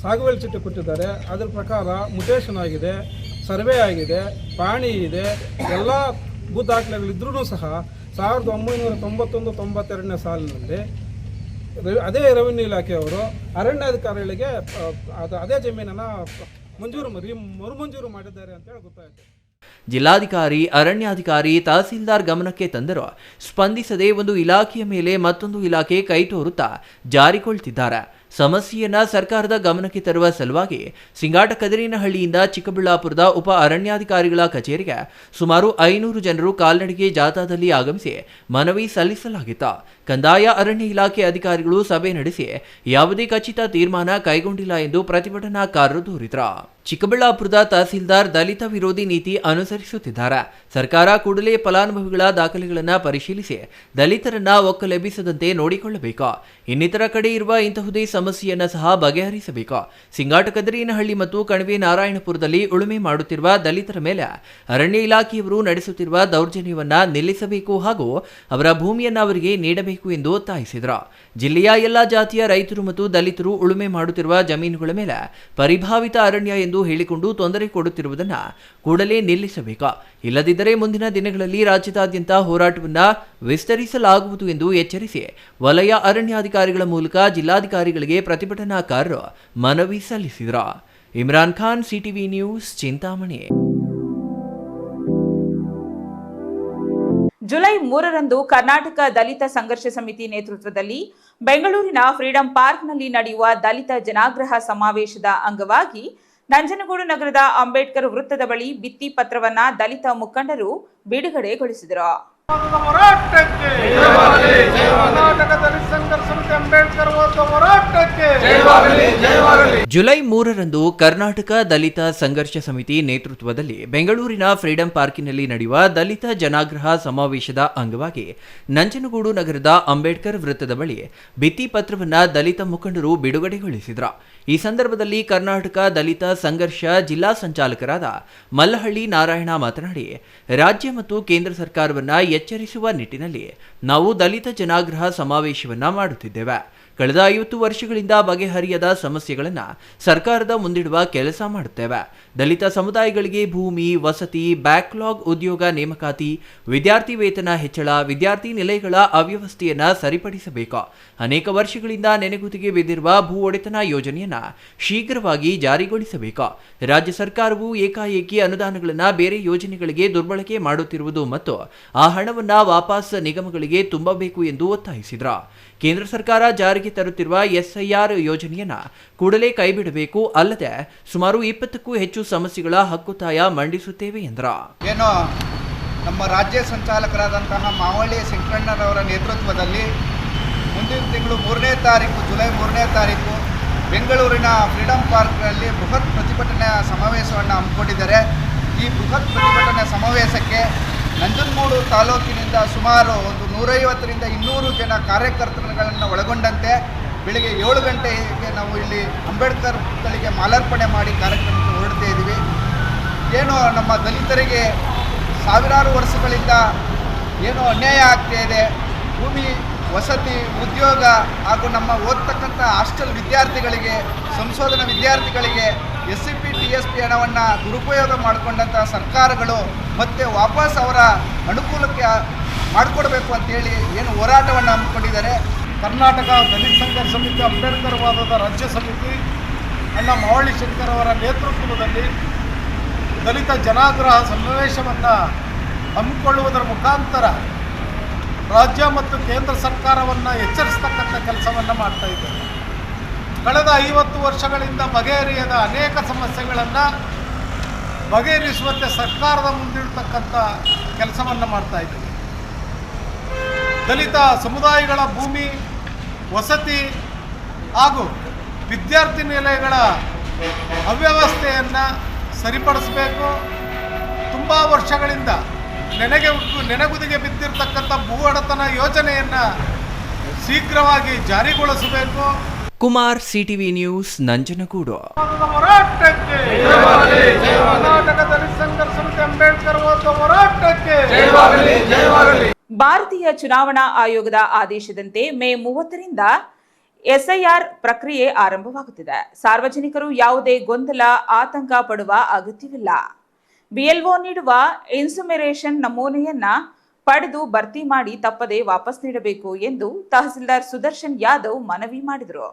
ಸಾಗುವಳಿ ಚೀಟಿ ಕೊಟ್ಟಿದ್ದಾರೆ. ಅದರ ಪ್ರಕಾರ ಮುಟೇಷನ್ ಆಗಿದೆ, ಸರ್ವೆ ಆಗಿದೆ, ಪಾಣಿ ಇದೆ, ಎಲ್ಲ ಭೂ ದಾಖಲೆಗಳಿದ್ರೂ ಸಹ 1991-92ನೇ ಸಾಲಿನಲ್ಲಿ ಅದೇ ರೆವಿನ್ಯೂ ಇಲಾಖೆಯವರು ಅರಣ್ಯಾಧಿಕಾರಿಗಳಿಗೆ ಅದೇ ಜಮೀನನ್ನು ಮರುಮಂಜೂರು ಮಾಡಿದ್ದಾರೆ ಅಂತೇಳಿ ಗೊತ್ತಾಯಿತು. ಜಿಲ್ಲಾಧಿಕಾರಿ, ಅರಣ್ಯಾಧಿಕಾರಿ, ತಹಸೀಲ್ದಾರ್ ಗಮನಕ್ಕೆ ತಂದರೂ ಸ್ಪಂದಿಸದೆ ಒಂದು ಇಲಾಖೆಯ ಮೇಲೆ ಮತ್ತೊಂದು ಇಲಾಖೆ ಕೈ ತೋರುತ್ತಾ ಜಾರಿಕೊಳ್ತಿದ್ದಾರೆ. ಸಮಸ್ಯೆಯನ್ನ ಸರ್ಕಾರದ ಗಮನಕ್ಕೆ ತರುವ ಸಲುವಾಗಿ ಸಿಂಗಾಟಕದರೇನಹಳ್ಳಿಯಿಂದ ಚಿಕ್ಕಬಳ್ಳಾಪುರದ ಉಪ ಅರಣ್ಯಾಧಿಕಾರಿಗಳ ಕಚೇರಿಗೆ ಸುಮಾರು 500 ಜನರು ಕಾಲ್ನಡಿಗೆ ಜಾಥಾದಲ್ಲಿ ಆಗಮಿಸಿ ಮನವಿ ಸಲ್ಲಿಸಲಾಗಿತ್ತು. ಕಂದಾಯ ಅರಣ್ಯ ಇಲಾಖೆ ಅಧಿಕಾರಿಗಳು ಸಭೆ ನಡೆಸಿ ಯಾವುದೇ ಖಚಿತ ತೀರ್ಮಾನ ಕೈಗೊಂಡಿಲ್ಲ ಎಂದು ಪ್ರತಿಭಟನಾಕಾರರು ದೂರಿದರು. ಚಿಕ್ಕಬಳ್ಳಾಪುರದ ತಹಸೀಲ್ದಾರ್ ದಲಿತ ವಿರೋಧಿ ನೀತಿ ಅನುಸರಿಸುತ್ತಿದ್ದಾರೆ. ಸರ್ಕಾರ ಕೂಡಲೇ ಫಲಾನುಭವಿಗಳ ದಾಖಲೆಗಳನ್ನು ಪರಿಶೀಲಿಸಿ ದಲಿತರನ್ನ ಒಕ್ಕಲೆಬ್ಬಿಸದಂತೆ ನೋಡಿಕೊಳ್ಳಬೇಕು. ಇನ್ನಿತರ ಕಡೆ ಇರುವ ಇಂತಹುದೇ ಸಮಸ್ಯೆಯನ್ನು ಸಹ ಬಗೆಹರಿಸಬೇಕು. ಸಿಂಗಾಟಕದರೇನಹಳ್ಳಿ ಮತ್ತು ಕಣಿವೆ ನಾರಾಯಣಪುರದಲ್ಲಿ ಉಳುಮೆ ಮಾಡುತ್ತಿರುವ ದಲಿತರ ಮೇಲೆ ಅರಣ್ಯ ಇಲಾಖೆಯವರು ನಡೆಸುತ್ತಿರುವ ದೌರ್ಜನ್ಯವನ್ನ ನಿಲ್ಲಿಸಬೇಕು ಹಾಗೂ ಅವರ ಭೂಮಿಯನ್ನು ಅವರಿಗೆ ನೀಡಬೇಕು ಎಂದು ಒತ್ತಾಯಿಸಿದರು. ಜಿಲ್ಲೆಯ ಎಲ್ಲಾ ಜಾತಿಯ ರೈತರು ಮತ್ತು ದಲಿತರು ಉಳುಮೆ ಮಾಡುತ್ತಿರುವ ಜಮೀನುಗಳ ಮೇಲೆ ಪರಿಭಾವಿತ ಅರಣ್ಯ ಎಂದು ಹೇಳಿಕೊಂಡು ತೊಂದರೆ ಕೊಡುತ್ತಿರುವುದನ್ನು ಕೂಡಲೇ ನಿಲ್ಲಿಸಬೇಕು. ಇಲ್ಲದಿದ್ದರೆ ಮುಂದಿನ ದಿನಗಳಲ್ಲಿ ರಾಜ್ಯದಾದ್ಯಂತ ಹೋರಾಟವನ್ನು ವಿಸ್ತರಿಸಲಾಗುವುದು ಎಂದು ಎಚ್ಚರಿಸಿ ವಲಯ ಅರಣ್ಯಾಧಿಕಾರಿಗಳ ಮೂಲಕ ಜಿಲ್ಲಾಧಿಕಾರಿಗಳಿಗೆ ಪ್ರತಿಭಟನಾಕಾರರು ಮನವಿ ಸಲ್ಲಿಸಿದರು. Imran Khan, CTV news, Chintamani. July 3ರಂದು ಕರ್ನಾಟಕ ದಲಿತ ಸಂಘರ್ಷ ಸಮಿತಿ ನೇತೃತ್ವದಲ್ಲಿ ಬೆಂಗಳೂರಿನ ಫ್ರೀಡಂ ಪಾರ್ಕ್ನಲ್ಲಿ ನಡೆಯುವ ದಲಿತ ಜನಾಗ್ರಹ ಸಮಾವೇಶದ ಅಂಗವಾಗಿ ನಂಜನಗೂಡು ನಗರದ ಅಂಬೇಡ್ಕರ್ ವೃತ್ತದ ಬಳಿ ಭಿತ್ತಿ ಪತ್ರವನ್ನ ದಲಿತ ಮುಖಂಡರು ಬಿಡುಗಡೆಗೊಳಿಸಿದರು. ಜುಲೈ 3ರಂದು ಕರ್ನಾಟಕ ದಲಿತ ಸಂಘರ್ಷ ಸಮಿತಿ ನೇತೃತ್ವದಲ್ಲಿ ಬೆಂಗಳೂರಿನ ಫ್ರೀಡಂ ಪಾರ್ಕಿನಲ್ಲಿ ನಡೆಯುವ ದಲಿತ ಜನಾಗ್ರಹ ಸಮಾವೇಶದ ಅಂಗವಾಗಿ ನಂಜನಗೂಡು ನಗರದ ಅಂಬೇಡ್ಕರ್ ವೃತ್ತದ ಬಳಿ ಭಿತ್ತಿ ಪತ್ರವನ್ನ ದಲಿತ ಮುಖಂಡರು ಬಿಡುಗಡೆಗೊಳಿಸಿದರು. ಈ ಸಂದರ್ಭದಲ್ಲಿ ಕರ್ನಾಟಕ ದಲಿತ ಸಂಘರ್ಷ ಜಿಲ್ಲಾ ಸಂಚಾಲಕರಾದ ಮಲ್ಲಹಳ್ಳಿ ನಾರಾಯಣ ಮಾತನಾಡಿ, ರಾಜ್ಯ ಮತ್ತು ಕೇಂದ್ರ ಸರ್ಕಾರವನ್ನ ಎಚ್ಚರಿಸುವ ನಿಟ್ಟಿನಲ್ಲಿ ನಾವು ದಲಿತ ಜನಾಗ್ರಹ ಸಮಾವೇಶವನ್ನ ಮಾಡುತ್ತಿದ್ದೇವೆ. ಕಳೆದ 50 ವರ್ಷಗಳಿಂದ ಬಗೆಹರಿಯದ ಸಮಸ್ಯೆಗಳನ್ನು ಸರ್ಕಾರದ ಮುಂದಿಡುವ ಕೆಲಸ ಮಾಡುತ್ತೇವೆ. ದಲಿತ ಸಮುದಾಯಗಳಿಗೆ ಭೂಮಿ, ವಸತಿ, ಬ್ಯಾಕ್ಲಾಗ್ ಉದ್ಯೋಗ ನೇಮಕಾತಿ, ವಿದ್ಯಾರ್ಥಿ ವೇತನ ಹೆಚ್ಚಳ, ವಿದ್ಯಾರ್ಥಿ ನಿಲಯಗಳ ಅವ್ಯವಸ್ಥೆಯನ್ನು ಸರಿಪಡಿಸಬೇಕು. ಅನೇಕ ವರ್ಷಗಳಿಂದ ನೆನೆಗುದಿಗೆ ಬಿದ್ದಿರುವ ಭೂ ಒಡೆತನ ಯೋಜನೆಯನ್ನು ಶೀಘ್ರವಾಗಿ ಜಾರಿಗೊಳಿಸಬೇಕು. ರಾಜ್ಯ ಸರ್ಕಾರವು ಏಕಾಏಕಿ ಅನುದಾನಗಳನ್ನು ಬೇರೆ ಯೋಜನೆಗಳಿಗೆ ದುರ್ಬಳಕೆ ಮಾಡುತ್ತಿರುವುದು ಮತ್ತು ಆ ಹಣವನ್ನು ವಾಪಸ್ ನಿಗಮಗಳಿಗೆ ತುಂಬಬೇಕು ಎಂದು ಒತ್ತಾಯಿಸಿದರು. ಕೇಂದ್ರ ಸರ್ಕಾರ ಜಾರಿಗೆ ತರುತ್ತಿರುವ SIR ಯೋಜನೆಯನ್ನು ಕೂಡಲೇ ಕೈಬಿಡಬೇಕು. ಅಲ್ಲದೆ ಸುಮಾರು 20ಕ್ಕೂ ಹೆಚ್ಚು ಸಮಸ್ಯೆಗಳ ಹಕ್ಕುತ್ತಾಯ ಮಂಡಿಸುತ್ತೇವೆ ಎಂದರು. ಏನೋ ನಮ್ಮ ರಾಜ್ಯ ಸಂಚಾಲಕರಾದಂತಹ ಮಾವಳ್ಳಿ ಶಂಕರಣ್ಣರವರ ನೇತೃತ್ವದಲ್ಲಿ ಮುಂದಿನ ತಿಂಗಳು 3ನೇ ತಾರೀಕು ಜುಲೈ 3ನೇ ತಾರೀಕು ಬೆಂಗಳೂರಿನ ಫ್ರೀಡಂ ಪಾರ್ಕ್ನಲ್ಲಿ ಬೃಹತ್ ಪ್ರತಿಭಟನಾ ಸಮಾವೇಶವನ್ನು ಹಮ್ಮಿಕೊಂಡಿದ್ದಾರೆ. ಈ ಬೃಹತ್ ಪ್ರತಿಭಟನಾ ಸಮಾವೇಶಕ್ಕೆ ನಂಜನಗೂಡು ತಾಲೂಕಿನಿಂದ ಸುಮಾರು 150ರಿಂದ 200 ಜನ ಕಾರ್ಯಕರ್ತರುಗಳನ್ನು ಒಳಗೊಂಡಂತೆ ಬೆಳಿಗ್ಗೆ 7 ಗಂಟೆಗೆ ನಾವು ಇಲ್ಲಿ ಅಂಬೇಡ್ಕರ್ ಪುತ್ಥಳಿಗೆ ಮಾಲಾರ್ಪಣೆ ಮಾಡಿ ಕಾರ್ಯಕ್ರಮಕ್ಕೆ ಹೊರಡ್ತಾ ಇದ್ದೀವಿ. ಏನು ನಮ್ಮ ದಲಿತರಿಗೆ ಸಾವಿರಾರು ವರ್ಷಗಳಿಂದ ಏನು ಅನ್ಯಾಯ ಆಗ್ತಾ ಇದೆ, ಭೂಮಿ, ವಸತಿ, ಉದ್ಯೋಗ ಹಾಗೂ ನಮ್ಮ ಓದ್ತಕ್ಕಂಥ ಹಾಸ್ಟೆಲ್ ವಿದ್ಯಾರ್ಥಿಗಳಿಗೆ, ಸಂಶೋಧನಾ ವಿದ್ಯಾರ್ಥಿಗಳಿಗೆ SCP TSP ಹಣವನ್ನು ದುರುಪಯೋಗ ಮಾಡಿಕೊಂಡಂಥ ಸರ್ಕಾರಗಳು ಮತ್ತೆ ವಾಪಸ್ ಅವರ ಅನುಕೂಲಕ್ಕೆ ಮಾಡಿಕೊಡ್ಬೇಕು ಅಂತೇಳಿ ಏನು ಹೋರಾಟವನ್ನು ಹಮ್ಮಿಕೊಂಡಿದ್ದಾರೆ. ಕರ್ನಾಟಕ ದಲಿತ ಸಂಘರ್ಷ ಸಮಿತಿ ಅಂಬೇಡ್ಕರ್ ವಾದದ ರಾಜ್ಯ ಸಮಿತಿ ಅಣ್ಣ ಮಾವಳ್ಳಿ ಶಂಕರ್ ಅವರ ನೇತೃತ್ವದಲ್ಲಿ ದಲಿತ ಜನಾಗ್ರಹ ಸಮಾವೇಶವನ್ನು ಹಮ್ಮಿಕೊಳ್ಳುವುದರ ಮುಖಾಂತರ ರಾಜ್ಯ ಮತ್ತು ಕೇಂದ್ರ ಸರ್ಕಾರವನ್ನು ಎಚ್ಚರಿಸ್ತಕ್ಕಂಥ ಕೆಲಸವನ್ನು ಮಾಡ್ತಾ ಇದ್ದಾರೆ. ಕಳೆದ 50 ವರ್ಷಗಳಿಂದ ಬಗೆಹರಿಯದ ಅನೇಕ ಸಮಸ್ಯೆಗಳನ್ನು ಬಗೆಹರಿಸುವಂತೆ ಸರ್ಕಾರದ ಮುಂದಿಡ್ತಕ್ಕಂಥ ಕೆಲಸವನ್ನು ಮಾಡ್ತಾ ಇದ್ದೀವಿ. ದಲಿತ ಸಮುದಾಯಗಳ ಭೂಮಿ, ವಸತಿ ಹಾಗೂ ವಿದ್ಯಾರ್ಥಿ ನಿಲಯಗಳ ಅವ್ಯವಸ್ಥೆಯನ್ನು ಸರಿಪಡಿಸಬೇಕು. ತುಂಬ ವರ್ಷಗಳಿಂದ ನೆನೆಗುದಿಗೆ ಬಿದ್ದಿರತಕ್ಕಂಥ ಭೂ ಒಡೆತನ ಯೋಜನೆಯನ್ನು ಶೀಘ್ರವಾಗಿ ಜಾರಿಗೊಳಿಸಬೇಕು. Kumar, CTV news, Nanjangud. ಭಾರತೀಯ ಚುನಾವಣಾ ಆಯೋಗದ ಆದೇಶದಂತೆ ಮೇ 30ರಿಂದ SIR ಪ್ರಕ್ರಿಯೆ ಆರಂಭವಾಗುತ್ತಿದೆ. ಸಾರ್ವಜನಿಕರು ಯಾವುದೇ ಗೊಂದಲ, ಆತಂಕ ಪಡುವ ಅಗತ್ಯವಿಲ್ಲ. BLO ನೀಡುವ ಇನ್ಸುಮರೇಷನ್ ನಮೂನೆಯನ್ನ ಪಡೆದು ಭರ್ತಿ ಮಾಡಿ ತಪ್ಪದೆ ವಾಪಸ್ ನೀಡಬೇಕು ಎಂದು ತಹಸೀಲ್ದಾರ್ ಸುದರ್ಶನ್ ಯಾದವ್ ಮನವಿ ಮಾಡಿದರು.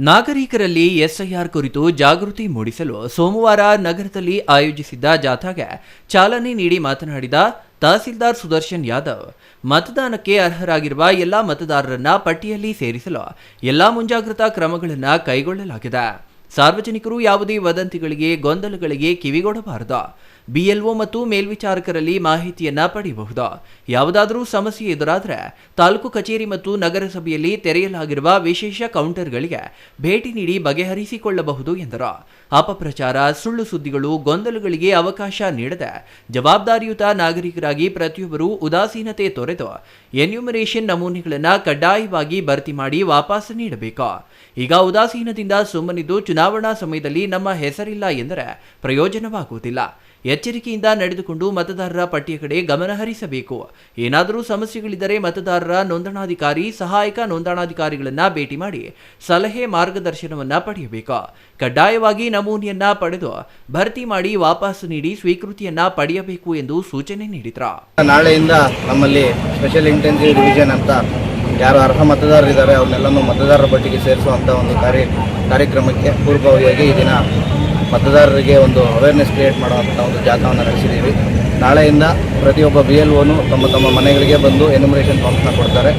ನಾಗರಿಕರಲ್ಲಿ SIR ಕುರಿತು ಜಾಗೃತಿ ಮೂಡಿಸಲು ಸೋಮವಾರ ನಗರದಲ್ಲಿ ಆಯೋಜಿಸಿದ್ದ ಜಾಥಾಗೆ ಚಾಲನೆ ನೀಡಿ ಮಾತನಾಡಿದ ತಹಸೀಲ್ದಾರ್ ಸುದರ್ಶನ್ ಯಾದವ್, ಮತದಾನಕ್ಕೆ ಅರ್ಹರಾಗಿರುವ ಎಲ್ಲ ಮತದಾರರನ್ನ ಪಟ್ಟಿಯಲ್ಲಿ ಸೇರಿಸಲು ಎಲ್ಲ ಮುಂಜಾಗ್ರತಾ ಕ್ರಮಗಳನ್ನು ಕೈಗೊಳ್ಳಲಾಗಿದೆ. ಸಾರ್ವಜನಿಕರು ಯಾವುದೇ ವದಂತಿಗಳಿಗೆ, ಗೊಂದಲಗಳಿಗೆ ಕಿವಿಗೊಡಬಾರದು. BLO ಮತ್ತು ಮೇಲ್ವಿಚಾರಕರಲ್ಲಿ ಮಾಹಿತಿಯನ್ನ ಪಡೆಯಬಹುದು. ಯಾವುದಾದರೂ ಸಮಸ್ಯೆ ಎದುರಾದರೆ ತಾಲೂಕು ಕಚೇರಿ ಮತ್ತು ನಗರಸಭೆಯಲ್ಲಿ ತೆರೆಯಲಾಗಿರುವ ವಿಶೇಷ ಕೌಂಟರ್ಗಳಿಗೆ ಭೇಟಿ ನೀಡಿ ಬಗೆಹರಿಸಿಕೊಳ್ಳಬಹುದು ಎಂದರು. ಅಪಪ್ರಚಾರ, ಸುಳ್ಳು ಸುದ್ದಿಗಳು, ಗೊಂದಲಗಳಿಗೆ ಅವಕಾಶ ನೀಡದೆ ಜವಾಬ್ದಾರಿಯುತ ನಾಗರಿಕರಾಗಿ ಪ್ರತಿಯೊಬ್ಬರೂ ಉದಾಸೀನತೆ ತೊರೆದು ಎನ್ಯುಮರೇಷನ್ ನಮೂನೆಗಳನ್ನು ಕಡ್ಡಾಯವಾಗಿ ಭರ್ತಿ ಮಾಡಿ ವಾಪಸ್ ನೀಡಬೇಕು. ಈಗ ಉದಾಸೀನದಿಂದ ಸುಮ್ಮನಿದ್ದು ಚುನಾವಣಾ ಸಮಯದಲ್ಲಿ ನಮ್ಮ ಹೆಸರಿಲ್ಲ ಎಂದರೆ ಪ್ರಯೋಜನವಾಗುವುದಿಲ್ಲ. ಎಚ್ಚರಿಕೆಯಿಂದ ನಡೆದುಕೊಂಡು ಮತದಾರರ ಪಟ್ಟಿಯ ಕಡೆ ಗಮನ ಹರಿಸಬೇಕು. ಏನಾದರೂ ಸಮಸ್ಯೆಗಳಿದ್ದರೆ ಮತದಾರರ ನೋಂದಣಾಧಿಕಾರಿ, ಸಹಾಯಕ ನೋಂದಣಾಧಿಕಾರಿಗಳನ್ನ ಭೇಟಿ ಮಾಡಿ ಸಲಹೆ, ಮಾರ್ಗದರ್ಶನವನ್ನ ಪಡೆಯಬೇಕು. ಕಡ್ಡಾಯವಾಗಿ ನಮೂನೆಯನ್ನ ಪಡೆದು ಭರ್ತಿ ಮಾಡಿ ವಾಪಸ್ ನೀಡಿ ಸ್ವೀಕೃತಿಯನ್ನ ಪಡೆಯಬೇಕು ಎಂದು ಸೂಚನೆ ನೀಡಿದ್ರು. ನಾಳೆಯಿಂದ ನಮ್ಮಲ್ಲಿ ಸ್ಪೆಷಲ್ ಇಂಟೆನ್ಸಿವ್ ರಿವಿಷನ್ ಅಂತ ಯಾರು ಅರ್ಹ ಮತದಾರರಿದ್ದಾರೆ ಅವ್ರನ್ನೆಲ್ಲನೂ ಮತದಾರರ ಪಟ್ಟಿಗೆ ಸೇರಿಸುವಂಥ ಒಂದು ಕಾರ್ಯಕ್ರಮಕ್ಕೆ ಪೂರ್ವಭಾವಿಯಾಗಿ ಈ ದಿನ ಮತದಾರರಿಗೆ ಒಂದು ಅವೇರ್ನೆಸ್ ಕ್ರಿಯೇಟ್ ಮಾಡುವಂಥ ಒಂದು ಜಾಥಾವನ್ನು ನಡೆಸಿದ್ದೀವಿ. ನಾಳೆಯಿಂದ ಪ್ರತಿಯೊಬ್ಬ BLOನು ತಮ್ಮ ಮನೆಗಳಿಗೆ ಬಂದು ಎನ್ಯುಮರೇಷನ್ ಫಾರ್ಮ್ಸ್ನ ಕೊಡ್ತಾರೆ.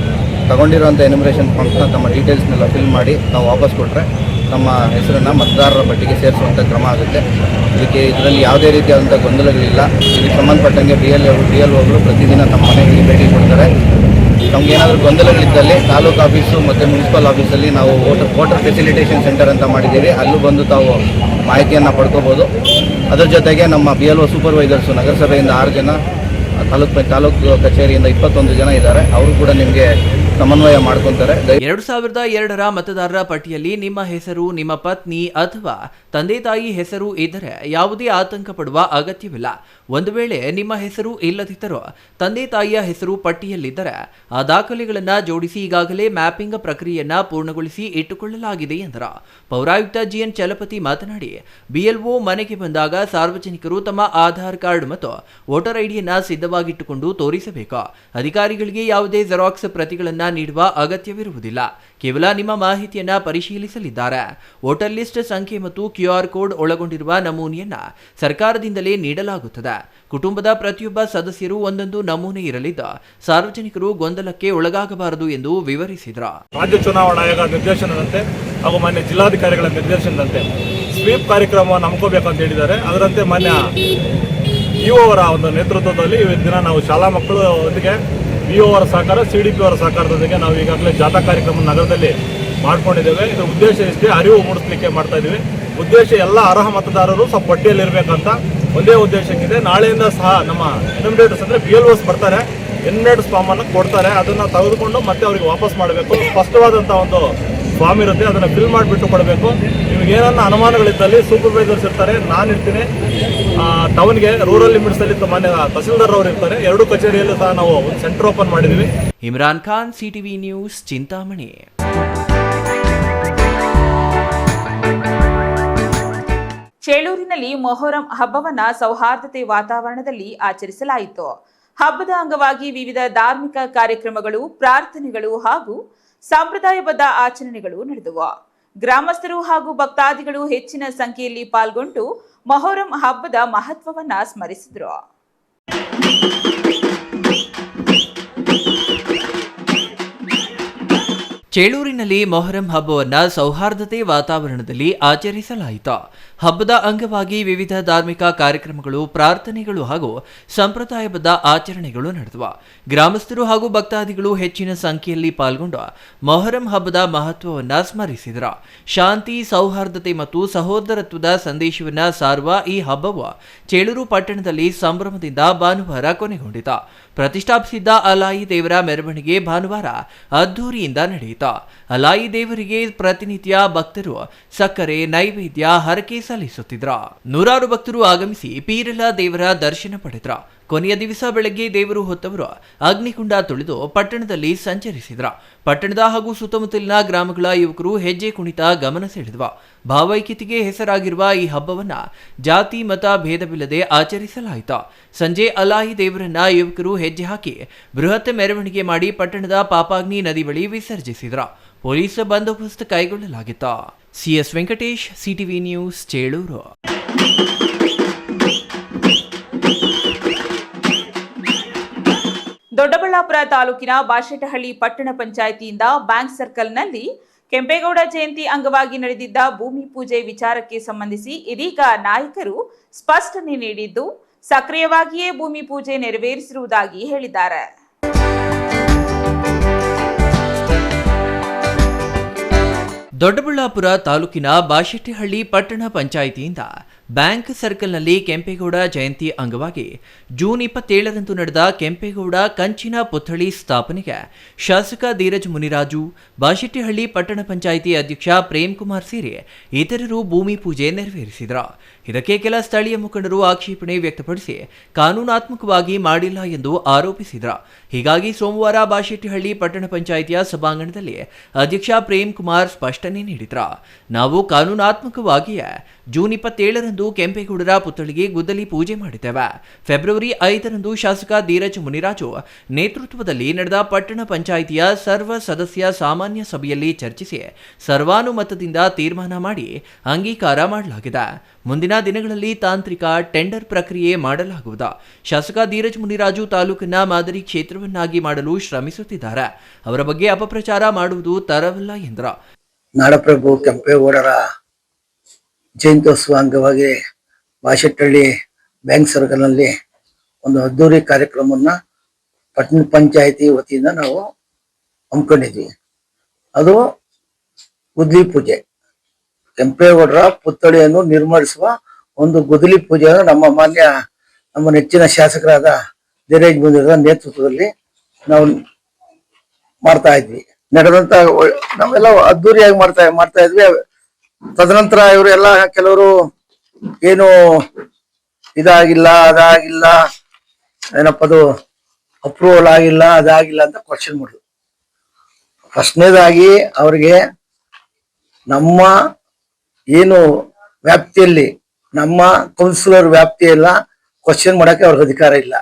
ತಗೊಂಡಿರುವಂಥ ಎನ್ಯುಮರೇಷನ್ ಫಾರ್ಮ್ಸ್ನ ತಮ್ಮ ಡೀಟೇಲ್ಸ್ನೆಲ್ಲ ಫಿಲ್ ಮಾಡಿ ನಾವು ವಾಪಸ್ ಕೊಟ್ಟರೆ ನಮ್ಮ ಹೆಸರನ್ನು ಮತದಾರರ ಪಟ್ಟಿಗೆ ಸೇರಿಸುವಂಥ ಕ್ರಮ ಆಗುತ್ತೆ. ಇದರಲ್ಲಿ ಯಾವುದೇ ರೀತಿಯಾದಂಥ ಗೊಂದಲಗಳಿಲ್ಲ. ಇದಕ್ಕೆ ಸಂಬಂಧಪಟ್ಟಂಗೆ BLOಗಳು ಪ್ರತಿದಿನ ತಮ್ಮ ಮನೆಗಳಿಗೆ ಭೇಟಿ ಕೊಡ್ತಾರೆ. ನಮಗೇನಾದರೂ ಗೊಂದಲಗಳಿದ್ದಲ್ಲಿ ತಾಲೂಕು ಆಫೀಸು ಮತ್ತು ಮುನ್ಸಿಪಲ್ ಆಫೀಸಲ್ಲಿ ನಾವು ವೋಟರ್ ಫೆಸಿಲಿಟೇಷನ್ ಸೆಂಟರ್ ಅಂತ ಮಾಡಿದ್ದೀವಿ. ಅಲ್ಲೂ ಬಂದು ತಾವು ಮಾಹಿತಿಯನ್ನು ಪಡ್ಕೋಬೋದು. ಅದರ ಜೊತೆಗೆ ನಮ್ಮ BLO ಸೂಪರ್ವೈಸರ್ಸು ನಗರಸಭೆಯಿಂದ 6 ಜನ, ತಾಲೂಕು ಕಚೇರಿಯಿಂದ 21 ಜನ ಇದ್ದಾರೆ. ಅವರು ಕೂಡ ನಿಮಗೆ ಸಮನ್ವಯ ಮಾಡ್ಕೊತಾರೆ. 2002ರ ಮತದಾರರ ಪಟ್ಟಿಯಲ್ಲಿ ನಿಮ್ಮ ಹೆಸರು, ನಿಮ್ಮ ಪತ್ನಿ ಅಥವಾ ತಂದೆ ತಾಯಿ ಹೆಸರು ಇದ್ದರೆ ಯಾವುದೇ ಆತಂಕ ಪಡುವ ಅಗತ್ಯವಿಲ್ಲ. ಒಂದು ವೇಳೆ ನಿಮ್ಮ ಹೆಸರು ಇಲ್ಲದಿದ್ದರೂ ತಂದೆ ತಾಯಿಯ ಹೆಸರು ಪಟ್ಟಿಯಲ್ಲಿದ್ದರೆ ಆ ದಾಖಲೆಗಳನ್ನು ಜೋಡಿಸಿ ಈಗಾಗಲೇ ಮ್ಯಾಪಿಂಗ್ ಪ್ರಕ್ರಿಯೆಯನ್ನ ಪೂರ್ಣಗೊಳಿಸಿ ಇಟ್ಟುಕೊಳ್ಳಲಾಗಿದೆ ಎಂದರು. ಪೌರಾಯುಕ್ತ GN ಚಲಪತಿ ಮಾತನಾಡಿ, BLO ಮನೆಗೆ ಬಂದಾಗ ಸಾರ್ವಜನಿಕರು ತಮ್ಮ ಆಧಾರ್ ಕಾರ್ಡ್ ಮತ್ತು ವೋಟರ್ ಐಡಿಯನ್ನ ಸಿದ್ಧವಾಗಿಟ್ಟುಕೊಂಡು ತೋರಿಸಬೇಕು. ಅಧಿಕಾರಿಗಳಿಗೆ ಯಾವುದೇ ಜೆರಾಕ್ಸ್ ಪ್ರತಿಗಳನ್ನು ನೀಡುವ ಅಗತ್ಯವಿರುವುದಿಲ್ಲ. ಕೇವಲ ನಿಮ್ಮ ಮಾಹಿತಿಯನ್ನ ಪರಿಶೀಲಿಸಲಿದ್ದಾರೆ. ವೋಟರ್ ಲಿಸ್ಟ್ ಸಂಖ್ಯೆ ಮತ್ತು QR ಕೋಡ್ ಒಳಗೊಂಡಿರುವ ನಮೂನೆಯನ್ನ ಸರ್ಕಾರದಿಂದಲೇ ನೀಡಲಾಗುತ್ತದೆ. ಕುಟುಂಬದ ಪ್ರತಿಯೊಬ್ಬ ಸದಸ್ಯರು ಒಂದೊಂದು ನಮೂನೆ ಇರಲಿದ್ದು ಸಾರ್ವಜನಿಕರು ಗೊಂದಲಕ್ಕೆ ಒಳಗಾಗಬಾರದು ಎಂದು ವಿವರಿಸಿದರು. ರಾಜ್ಯ ಚುನಾವಣಾ ಆಯೋಗ ನಿರ್ದೇಶನದಂತೆ ಹಾಗೂ ಮಾನ್ಯ ಜಿಲ್ಲಾಧಿಕಾರಿಗಳ ನಿರ್ದೇಶನದಂತೆ ಸ್ವೀಪ್ ಕಾರ್ಯಕ್ರಮವನ್ನು ಹಮ್ಮಿಕೋಬೇಕಂತ ಹೇಳಿದ್ದಾರೆ. ಅದರಂತೆ ಮಾನ್ಯ EO ಅವರ ಒಂದು ನೇತೃತ್ವದಲ್ಲಿ ಈ ದಿನ ನಾವು ಶಾಲಾ ಮಕ್ಕಳು ಒಟ್ಟಿಗೆ BO ಅವರ ಸಹಕಾರ, CDP ಅವರ ಸಹಕಾರದೊಂದಿಗೆ ನಾವು ಈಗಾಗಲೇ ಜಾಥಾ ಕಾರ್ಯಕ್ರಮ ನಗರದಲ್ಲಿ ಮಾಡ್ಕೊಂಡಿದ್ದೇವೆ. ಇದರ ಉದ್ದೇಶ ಇಷ್ಟೇ, ಅರಿವು ಮೂಡಿಸಲಿಕ್ಕೆ ಮಾಡ್ತಾ ಇದ್ದೀವಿ. ಉದ್ದೇಶ ಎಲ್ಲ ಅರ್ಹ ಮತದಾರರು ಸಹ ಪಟ್ಟಿಯಲ್ಲಿರಬೇಕಂತ ಒಂದೇ ಉದ್ದೇಶಕ್ಕಿದೆ. ನಾಳೆಯಿಂದ ಸಹ ನಮ್ಮ ಎನ್ಯುಮರೇಟರ್ಸ್ ಅಂದರೆ BLOs ಬರ್ತಾರೆ, ಎನ್ಯುಮರೇಟರ್ಸ್ ಫಾರ್ಮನ್ನು ಕೊಡ್ತಾರೆ. ಅದನ್ನು ತೆಗೆದುಕೊಂಡು ಮತ್ತೆ ಅವರಿಗೆ ವಾಪಸ್ ಮಾಡಬೇಕು. ಸ್ಪಷ್ಟವಾದಂಥ ಒಂದು ಫಾರ್ಮ್ ಇರುತ್ತೆ, ಅದನ್ನು ಫಿಲ್ ಮಾಡಿಬಿಟ್ಟು ಕೊಡಬೇಕು. ನಿಮಗೆ ಏನನ್ನ ಅನುಮಾನಗಳಿದ್ದಲ್ಲಿ ಸೂಪರ್ವೈಸರ್ಸ್ ಇರ್ತಾರೆ, ನಾನು ಇರ್ತೀನಿ. ಟೌನ್ಗೆ ರೂರಲ್ ಲಿಮಿಟ್ಸಲ್ಲಿ ಮಾನ್ಯ ತಹಸೀಲ್ದಾರ್ ಅವರು ಇರ್ತಾರೆ. 2 ಕಚೇರಿಯಲ್ಲೂ ಸಹ ನಾವು ಒಂದು ಸೆಂಟರ್ ಓಪನ್ ಮಾಡಿದ್ದೀವಿ. Imran Khan, CTV news, Chintamani. ಚೇಳೂರಿನಲ್ಲಿ ಮೊಹರಂ ಹಬ್ಬವನ್ನ ಸೌಹಾರ್ದತೆ ವಾತಾವರಣದಲ್ಲಿ ಆಚರಿಸಲಾಯಿತು. ಹಬ್ಬದ ಅಂಗವಾಗಿ ವಿವಿಧ ಧಾರ್ಮಿಕ ಕಾರ್ಯಕ್ರಮಗಳು, ಪ್ರಾರ್ಥನೆಗಳು ಹಾಗೂ ಸಂಪ್ರದಾಯಬದ್ಧ ಆಚರಣೆಗಳು ನಡೆದವು. ಗ್ರಾಮಸ್ಥರು ಹಾಗೂ ಭಕ್ತಾದಿಗಳು ಹೆಚ್ಚಿನ ಸಂಖ್ಯೆಯಲ್ಲಿ ಪಾಲ್ಗೊಂಡು ಮೊಹರಂ ಹಬ್ಬದ ಮಹತ್ವವನ್ನ ಸ್ಮರಿಸಿದರು. ಚೇಳೂರಿನಲ್ಲಿ ಮೊಹರಂ ಹಬ್ಬವನ್ನು ಸೌಹಾರ್ದತೆ ವಾತಾವರಣದಲ್ಲಿ ಆಚರಿಸಲಾಯಿತು. ಹಬ್ಬದ ಅಂಗವಾಗಿ ವಿವಿಧ ಧಾರ್ಮಿಕ ಕಾರ್ಯಕ್ರಮಗಳು, ಪ್ರಾರ್ಥನೆಗಳು ಹಾಗೂ ಸಂಪ್ರದಾಯಬದ್ಧ ಆಚರಣೆಗಳು ನಡೆದವು. ಗ್ರಾಮಸ್ಥರು ಹಾಗೂ ಭಕ್ತಾದಿಗಳು ಹೆಚ್ಚಿನ ಸಂಖ್ಯೆಯಲ್ಲಿ ಪಾಲ್ಗೊಂಡು ಮೊಹರಂ ಹಬ್ಬದ ಮಹತ್ವವನ್ನು ಸ್ಮರಿಸಿದರು. ಶಾಂತಿ, ಸೌಹಾರ್ದತೆ ಮತ್ತು ಸಹೋದರತ್ವದ ಸಂದೇಶವನ್ನು ಸಾರುವ ಈ ಹಬ್ಬವು ಚೇಳೂರು ಪಟ್ಟಣದಲ್ಲಿ ಸಂಭ್ರಮದಿಂದ ಭಾನುವಾರ ಕೊನೆಗೊಂಡಿತು. ಪ್ರತಿಷ್ಠಾಪಿಸಿದ್ದ ಅಲಾಯಿ ದೇವರ ಮೆರವಣಿಗೆ ಭಾನುವಾರ ಅದ್ದೂರಿಯಿಂದ ನಡೆಯಿತು. ಅಲಾಯಿ ದೇವರಿಗೆ ಪ್ರತಿನಿತ್ಯ ಭಕ್ತರು ಸಕ್ಕರೆ, ನೈವೇದ್ಯ, ಹರಕೆ ಸಲ್ಲಿಸುತ್ತಿದ್ರು. ನೂರಾರು ಭಕ್ತರು ಆಗಮಿಸಿ ಪೀರಲ ದೇವರ ದರ್ಶನ ಪಡೆದ್ರು. ಕೊನೆಯ ದಿವಸ ಬೆಳಗ್ಗೆ ದೇವರು ಹೊತ್ತವರು ಅಗ್ನಿಕುಂಡ ತುಳಿದು ಪಟ್ಟಣದಲ್ಲಿ ಸಂಚರಿಸಿದ್ರು. ಪಟ್ಟಣದ ಹಾಗೂ ಸುತ್ತಮುತ್ತಲಿನ ಗ್ರಾಮಗಳ ಯುವಕರು ಹೆಜ್ಜೆ ಕುಣಿತ ಗಮನ ಸೆಳೆದವು. ಭಾವೈಕ್ಯತೆಗೆ ಹೆಸರಾಗಿರುವ ಈ ಹಬ್ಬವನ್ನ ಜಾತಿ ಮತ ಭೇದವಿಲ್ಲದೆ ಆಚರಿಸಲಾಯಿತು. ಸಂಜೆ ಅಲಾಯಿ ದೇವರನ್ನ ಯುವಕರು ಹೆಜ್ಜೆ ಹಾಕಿ ಬೃಹತ್ ಮೆರವಣಿಗೆ ಮಾಡಿ ಪಟ್ಟಣದ ಪಾಪಾಗ್ನಿ ನದಿ ಬಳಿ ವಿಸರ್ಜಿಸಿದ್ರು. ಪೊಲೀಸ್ ಬಂದೋಬಸ್ತ್ ಕೈಗೊಳ್ಳಲಾಗಿತ್ತು. CS Venkatesh, CTV news, Chelur. Doddaballapura ತಾಲೂಕಿನ ಬಾಶೆಟ್ಟಹಳ್ಳಿ ಪಟ್ಟಣ ಪಂಚಾಯಿತಿಯಿಂದ ಬ್ಯಾಂಕ್ ಸರ್ಕಲ್ನಲ್ಲಿ ಕೆಂಪೇಗೌಡ ಜಯಂತಿ ಅಂಗವಾಗಿ ನಡೆದಿದ್ದ ಭೂಮಿ ಪೂಜೆ ವಿಚಾರಕ್ಕೆ ಸಂಬಂಧಿಸಿ ಇದೀಗ ನಾಯಕರು ಸ್ಪಷ್ಟನೆ ನೀಡಿದ್ದು, ಸಕ್ರಿಯವಾಗಿಯೇ ಭೂಮಿ ಪೂಜೆ ನೆರವೇರಿಸಿರುವುದಾಗಿ ಹೇಳಿದ್ದಾರೆ. ದೊಡ್ಡಬಳ್ಳಾಪುರ ತಾಲೂಕಿನ ಬಾಶೆಟ್ಟಿಹಳ್ಳಿ ಪಟ್ಟಣ ಪಂಚಾಯಿತಿಯಿಂದ ಬ್ಯಾಂಕ್ ಸರ್ಕಲ್ನಲ್ಲಿ ಕೆಂಪೇಗೌಡ ಜಯಂತಿ ಅಂಗವಾಗಿ ಜೂನ್ 27ರಂದು ನಡೆದ ಕೆಂಪೇಗೌಡ ಕಂಚಿನ ಪುತ್ಥಳಿ ಸ್ಥಾಪನೆಗೆ ಶಾಸಕ ಧೀರಜ್ ಮುನಿರಾಜು, ಬಾಶೆಟ್ಟಿಹಳ್ಳಿ ಪಟ್ಟಣ ಪಂಚಾಯಿತಿ ಅಧ್ಯಕ್ಷ ಪ್ರೇಮ್ ಕುಮಾರ್ ಸೇರಿ ಇತರರು ಭೂಮಿ ಪೂಜೆ ನೆರವೇರಿಸಿದರು. ಇದಕ್ಕೆ ಕೆಲ ಸ್ಥಳೀಯ ಮುಖಂಡರು ಆಕ್ಷೇಪಣೆ ವ್ಯಕ್ತಪಡಿಸಿ ಕಾನೂನಾತ್ಮಕವಾಗಿ ಮಾಡಿಲ್ಲ ಎಂದು ಆರೋಪಿಸಿದರು. ಹೀಗಾಗಿ ಸೋಮವಾರ ಬಾಶೆಟ್ಟಿಹಳ್ಳಿ ಪಟ್ಟಣ ಪಂಚಾಯಿತಿಯ ಸಭಾಂಗಣದಲ್ಲಿ ಅಧ್ಯಕ್ಷ ಪ್ರೇಮ್ ಕುಮಾರ್ ಸ್ಪಷ್ಟನೆ ಸ್ಪಷ್ಟನೆ ನೀಡಿದ್ರ. ನಾವು ಕಾನೂನಾತ್ಮಕವಾಗಿಯೇ ಜೂನ್ 27ರಂದು ಕೆಂಪೇಗೌಡರ ಪುತ್ಥಳಿಗೆ ಗುದ್ದಲಿ ಪೂಜೆ ಮಾಡಿದ್ದೇವೆ. ಫೆಬ್ರವರಿ 5ರಂದು ಶಾಸಕ ಧೀರಜ್ ಮುನಿರಾಜು ನೇತೃತ್ವದಲ್ಲಿ ನಡೆದ ಪಟ್ಟಣ ಪಂಚಾಯಿತಿಯ ಸರ್ವ ಸದಸ್ಯ ಸಾಮಾನ್ಯ ಸಭೆಯಲ್ಲಿ ಚರ್ಚಿಸಿ ಸರ್ವಾನುಮತದಿಂದ ತೀರ್ಮಾನ ಮಾಡಿ ಅಂಗೀಕಾರ ಮಾಡಲಾಗಿದೆ. ಮುಂದಿನ ದಿನಗಳಲ್ಲಿ ತಾಂತ್ರಿಕ ಟೆಂಡರ್ ಪ್ರಕ್ರಿಯೆ ಮಾಡಲಾಗುವುದು. ಶಾಸಕ ಧೀರಜ್ ಮುನಿರಾಜು ತಾಲೂಕಿನ ಮಾದರಿ ಕ್ಷೇತ್ರವನ್ನಾಗಿ ಮಾಡಲು ಶ್ರಮಿಸುತ್ತಿದ್ದಾರೆ. ಅವರ ಬಗ್ಗೆ ಅಪಪ್ರಚಾರ ಮಾಡುವುದು ತರವಲ್ಲ ಎಂದರು. ನಾಡಪ್ರಭು ಕೆಂಪೇಗೌಡರ ಜಯಂತ್ಯೋತ್ಸವ ಅಂಗವಾಗಿ ಬಾಶೆಟ್ಟಹಳ್ಳಿ ಬ್ಯಾಂಕ್ ಸರ್ಕಲ್ನಲ್ಲಿ ಒಂದು ಅದ್ದೂರಿ ಕಾರ್ಯಕ್ರಮವನ್ನು ಪಟ್ಟಣ ಪಂಚಾಯಿತಿ ವತಿಯಿಂದ ನಾವು ಹಮ್ಮಿಕೊಂಡಿದ್ವಿ. ಅದು ಗುದ್ದಲಿ ಪೂಜೆ, ಕೆಂಪೇಗೌಡರ ಪುತ್ಥಳಿಯನ್ನು ನಿರ್ಮಿಸುವ ಒಂದು ಗುದ್ದಲಿ ಪೂಜೆಯನ್ನು ನಮ್ಮ ನೆಚ್ಚಿನ ಶಾಸಕರಾದ ಧೀರಜ್ ಮುನಿರಾಜು ನೇತೃತ್ವದಲ್ಲಿ ನಾವು ಮಾಡ್ತಾ ಇದ್ವಿ. ನಡೆದಂತ ನಾವೆಲ್ಲ ಅದ್ದೂರಿಯಾಗಿ ಮಾಡ್ತಾ ಇದ್ವಿ. ತದನಂತರ ಇವರೆಲ್ಲ ಕೆಲವರು ಏನು ಇದಾಗಿಲ್ಲ ಅದಾಗಿಲ್ಲ, ಏನಪ್ಪದು ಅಪ್ರೂವಲ್ ಆಗಿಲ್ಲ ಅದಾಗಿಲ್ಲ ಅಂತ ಕ್ವಶನ್ ಮಾಡಿದ್ರು. ಫಸ್ಟ್ನೇದಾಗಿ ಅವರಿಗೆ ನಮ್ಮ ಏನು ವ್ಯಾಪ್ತಿಯಲ್ಲಿ ನಮ್ಮ ಕೌನ್ಸಿಲರ್ ವ್ಯಾಪ್ತಿಯೆಲ್ಲ ಕ್ವಶನ್ ಮಾಡಕ್ಕೆ ಅವ್ರಿಗೆ ಅಧಿಕಾರ ಇಲ್ಲ.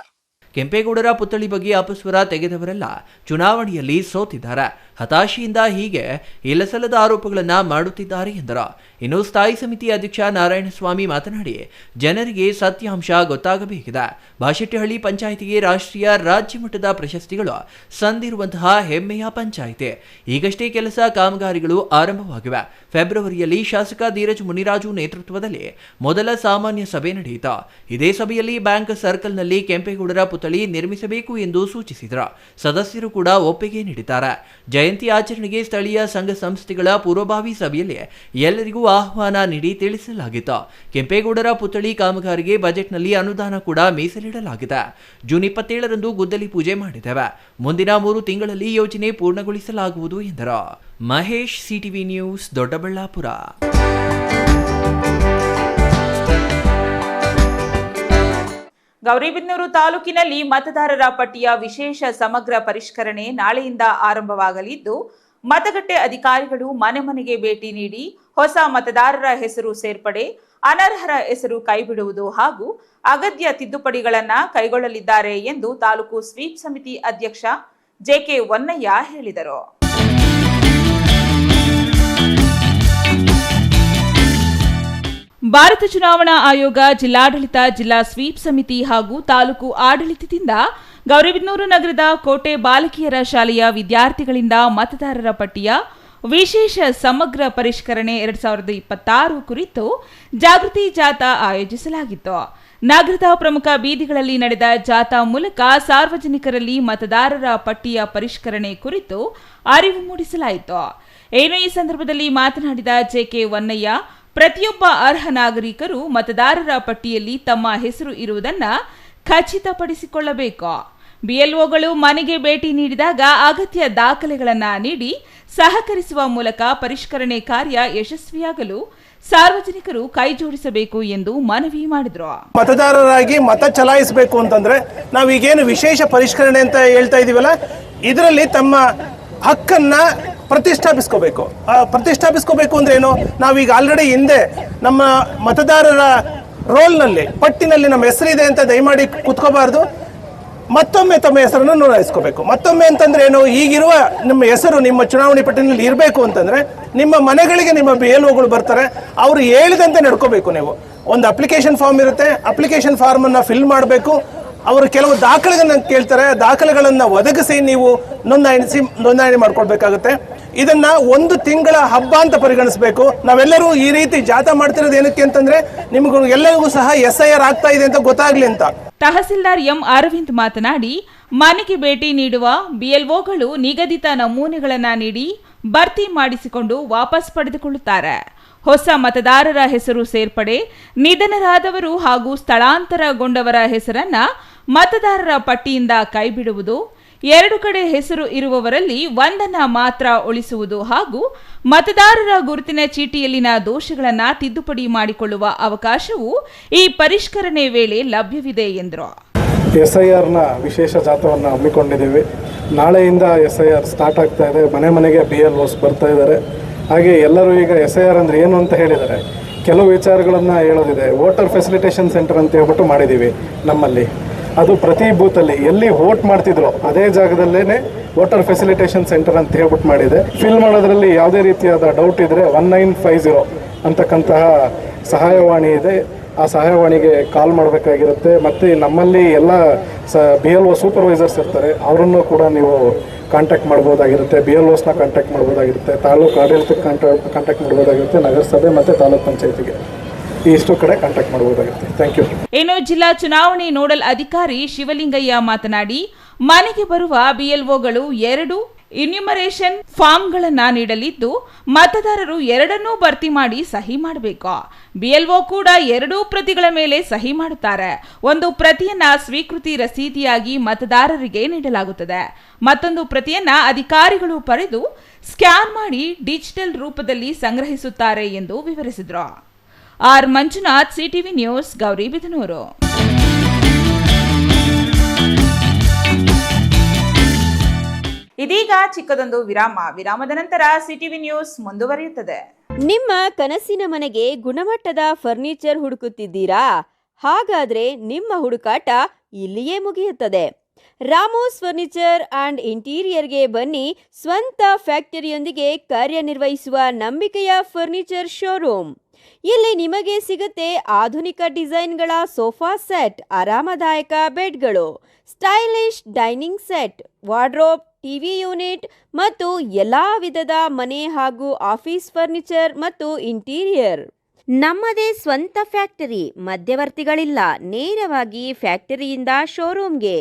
ಕೆಂಪೇಗೌಡರ ಪುತ್ಥಳಿ ಬಗ್ಗೆ ಅಪಸ್ವರ ತೆಗೆದವರೆಲ್ಲ ಚುನಾವಣೆಯಲ್ಲಿ ಸೋತಿದ್ದಾರೆ. ಹತಾಶೆಯಿಂದ ಹೀಗೆ ಇಲ್ಲಸಲ್ಲದ ಆರೋಪಗಳನ್ನ ಮಾಡುತ್ತಿದ್ದಾರೆ ಎಂದರು. ಇನ್ನು ಸ್ಥಾಯಿ ಸಮಿತಿ ಅಧ್ಯಕ್ಷ ನಾರಾಯಣಸ್ವಾಮಿ ಮಾತನಾಡಿ, ಜನರಿಗೆ ಸತ್ಯಾಂಶ ಗೊತ್ತಾಗಬೇಕಿದೆ. ಬಾಶೆಟ್ಟಹಳ್ಳಿ ಪಂಚಾಯಿತಿಗೆ ರಾಷ್ಟ್ರೀಯ ರಾಜ್ಯ ಮಟ್ಟದ ಪ್ರಶಸ್ತಿಗಳು ಸಂದಿರುವಂತಹ ಹೆಮ್ಮೆಯ ಪಂಚಾಯಿತಿ. ಈಗಷ್ಟೇ ಕೆಲಸ ಕಾಮಗಾರಿಗಳು ಆರಂಭವಾಗಿವೆ. ಫೆಬ್ರವರಿಯಲ್ಲಿ ಶಾಸಕ ಧೀರಜ್ ಮುನಿರಾಜು ನೇತೃತ್ವದಲ್ಲಿ ಮೊದಲ ಸಾಮಾನ್ಯ ಸಭೆ ನಡೆಯಿತು. ಇದೇ ಸಭೆಯಲ್ಲಿ ಬ್ಯಾಂಕ್ ಸರ್ಕಲ್ನಲ್ಲಿ ಕೆಂಪೇಗೌಡರ ಪುತ್ಥಳಿ ನಿರ್ಮಿಸಬೇಕು ಎಂದು ಸೂಚಿಸಿದರು. ಸದಸ್ಯರು ಕೂಡ ಒಪ್ಪಿಗೆ ನೀಡಿದ್ದಾರೆ. ಜಯಂತಿ ಆಚರಣೆಗೆ ಸ್ಥಳೀಯ ಸಂಘ ಸಂಸ್ಥೆಗಳ ಪೂರ್ವಭಾವಿ ಸಭೆಯಲ್ಲಿ ಎಲ್ಲರಿಗೂ ಆಹ್ವಾನ ನೀಡಿ ತಿಳಿಸಲಾಗಿತ್ತು. ಕೆಂಪೇಗೌಡರ ಪುತ್ಥಳಿ ಕಾಮಗಾರಿಗೆ ಬಜೆಟ್ನಲ್ಲಿ ಅನುದಾನ ಕೂಡ ಮೀಸಲಿಡಲಾಗಿದೆ. ಜೂನ್ 27ರಂದು ಗುದ್ದಲಿ ಪೂಜೆ ಮಾಡಿದ್ದೇವೆ. ಮುಂದಿನ 3 ತಿಂಗಳಲ್ಲಿ ಯೋಜನೆ ಪೂರ್ಣಗೊಳಿಸಲಾಗುವುದು ಎಂದರು. Mahesh, CTV news, Doddaballapura. ಗೌರಿಬಿದನೂರು ತಾಲೂಕಿನಲ್ಲಿ ಮತದಾರರ ಪಟ್ಟಿಯ ವಿಶೇಷ ಸಮಗ್ರ ಪರಿಷ್ಕರಣೆ ನಾಳೆಯಿಂದ ಆರಂಭವಾಗಲಿದ್ದು, ಮತಗಟ್ಟೆ ಅಧಿಕಾರಿಗಳು ಮನೆ ಮನೆಗೆ ಭೇಟಿ ನೀಡಿ ಹೊಸ ಮತದಾರರ ಹೆಸರು ಸೇರ್ಪಡೆ, ಅನರ್ಹರ ಹೆಸರು ಕೈಬಿಡುವುದು ಹಾಗೂ ಅಗತ್ಯ ತಿದ್ದುಪಡಿಗಳನ್ನು ಕೈಗೊಳ್ಳಲಿದ್ದಾರೆ ಎಂದು ತಾಲೂಕು ಸ್ವೀಪ್ ಸಮಿತಿ ಅಧ್ಯಕ್ಷ ಜೆಕೆ ವನ್ನಯ್ಯ ಹೇಳಿದರು. ಭಾರತ ಚುನಾವಣಾ ಆಯೋಗ, ಜಿಲ್ಲಾಡಳಿತ, ಜಿಲ್ಲಾ ಸ್ವೀಪ್ ಸಮಿತಿ ಹಾಗೂ ತಾಲೂಕು ಆಡಳಿತದಿಂದ ಗೌರಿಬಿದನೂರು ನಗರದ ಕೋಟೆ ಬಾಲಕಿಯರ ಶಾಲೆಯ ವಿದ್ಯಾರ್ಥಿಗಳಿಂದ ಮತದಾರರ ಪಟ್ಟಿಯ ವಿಶೇಷ ಸಮಗ್ರ ಪರಿಷ್ಕರಣೆ 2026 ಕುರಿತು ಜಾಗೃತಿ ಜಾಥಾ ಆಯೋಜಿಸಲಾಗಿತ್ತು. ನಗರದ ಪ್ರಮುಖ ಬೀದಿಗಳಲ್ಲಿ ನಡೆದ ಜಾಥಾ ಮೂಲಕ ಸಾರ್ವಜನಿಕರಲ್ಲಿ ಮತದಾರರ ಪಟ್ಟಿಯ ಪರಿಷ್ಕರಣೆ ಕುರಿತು ಅರಿವು ಮೂಡಿಸಲಾಯಿತು. ಈ ಸಂದರ್ಭದಲ್ಲಿ ಮಾತನಾಡಿದ ಜೆಕೆ ವನ್ನಯ್ಯ, ಪ್ರತಿಯೊಬ್ಬ ಅರ್ಹ ನಾಗರಿಕರು ಮತದಾರರ ಪಟ್ಟಿಯಲ್ಲಿ ತಮ್ಮ ಹೆಸರು ಇರುವುದನ್ನು ಖಚಿತಪಡಿಸಿಕೊಳ್ಳಬೇಕು. ಬಿಎಲ್ಒಗಳು ಮನೆಗೆ ಭೇಟಿ ನೀಡಿದಾಗ ಅಗತ್ಯ ದಾಖಲೆಗಳನ್ನು ನೀಡಿ ಸಹಕರಿಸುವ ಮೂಲಕ ಪರಿಷ್ಕರಣೆ ಕಾರ್ಯ ಯಶಸ್ವಿಯಾಗಲು ಸಾರ್ವಜನಿಕರು ಕೈಜೋಡಿಸಬೇಕು ಎಂದು ಮನವಿ ಮಾಡಿದರು. ಮತದಾರರಾಗಿ ಮತ ಚಲಾಯಿಸಬೇಕು ಅಂತಂದ್ರೆ ನಾವೀಗೇನು ವಿಶೇಷ ಪರಿಷ್ಕರಣೆ ಅಂತ ಹೇಳ್ತಾ ಇದೀವಲ್ಲ, ಇದರಲ್ಲಿ ತಮ್ಮ ಹಕ್ಕನ್ನ ಪ್ರತಿಷ್ಠಾಪಿಸ್ಕೋಬೇಕು. ಪ್ರತಿಷ್ಠಾಪಿಸ್ಕೋಬೇಕು ಅಂದ್ರೆ ಏನು? ನಾವೀಗ ಆಲ್ರೆಡಿ ಹಿಂದೆ ನಮ್ಮ ಮತದಾರರ ರೋಲ್ನಲ್ಲಿ ಪಟ್ಟಿನಲ್ಲಿ ನಮ್ಮ ಹೆಸರಿದೆ ಅಂತ ದಯಮಾಡಿ ಕುತ್ಕೋಬಾರ್ದು. ಮತ್ತೊಮ್ಮೆ ತಮ್ಮ ಹೆಸರನ್ನು ನೋಂದಾಯಿಸ್ಕೋಬೇಕು. ಮತ್ತೊಮ್ಮೆ ಅಂತಂದ್ರೆ ಏನು? ಈಗಿರುವ ನಿಮ್ಮ ಹೆಸರು ನಿಮ್ಮ ಚುನಾವಣೆ ಪಟ್ಟಿನಲ್ಲಿ ಇರಬೇಕು ಅಂತಂದ್ರೆ ನಿಮ್ಮ ಮನೆಗಳಿಗೆ ನಿಮ್ಮ BLOಗಳು ಬರ್ತಾರೆ, ಅವರು ಹೇಳಿದಂತೆ ನಡ್ಕೋಬೇಕು. ನೀವು ಒಂದು ಅಪ್ಲಿಕೇಶನ್ ಫಾರ್ಮ್ ಇರುತ್ತೆ, ಅಪ್ಲಿಕೇಶನ್ ಫಾರ್ಮ್ ಅನ್ನ ಫಿಲ್ ಮಾಡಬೇಕು. ಅವರು ಕೆಲವು ದಾಖಲೆಗಳನ್ನ ಕೇಳ್ತಾರೆ, ದಾಖಲೆಗಳನ್ನ ಒದಗಿಸಿ ನೀವು ನೋಂದಣಿ ಮಾಡ್ಕೊಳ್ಬೇಕಾಗುತ್ತೆ. ಇದನ್ನ 1 ತಿಂಗಳ ಹಬ್ಬ ಅಂತ ಪರಿಗಣಿಸಬೇಕು. ನಾವೆಲ್ಲರೂ ಈ ರೀತಿ ಜಾಥಾ ಮಾಡ್ತಿರೋದು ಏನಕ್ಕೆ ಅಂತಂದ್ರೆ ನಿಮಗೂ ಎಲ್ಲರಿಗೂ ಸಹ SIR ಆಗ್ತಾ ಇದೆ ಅಂತ ಗೊತ್ತಾಗ್ಲಿ ಅಂತ. ತಹಸೀಲ್ದಾರ್ ಎಂ ಅರವಿಂದ್ ಮಾತನಾಡಿ, ಮನೆಗೆ ಭೇಟಿ ನೀಡುವ BLOಗಳು ನಿಗದಿತ ನಮೂನೆಗಳನ್ನು ನೀಡಿ ಭರ್ತಿ ಮಾಡಿಸಿಕೊಂಡು ವಾಪಸ್ ಪಡೆದುಕೊಳ್ಳುತ್ತಾರೆ. ಹೊಸ ಮತದಾರರ ಹೆಸರು ಸೇರ್ಪಡೆ, ನಿಧನರಾದವರು ಹಾಗೂ ಸ್ಥಳಾಂತರಗೊಂಡವರ ಹೆಸರನ್ನ ಮತದಾರರ ಪಟ್ಟಿಯಿಂದ ಕೈಬಿಡುವುದು, 2 ಕಡೆ ಹೆಸರು ಇರುವವರಲ್ಲಿ ಒಂದನ್ನ ಮಾತ್ರ ಉಳಿಸುವುದು ಹಾಗೂ ಮತದಾರರ ಗುರುತಿನ ಚೀಟಿಯಲ್ಲಿನ ದೋಷಗಳನ್ನು ತಿದ್ದುಪಡಿ ಮಾಡಿಕೊಳ್ಳುವ ಅವಕಾಶವು ಈ ಪರಿಷ್ಕರಣೆ ವೇಳೆ ಲಭ್ಯವಿದೆ ಎಂದರು. SIRನ ವಿಶೇಷ ಜಾಥಾವನ್ನು ಹಮ್ಮಿಕೊಂಡಿದ್ದೀವಿ. ನಾಳೆಯಿಂದ SIR ಸ್ಟಾರ್ಟ್ ಆಗ್ತಾ ಇದೆ. ಮನೆ ಮನೆಗೆ BLOs ಬರ್ತಾ ಇದ್ದಾರೆ. ಹಾಗೆ ಎಲ್ಲರೂ ಈಗ SIR ಅಂದರೆ ಏನು ಅಂತ ಹೇಳಿದ್ದಾರೆ. ಕೆಲವು ವಿಚಾರಗಳನ್ನು ಹೇಳೋದಿದೆ. ವೋಟರ್ ಫೆಸಿಲಿಟೇಷನ್ ಸೆಂಟರ್ ಅಂತ ಹೇಳ್ಬಿಟ್ಟು ಮಾಡಿದ್ದೀವಿ ನಮ್ಮಲ್ಲಿ. ಅದು ಪ್ರತಿ ಬೂತಲ್ಲಿ ಎಲ್ಲಿ ವೋಟ್ ಮಾಡ್ತಿದ್ರು ಅದೇ ಜಾಗದಲ್ಲೇ ವೋಟರ್ ಫೆಸಿಲಿಟೇಷನ್ ಸೆಂಟರ್ ಅಂತ ಹೇಳ್ಬಿಟ್ಟು ಮಾಡಿದೆ. ಫಿಲ್ ಮಾಡೋದ್ರಲ್ಲಿ ಯಾವುದೇ ರೀತಿಯಾದ ಡೌಟ್ ಇದ್ದರೆ 1950 ಅಂತಕ್ಕಂತಹ ಸಹಾಯವಾಣಿ ಇದೆ. ಆ ಸಹಾಯವಾಣಿಗೆ ಕಾಲ್ ಮಾಡಬೇಕಾಗಿರುತ್ತೆ. ಮತ್ತು ನಮ್ಮಲ್ಲಿ ಎಲ್ಲ BLO ಸೂಪರ್ವೈಸರ್ಸ್ ಇರ್ತಾರೆ, ಅವರನ್ನು ಕೂಡ ನೀವು ಕಾಂಟ್ಯಾಕ್ಟ್ ಮಾಡ್ಬೋದಾಗಿರುತ್ತೆ. BLOಸ್ನ ಕಾಂಟ್ಯಾಕ್ಟ್ ಮಾಡ್ಬೋದಾಗಿರುತ್ತೆ, ತಾಲೂಕು ಆಡಳಿತಕ್ಕೆ ಕಾಂಟ್ಯಾಕ್ಟ್ ಮಾಡ್ಬೋದಾಗಿರುತ್ತೆ, ನಗರಸಭೆ ಮತ್ತು ತಾಲೂಕು ಪಂಚಾಯತಿಗೆ ಇಷ್ಟು ಕಡೆ ಕಾಂಟ್ಯಾಕ್ಟ್ ಮಾಡ್ಬೋದಾಗಿರುತ್ತೆ. Thank you. ಇನ್ನು ಜಿಲ್ಲಾ ಚುನಾವಣೆ ನೋಡಲ್ ಅಧಿಕಾರಿ ಶಿವಲಿಂಗಯ್ಯ ಮಾತನಾಡಿ, ಮನೆಗೆ ಬರುವ BLOಗಳು 2 ಇನ್ಯುಮರೇಷನ್ ಫಾರ್ಮ್ಗಳನ್ನ ನೀಡಲಿದ್ದು ಮತದಾರರು 2 ಭರ್ತಿ ಮಾಡಿ ಸಹಿ ಮಾಡಬೇಕು. BLO ಕೂಡ 2 ಪ್ರತಿಗಳ ಮೇಲೆ ಸಹಿ ಮಾಡುತ್ತಾರೆ. ಒಂದು ಪ್ರತಿಯನ್ನ ಸ್ವೀಕೃತಿ ರಸೀದಿಯಾಗಿ ಮತದಾರರಿಗೆ ನೀಡಲಾಗುತ್ತದೆ. ಮತ್ತೊಂದು ಪ್ರತಿಯನ್ನ ಅಧಿಕಾರಿಗಳು ಪಡೆದು ಸ್ಕ್ಯಾನ್ ಮಾಡಿ ಡಿಜಿಟಲ್ ರೂಪದಲ್ಲಿ ಸಂಗ್ರಹಿಸುತ್ತಾರೆ ಎಂದು ವಿವರಿಸಿದರು. R Manjunath, CTV news, Gauribidanur. ಇದೀಗ ಚಿಕ್ಕದೊಂದು ವಿರಾಮದ ನಂತರ CTV ನ್ಯೂಸ್ ಮುಂದುವರಿಯುತ್ತದೆ. ನಿಮ್ಮ ಕನಸಿನ ಮನೆಗೆ ಗುಣಮಟ್ಟದ ಫರ್ನಿಚರ್ ಹುಡುಕುತ್ತಿದ್ದೀರಾ? ಹಾಗಾದ್ರೆ ನಿಮ್ಮ ಹುಡುಕಾಟ ಇಲ್ಲಿಯೇ ಮುಗಿಯುತ್ತದೆ. ರಾಮೋಸ್ ಫರ್ನಿಚರ್ ಅಂಡ್ ಇಂಟೀರಿಯರ್ಗೆ ಬನ್ನಿ. ಸ್ವಂತ ಫ್ಯಾಕ್ಟರಿಯೊಂದಿಗೆ ಕಾರ್ಯನಿರ್ವಹಿಸುವ ನಂಬಿಕೆಯ ಫರ್ನಿಚರ್ ಶೋರೂಮ್. ಇಲ್ಲಿ ನಿಮಗೆ ಸಿಗುತ್ತೆ ಆಧುನಿಕ ಡಿಸೈನ್ಗಳ ಸೋಫಾ ಸೆಟ್, ಆರಾಮದಾಯಕ ಬೆಡ್ಗಳು, stylish dining set, wardrobe, TV unit ಮತ್ತು ಎಲ್ಲಾ ವಿಧದ ಮನೆ ಹಾಗೂ ಆಫೀಸ್ ಫರ್ನಿಚರ್ ಮತ್ತು ಇಂಟೀರಿಯರ್. ನಮ್ಮದೇ ಸ್ವಂತ ಫ್ಯಾಕ್ಟರಿ, ಮಧ್ಯವರ್ತಿಗಳಿಲ್ಲ. ನೇರವಾಗಿ ಫ್ಯಾಕ್ಟರಿಯಿಂದ ಶೋರೂಮ್ಗೆ.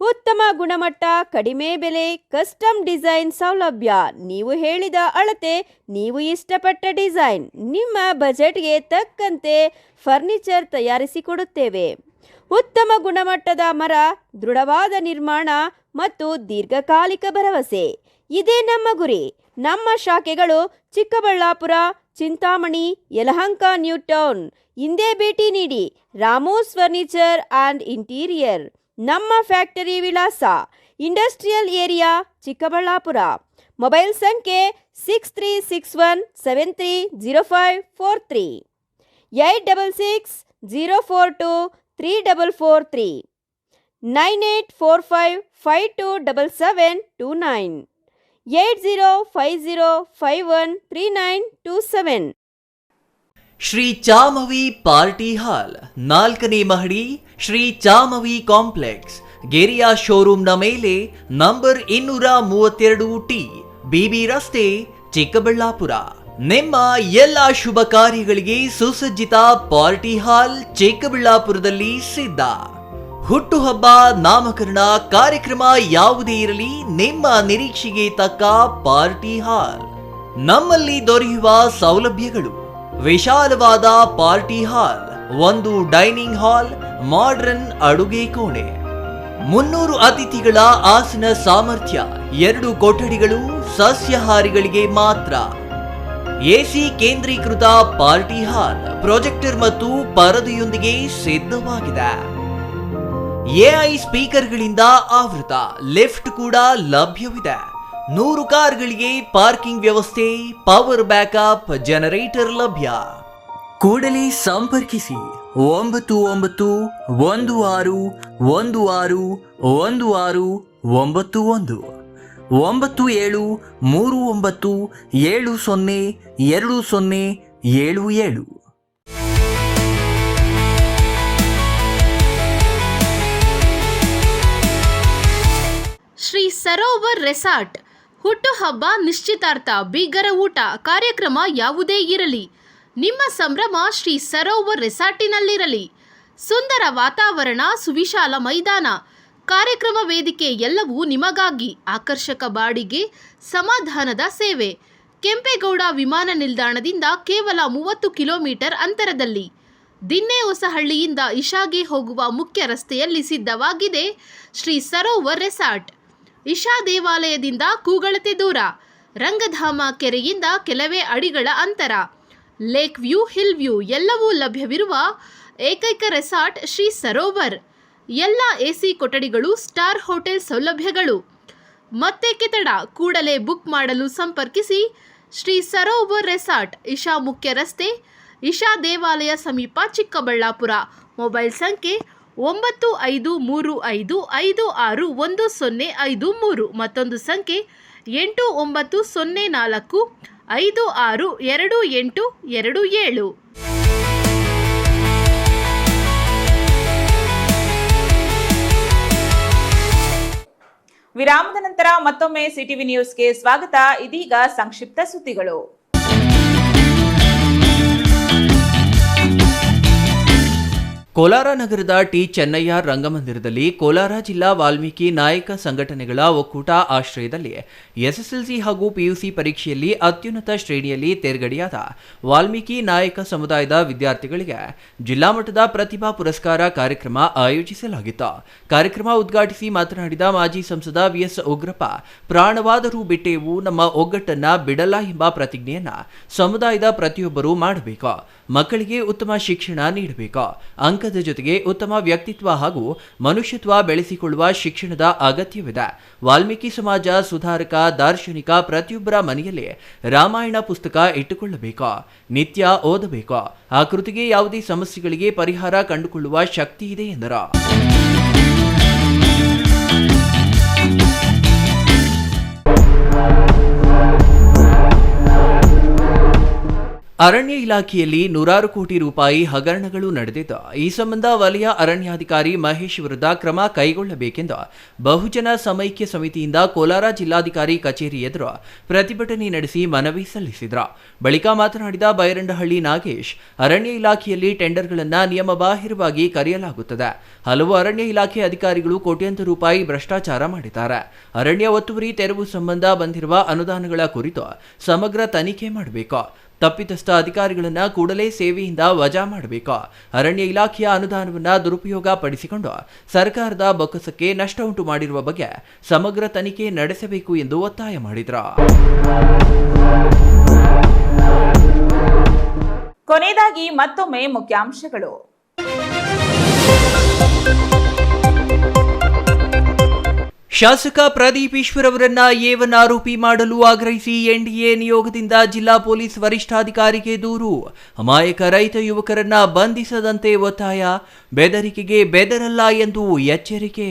ಉತ್ತಮ ಗುಣಮಟ್ಟ, ಕಡಿಮೆ ಬೆಲೆ, ಕಸ್ಟಮ್ ಡಿಸೈನ್ ಸೌಲಭ್ಯ. ನೀವು ಹೇಳಿದ ಅಳತೆ, ನೀವು ಇಷ್ಟಪಟ್ಟ ಡಿಸೈನ್, ನಿಮ್ಮ ಬಜೆಟ್ಗೆ ತಕ್ಕಂತೆ ಫರ್ನಿಚರ್ ತಯಾರಿಸಿಕೊಡುತ್ತೇವೆ. ಉತ್ತಮ ಗುಣಮಟ್ಟದ ಮರ, ದೃಢವಾದ ನಿರ್ಮಾಣ ಮತ್ತು ದೀರ್ಘಕಾಲಿಕ ಭರವಸೆ, ಇದೇ ನಮ್ಮ ಗುರಿ. ನಮ್ಮ ಶಾಖೆಗಳು ಚಿಕ್ಕಬಳ್ಳಾಪುರ, ಚಿಂತಾಮಣಿ, ಯಲಹಂಕ, ನ್ಯೂ ಟೌನ್. ಇಂದೇ ಭೇಟಿ ನೀಡಿ. ರಾಮೋಸ್ ಫರ್ನಿಚರ್ ಅಂಡ್ ಇಂಟೀರಿಯರ್. ನಮ್ಮ ಫ್ಯಾಕ್ಟರಿ ವಿಳಾಸ ಇಂಡಸ್ಟ್ರಿಯಲ್ ಏರಿಯಾ, ಚಿಕ್ಕಬಳ್ಳಾಪುರ. ಮೊಬೈಲ್ ಸಂಖ್ಯೆ 6361730543, 8660423443, 9845527729, 8050513927. ಶ್ರೀ ಚಾಮವಿ ಪಾರ್ಟಿ ಹಾಲ್, 4ನೇ ಮಹಡಿ, ಶ್ರೀ ಚಾಮವಿ ಕಾಂಪ್ಲೆಕ್ಸ್, ಗೆರಿಯಾ ಶೋರೂಮ್ನ ಮೇಲೆ, ನಂಬರ್ 232T, BB ರಸ್ತೆ, ಚಿಕ್ಕಬಳ್ಳಾಪುರ. ನಿಮ್ಮ ಎಲ್ಲ ಶುಭ ಕಾರ್ಯಗಳಿಗೆ ಸುಸಜ್ಜಿತ ಪಾರ್ಟಿ ಹಾಲ್ ಚಿಕ್ಕಬಳ್ಳಾಪುರದಲ್ಲಿ ಸಿದ್ಧ. ಹುಟ್ಟುಹಬ್ಬ, ನಾಮಕರಣ, ಕಾರ್ಯಕ್ರಮ ಯಾವುದೇ ಇರಲಿ, ನಿಮ್ಮ ನಿರೀಕ್ಷೆಗೆ ತಕ್ಕ ಪಾರ್ಟಿ ಹಾಲ್. ನಮ್ಮಲ್ಲಿ ದೊರೆಯುವ ಸೌಲಭ್ಯಗಳು: ವಿಶಾಲವಾದ party hall, 1 dining hall, modern ಅಡುಗೆ ಕೋಣೆ, 300 ಅತಿಥಿಗಳ ಆಸನ ಸಾಮರ್ಥ್ಯ, 2 ಕೊಠಡಿಗಳು ಸಸ್ಯಾಹಾರಿಗಳಿಗೆ ಮಾತ್ರ. AC ಕೇಂದ್ರೀಕೃತ ಪಾರ್ಟಿ ಹಾಲ್, ಪ್ರೊಜೆಕ್ಟರ್ ಮತ್ತು ಪರದೆಯೊಂದಿಗೆ ಸಿದ್ಧವಾಗಿದೆ. AI ಸ್ಪೀಕರ್ಗಳಿಂದ ಆವೃತ, ಲಿಫ್ಟ್ ಕೂಡ ಲಭ್ಯವಿದೆ. 100 ಕಾರ್ಗಳಿಗೆ ಪಾರ್ಕಿಂಗ್ ವ್ಯವಸ್ಥೆ, ಪವರ್ ಬ್ಯಾಕಪ್ ಜನರೇಟರ್ ಲಭ್ಯ. ಕೂಡಲೇ ಸಂಪರ್ಕಿಸಿ 9916161691 9739702077. ಶ್ರೀ ಸರೋವರ್ ರೆಸಾರ್ಟ್. ಹುಟ್ಟುಹಬ್ಬ, ನಿಶ್ಚಿತಾರ್ಥ, ಬೀಗರ ಊಟ, ಕಾರ್ಯಕ್ರಮ ಯಾವುದೇ ಇರಲಿ, ನಿಮ್ಮ ಸಂಭ್ರಮ ಶ್ರೀ ಸರೋವರ್ ರೆಸಾರ್ಟಿನಲ್ಲಿರಲಿ. ಸುಂದರ ವಾತಾವರಣ, ಸುವಿಶಾಲ ಮೈದಾನ, ಕಾರ್ಯಕ್ರಮ ವೇದಿಕೆ ಎಲ್ಲವೂ ನಿಮಗಾಗಿ. ಆಕರ್ಷಕ ಬಾಡಿಗೆ, ಸಮಾಧಾನದ ಸೇವೆ. ಕೆಂಪೇಗೌಡ ವಿಮಾನ ನಿಲ್ದಾಣದಿಂದ ಕೇವಲ 30 ಕಿಲೋಮೀಟರ್ ಅಂತರದಲ್ಲಿ. ದಿನ್ನೆಹೊಸಹಳ್ಳಿಯಿಂದ ಇಶಾಗೆ ಹೋಗುವ ಮುಖ್ಯ ರಸ್ತೆಯಲ್ಲಿ ಸಿದ್ಧವಾಗಿದೆ ಶ್ರೀ ಸರೋವರ್ ರೆಸಾರ್ಟ್. ಇಶಾ ದೇವಾಲಯದಿಂದ ಕೂಗಳತೆ ದೂರ, ರಂಗಧಾಮ ಕೆರೆಯಿಂದ ಕೆಲವೇ ಅಡಿಗಳ ಅಂತರ. ಲೇಕ್ ವ್ಯೂ, ಹಿಲ್ ವ್ಯೂ ಎಲ್ಲವೂ ಲಭ್ಯವಿರುವ ಏಕೈಕ ರೆಸಾರ್ಟ್ ಶ್ರೀ ಸರೋವರ್. ಎಲ್ಲ AC ಕೊಠಡಿಗಳು, ಸ್ಟಾರ್ ಹೋಟೆಲ್ ಸೌಲಭ್ಯಗಳು. ಮತ್ತೆ ತಡ, ಕೂಡಲೇ ಬುಕ್ ಮಾಡಲು ಸಂಪರ್ಕಿಸಿ ಶ್ರೀ ಸರೋವರ್ ರೆಸಾರ್ಟ್, ಇಶಾ ಮುಖ್ಯ ರಸ್ತೆ, ಇಶಾ ದೇವಾಲಯ ಸಮೀಪ, ಚಿಕ್ಕಬಳ್ಳಾಪುರ. ಮೊಬೈಲ್ ಸಂಖ್ಯೆ 9555561053. ಮತ್ತೊಂದು ಸಂಖ್ಯೆ 8904562827. ವಿರಾಮದ ನಂತರ ಮತ್ತೊಮ್ಮೆ ಸಿಟಿವಿ ನ್ಯೂಸ್ಗೆ ಸ್ವಾಗತ. ಇದೀಗ ಸಂಕ್ಷಿಪ್ತ ಸುದ್ದಿಗಳು. ಕೋಲಾರ ನಗರದ ಟಿ ಚೆನ್ನಯ್ಯ ರಂಗಮಂದಿರದಲ್ಲಿ ಕೋಲಾರ ಜಿಲ್ಲಾ ವಾಲ್ಮೀಕಿ ನಾಯಕ ಸಂಘಟನೆಗಳ ಒಕ್ಕೂಟ ಆಶ್ರಯದಲ್ಲಿ ಎಸ್ಎಸ್ಎಲ್ಸಿ ಹಾಗೂ ಪಿಯುಸಿ ಪರೀಕ್ಷೆಯಲ್ಲಿ ಅತ್ಯುನ್ನತ ಶ್ರೇಣಿಯಲ್ಲಿ ತೇರ್ಗಡೆಯಾದ ವಾಲ್ಮೀಕಿ ನಾಯಕ ಸಮುದಾಯದ ವಿದ್ಯಾರ್ಥಿಗಳಿಗೆ ಜಿಲ್ಲಾ ಮಟ್ಟದ ಪ್ರತಿಭಾ ಪುರಸ್ಕಾರ ಕಾರ್ಯಕ್ರಮ ಆಯೋಜಿಸಲಾಗಿತ್ತು. ಕಾರ್ಯಕ್ರಮ ಉದ್ಘಾಟಿಸಿ ಮಾತನಾಡಿದ ಮಾಜಿ ಸಂಸದ ವಿಎಸ್ ಉಗ್ರಪ್ಪ, ಪ್ರಾಣವಾದರೂ ಬಿಟ್ಟೇವು, ನಮ್ಮ ಒಗ್ಗಟ್ಟನ್ನ ಬಿಡಲ್ಲ ಎಂಬ ಪ್ರತಿಜ್ಞೆಯನ್ನ ಸಮುದಾಯದ ಪ್ರತಿಯೊಬ್ಬರೂ ಮಾಡಬೇಕು. ಮಕ್ಕಳಿಗೆ ಉತ್ತಮ ಶಿಕ್ಷಣ ನೀಡಬೇಕು. ಅಂಕದ ಜೊತೆಗೆ ಉತ್ತಮ ವ್ಯಕ್ತಿತ್ವ ಹಾಗೂ ಮನುಷ್ಯತ್ವ ಬೆಳೆಸಿಕೊಳ್ಳುವ ಶಿಕ್ಷಣದ ಅಗತ್ಯವಿದೆ. ವಾಲ್ಮೀಕಿ ಸಮಾಜ ಸುಧಾರಕ, ದಾರ್ಶನಿಕ ಪ್ರತಿಯೊಬ್ಬರ ಮನೆಯಲ್ಲಿ ರಾಮಾಯಣ ಪುಸ್ತಕ ಇಟ್ಟುಕೊಳ್ಳಬೇಕು, ನಿತ್ಯ ಓದಬೇಕು. ಆ ಕೃತಿಗೆ ಯಾವುದೇ ಸಮಸ್ಯೆಗಳಿಗೆ ಪರಿಹಾರ ಕಂಡುಕೊಳ್ಳುವ ಶಕ್ತಿ ಇದೆ ಎಂದರು. ಅರಣ್ಯ ಇಲಾಖೆಯಲ್ಲಿ ನೂರಾರು ಕೋಟಿ ರೂಪಾಯಿ ಹಗರಣಗಳು ನಡೆದಿದ್ದು, ಈ ಸಂಬಂಧ ವಲಯ ಅರಣ್ಯಾಧಿಕಾರಿ ಮಹೇಶ್ ವಿರುದ್ಧ ಕ್ರಮ ಕೈಗೊಳ್ಳಬೇಕೆಂದು ಬಹುಜನ ಸಮೈಕ್ಯ ಸಮಿತಿಯಿಂದ ಕೋಲಾರ ಜಿಲ್ಲಾಧಿಕಾರಿ ಕಚೇರಿ ಎದುರು ಪ್ರತಿಭಟನೆ ನಡೆಸಿ ಮನವಿ ಸಲ್ಲಿಸಿದರು. ಬಳಿಕ ಮಾತನಾಡಿದ ಬೈರಂಡಹಳ್ಳಿ ನಾಗೇಶ್, ಅರಣ್ಯ ಇಲಾಖೆಯಲ್ಲಿ ಟೆಂಡರ್ಗಳನ್ನು ನಿಯಮಬಾಹಿರವಾಗಿ ಕರೆಯಲಾಗುತ್ತದೆ. ಹಲವು ಅರಣ್ಯ ಇಲಾಖೆ ಅಧಿಕಾರಿಗಳು ಕೋಟ್ಯಾಂತರ ರೂಪಾಯಿ ಭ್ರಷ್ಟಾಚಾರ ಮಾಡಿದ್ದಾರೆ. ಅರಣ್ಯ ಒತ್ತುವರಿ ತೆರವು ಸಂಬಂಧ ಬಂದಿರುವ ಅನುದಾನಗಳ ಕುರಿತು ಸಮಗ್ರ ತನಿಖೆ ಮಾಡಬೇಕು. ತಪ್ಪಿತಸ್ಥ ಅಧಿಕಾರಿಗಳನ್ನು ಕೂಡಲೇ ಸೇವೆಯಿಂದ ವಜಾ ಮಾಡಬೇಕು. ಅರಣ್ಯ ಇಲಾಖೆಯ ಅನುದಾನವನ್ನು ದುರುಪಯೋಗ ಪಡಿಸಿಕೊಂಡು ಸರ್ಕಾರದ ಬೊಕ್ಕಸಕ್ಕೆ ನಷ್ಟ ಉಂಟು ಮಾಡಿರುವ ಬಗ್ಗೆ ಸಮಗ್ರ ತನಿಖೆ ನಡೆಸಬೇಕು ಎಂದು ಒತ್ತಾಯ ಮಾಡಿದರು. ಕೊನೆಯದಾಗಿ ಮತ್ತೊಮ್ಮೆ ಮುಖ್ಯಾಂಶಗಳು. ಶಾಸಕ ಪ್ರದೀಪ್ ಈಶ್ವರ್ ಅವರನ್ನ A1 ಆರೋಪಿ ಮಾಡಲು ಆಗ್ರಹಿಸಿ ಎನ್ಡಿಎ ನಿಯೋಗದಿಂದ ಜಿಲ್ಲಾ ಪೊಲೀಸ್ ವರಿಷ್ಠಾಧಿಕಾರಿಗೆ ದೂರು. ಅಮಾಯಕ ರೈತ ಯುವಕರನ್ನ ಬಂಧಿಸದಂತೆ ಒತ್ತಾಯ. ಬೆದರಿಕೆಗೆ ಬೆದರಲ್ಲ ಎಂದು ಎಚ್ಚರಿಕೆ.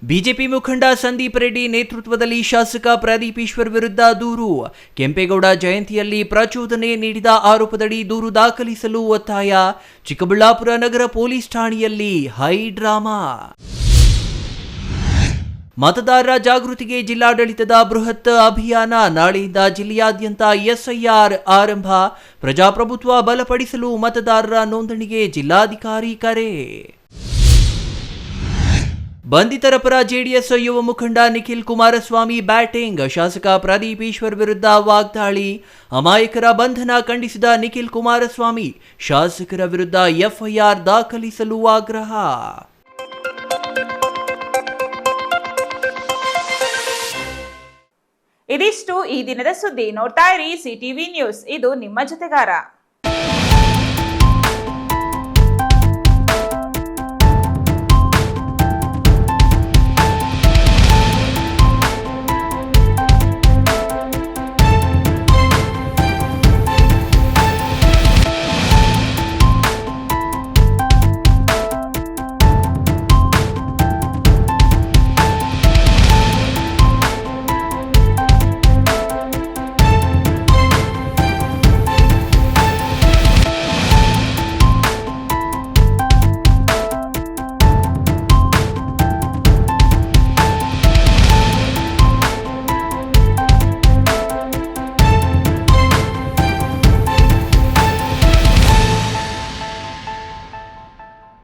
ಬಿಜೆಪಿ ಮುಖಂಡ ಸಂದೀಪ್ ರೆಡ್ಡಿ ನೇತೃತ್ವದಲ್ಲಿ ಶಾಸಕ ಪ್ರದೀಪ್ ಈಶ್ವರ್ ವಿರುದ್ಧ ದೂರು. ಕೆಂಪೇಗೌಡ ಜಯಂತಿಯಲ್ಲಿ ಪ್ರಚೋದನೆ ನೀಡಿದ ಆರೋಪದಡಿ ದೂರು ದಾಖಲಿಸಲು ಒತ್ತಾಯ. ಚಿಕ್ಕಬಳ್ಳಾಪುರ ನಗರ ಪೊಲೀಸ್ ಠಾಣೆಯಲ್ಲಿ ಹೈ ಡ್ರಾಮಾ. ಮತದಾರರ ಜಾಗೃತಿಗೆ ಜಿಲ್ಲಾಡಳಿತದ ಬೃಹತ್ ಅಭಿಯಾನ. ನಾಳೆಯಿಂದ ಜಿಲ್ಲೆಯಾದ್ಯಂತ ಎಸ್ಐಆರ್ ಆರಂಭ. ಪ್ರಜಾಪ್ರಭುತ್ವ ಬಲಪಡಿಸಲು ಮತದಾರರ ನೋಂದಣಿಗೆ ಜಿಲ್ಲಾಧಿಕಾರಿ ಕರೆ. ಬಂಧಿತರ ಪರ ಜೆಡಿಎಸ್ ಯುವ ಮುಖಂಡ ನಿಖಿಲ್ ಕುಮಾರಸ್ವಾಮಿ ಬ್ಯಾಟಿಂಗ್. ಶಾಸಕ ಪ್ರದೀಪ್ ಈಶ್ವರ್ ವಿರುದ್ಧ ವಾಗ್ದಾಳಿ. ಅಮಾಯಕರ ಬಂಧನ ಖಂಡಿಸಿದ ನಿಖಿಲ್ ಕುಮಾರಸ್ವಾಮಿ, ಶಾಸಕರ ವಿರುದ್ಧ ಎಫ್ಐಆರ್ ದಾಖಲಿಸಲು ಆಗ್ರಹ. ಇದಿಷ್ಟು ಈ ದಿನದ ಸುದ್ದಿ. ನೋಡ್ತಾ ಇರಿ ಸಿಟಿವಿ ನ್ಯೂಸ್, ಇದು ನಿಮ್ಮ ಜೊತೆಗಾರ.